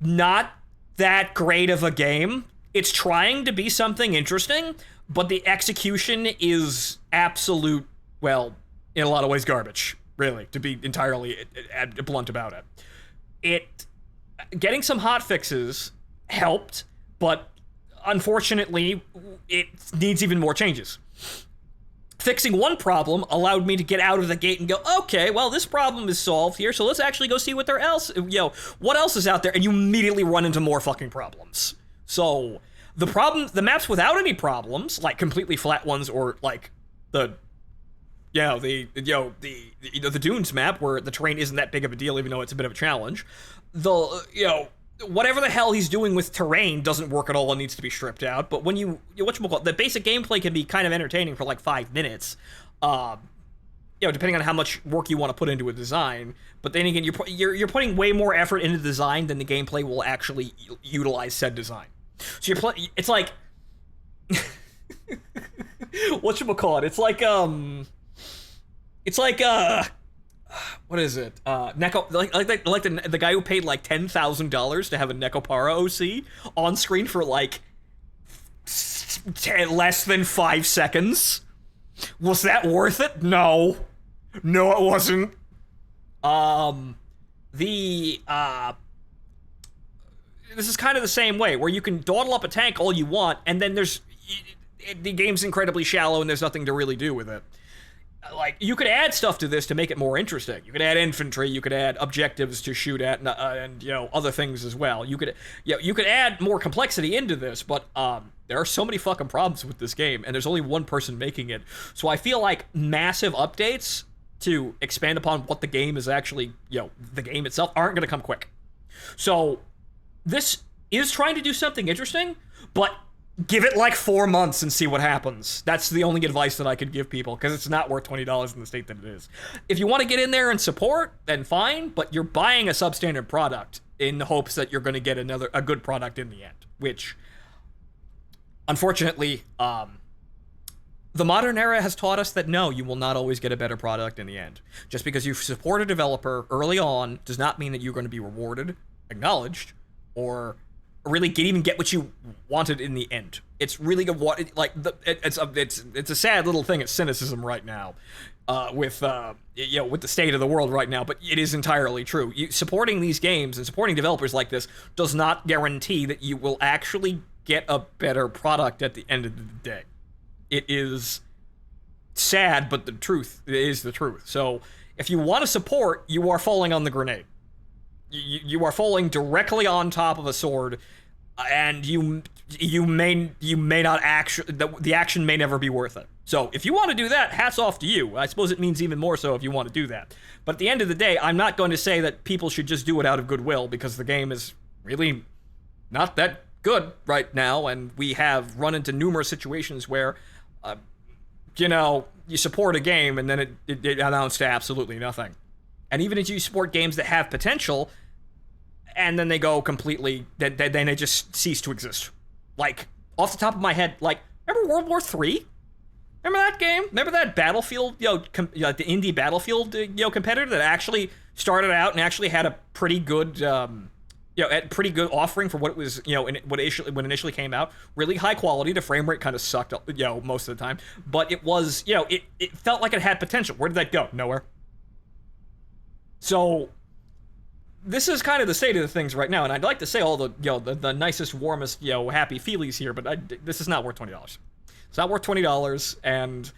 not that great of a game. It's trying to be something interesting, but the execution is absolute, well, in a lot of ways, garbage, really, to be entirely blunt about it. Getting some hot fixes helped, but unfortunately, it needs even more changes. Fixing one problem allowed me to get out of the gate and go, okay, well, this problem is solved here, so let's actually go see what what else is out there, and you immediately run into more fucking problems. So, the maps without any problems, like completely flat ones, or like the dunes map where the terrain isn't that big of a deal, even though it's a bit of a challenge. Whatever the hell he's doing with terrain doesn't work at all and needs to be stripped out. But when the basic gameplay can be kind of entertaining for like 5 minutes, depending on how much work you want to put into a design. But then again, you're putting way more effort into design than the gameplay will actually utilize said design. So it's like, whatchamacallit? It's like what is it? Neko, the guy who paid like $10,000 to have a Nekopara OC on screen for like less than 5 seconds. Was that worth it? No, it wasn't. This is kind of the same way, where you can dawdle up a tank all you want, and then the game's incredibly shallow and there's nothing to really do with it. Like, you could add stuff to this to make it more interesting. You could add infantry, you could add objectives to shoot at, and other things as well. You could add more complexity into this, but there are so many fucking problems with this game, and there's only one person making it. So I feel like massive updates to expand upon what the game is actually, the game itself, aren't going to come quick. So this is trying to do something interesting, but give it like 4 months and see what happens. That's the only advice that I could give people, because it's not worth $20 in the state that it is. If you want to get in there and support, then fine, but you're buying a substandard product in the hopes that you're going to get a good product in the end, which, unfortunately, the modern era has taught us that no, you will not always get a better product in the end. Just because you support a developer early on does not mean that you're going to be rewarded, acknowledged, or really even get what you wanted in the end. It's really it's a sad little thing. It's cynicism right now, with the state of the world right now. But it is entirely true. Supporting these games and supporting developers like this does not guarantee that you will actually get a better product at the end of the day. It is sad, but the truth is the truth. So if you want to support, you are falling on the grenade. You are falling directly on top of a sword, and you may not actually, the action may never be worth it. So if you want to do that, hats off to you. I suppose it means even more so if you want to do that. But at the end of the day, I'm not going to say that people should just do it out of goodwill, because the game is really not that good right now, and we have run into numerous situations where, you support a game and then it amounts to absolutely nothing. And even if you support games that have potential, and then they go completely, then they just cease to exist. Like, off the top of my head, like, remember World War III? Remember that game? Remember that Battlefield, the indie Battlefield, competitor that actually started out and actually had a pretty good, pretty good offering for what it was, when it initially came out. Really high quality. The frame rate kind of sucked, most of the time. But it was, it felt like it had potential. Where did that go? Nowhere. So this is kind of the state of the things right now, and I'd like to say all the nicest, warmest, happy feelies here, but this is not worth $20. It's not worth $20, and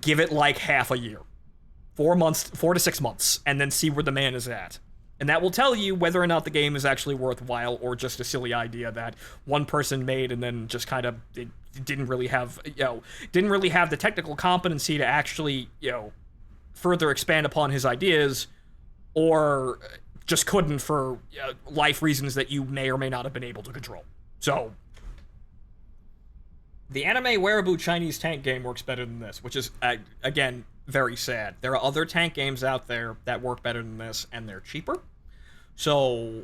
give it like half a year, 4 to 6 months, and then see where the man is at, and that will tell you whether or not the game is actually worthwhile or just a silly idea that one person made and then just kind of didn't really have the technical competency to actually further expand upon his ideas, or just couldn't for life reasons that you may or may not have been able to control. So, the anime Werebu Chinese tank game works better than this, which is, again, very sad. There are other tank games out there that work better than this, and they're cheaper. So,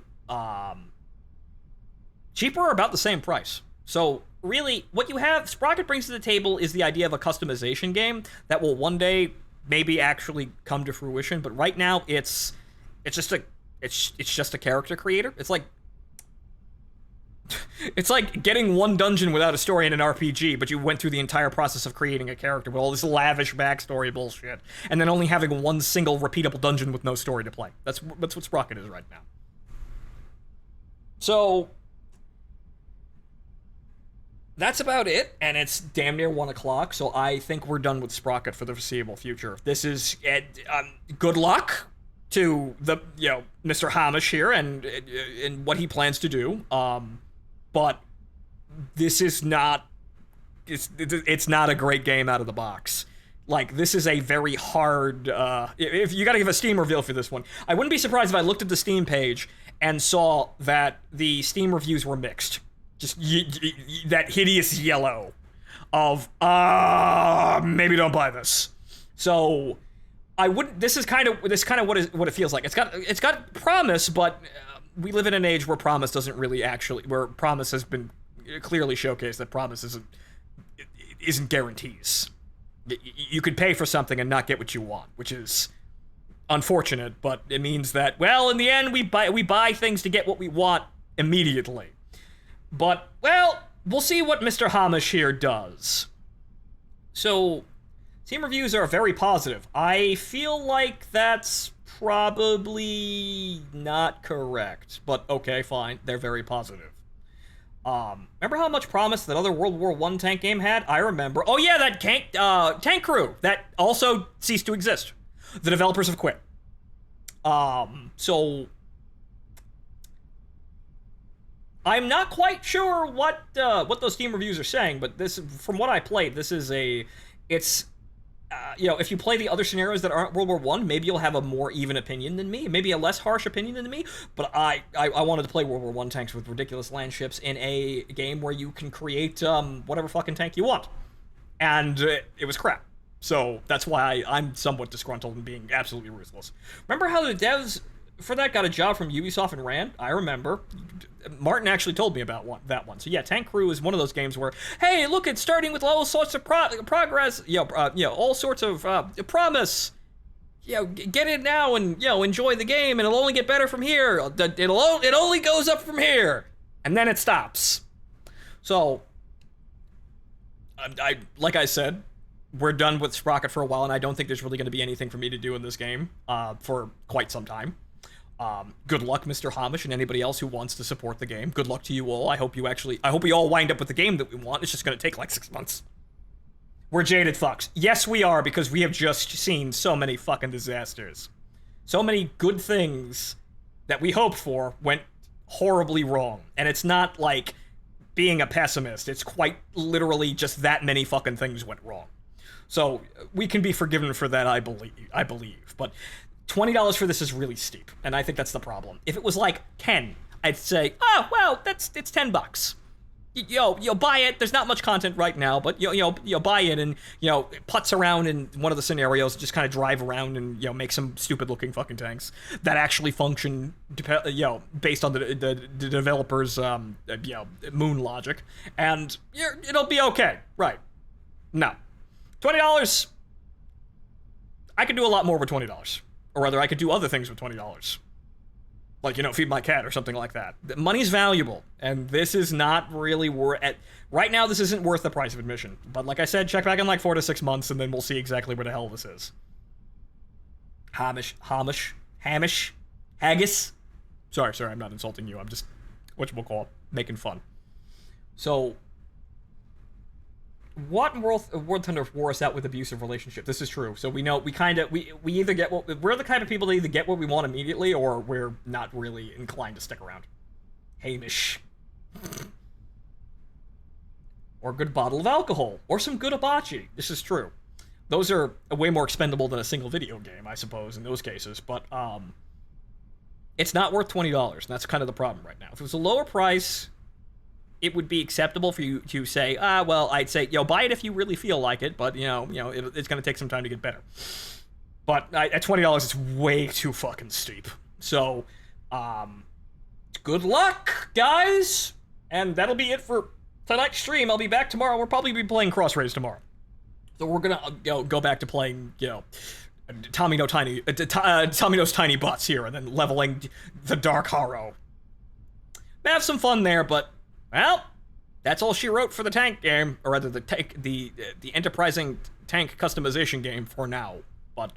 cheaper or about the same price. So, really, what you have, Sprocket brings to the table is the idea of a customization game that will one day maybe actually come to fruition, but right now it's just a character creator. It's like It's like getting one dungeon without a story in an RPG, but you went through the entire process of creating a character with all this lavish backstory bullshit, and then only having one single repeatable dungeon with no story to play. That's what Sprocket is right now. So that's about it, and it's damn near 1 o'clock, so I think we're done with Sprocket for the foreseeable future. This is good luck to the Mr. Hamish here and what he plans to do. But this is not it's not a great game out of the box. Like, this is a very hard if you got to give a Steam reveal for this one. I wouldn't be surprised if I looked at the Steam page and saw that the Steam reviews were mixed. Just that hideous yellow of maybe don't buy this. So I wouldn't. This is kind of what it feels like. It's got promise, but we live in an age where promise doesn't really where promise has been clearly showcased that promise isn't guarantees. You could pay for something and not get what you want, which is unfortunate, but it means that, well, in the end, we buy things to get what we want immediately. But, well, we'll see what Mr. Hamish here does. So, Steam reviews are very positive. I feel like that's probably not correct, but okay, fine. They're very positive. Remember how much promise that other World War I tank game had? I remember. Oh yeah, that Tank Crew that also ceased to exist. The developers have quit. So I'm not quite sure what those Steam reviews are saying, but this, from what I played, this is if you play the other scenarios that aren't World War I, maybe you'll have a more even opinion than me, maybe a less harsh opinion than me, but I wanted to play World War I tanks with ridiculous land ships in a game where you can create whatever fucking tank you want. And it was crap. So that's why I'm somewhat disgruntled and being absolutely ruthless. Remember how the devs for that got a job from Ubisoft and ran? I remember. Martin actually told me about that one. So yeah, Tank Crew is one of those games where, hey, look, it's starting with all sorts of progress, all sorts of promise. Get it now and enjoy the game, and it'll only get better from here. It only goes up from here, and then it stops. So, like I said, we're done with Sprocket for a while, and I don't think there's really going to be anything for me to do in this game for quite some time. Good luck, Mr. Hamish, and anybody else who wants to support the game. Good luck to you all. I hope we all wind up with the game that we want. It's just going to take like 6 months. We're jaded fucks. Yes, we are, because we have just seen so many fucking disasters. So many good things that we hoped for went horribly wrong. And it's not like being a pessimist. It's quite literally just that many fucking things went wrong. So we can be forgiven for that, I believe. But $20 for this is really steep, and I think that's the problem. If it was like 10, I'd say, oh, well, it's $10. You'll buy it. There's not much content right now, but you'll buy it and putz around in one of the scenarios, just kind of drive around and make some stupid looking fucking tanks that actually function based on the developers moon logic, and it'll be okay, right? No, $20. I could do a lot more with $20. Or rather, I could do other things with $20. Like, feed my cat or something like that. Money's valuable, and this is not really right now, this isn't worth the price of admission. But like I said, check back in like 4 to 6 months, and then we'll see exactly where the hell this is. Hamish. Haggis. Sorry, I'm not insulting you. I'm just, making fun. So, what World Thunder wore us out with abusive relationship. This is true. So we know we either get we're the kind of people that either get what we want immediately, or we're not really inclined to stick around. Hamish. Or a good bottle of alcohol, or some good hibachi. This is true. Those are way more expendable than a single video game, I suppose, in those cases. But it's not worth $20, and that's kind of the problem right now. If it was a lower price, it would be acceptable for you to say, well, I'd say, buy it if you really feel like it, but, it's going to take some time to get better. But at $20, it's way too fucking steep. So, good luck, guys! And that'll be it for tonight's stream. I'll be back tomorrow. We'll probably be playing Cross Rays tomorrow. So we're going to go back to playing, Tommy Knows Tiny Butts here, and then leveling the Dark Harrow. Have some fun there, but Well, that's all she wrote for the tank game, or rather the enterprising tank customization game for now. But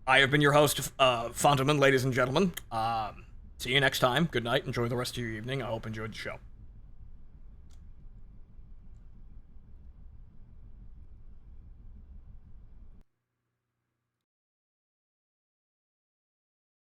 I have been your host, Phontomen, ladies and gentlemen. See you next time. Good night. Enjoy the rest of your evening. I hope you enjoyed the show.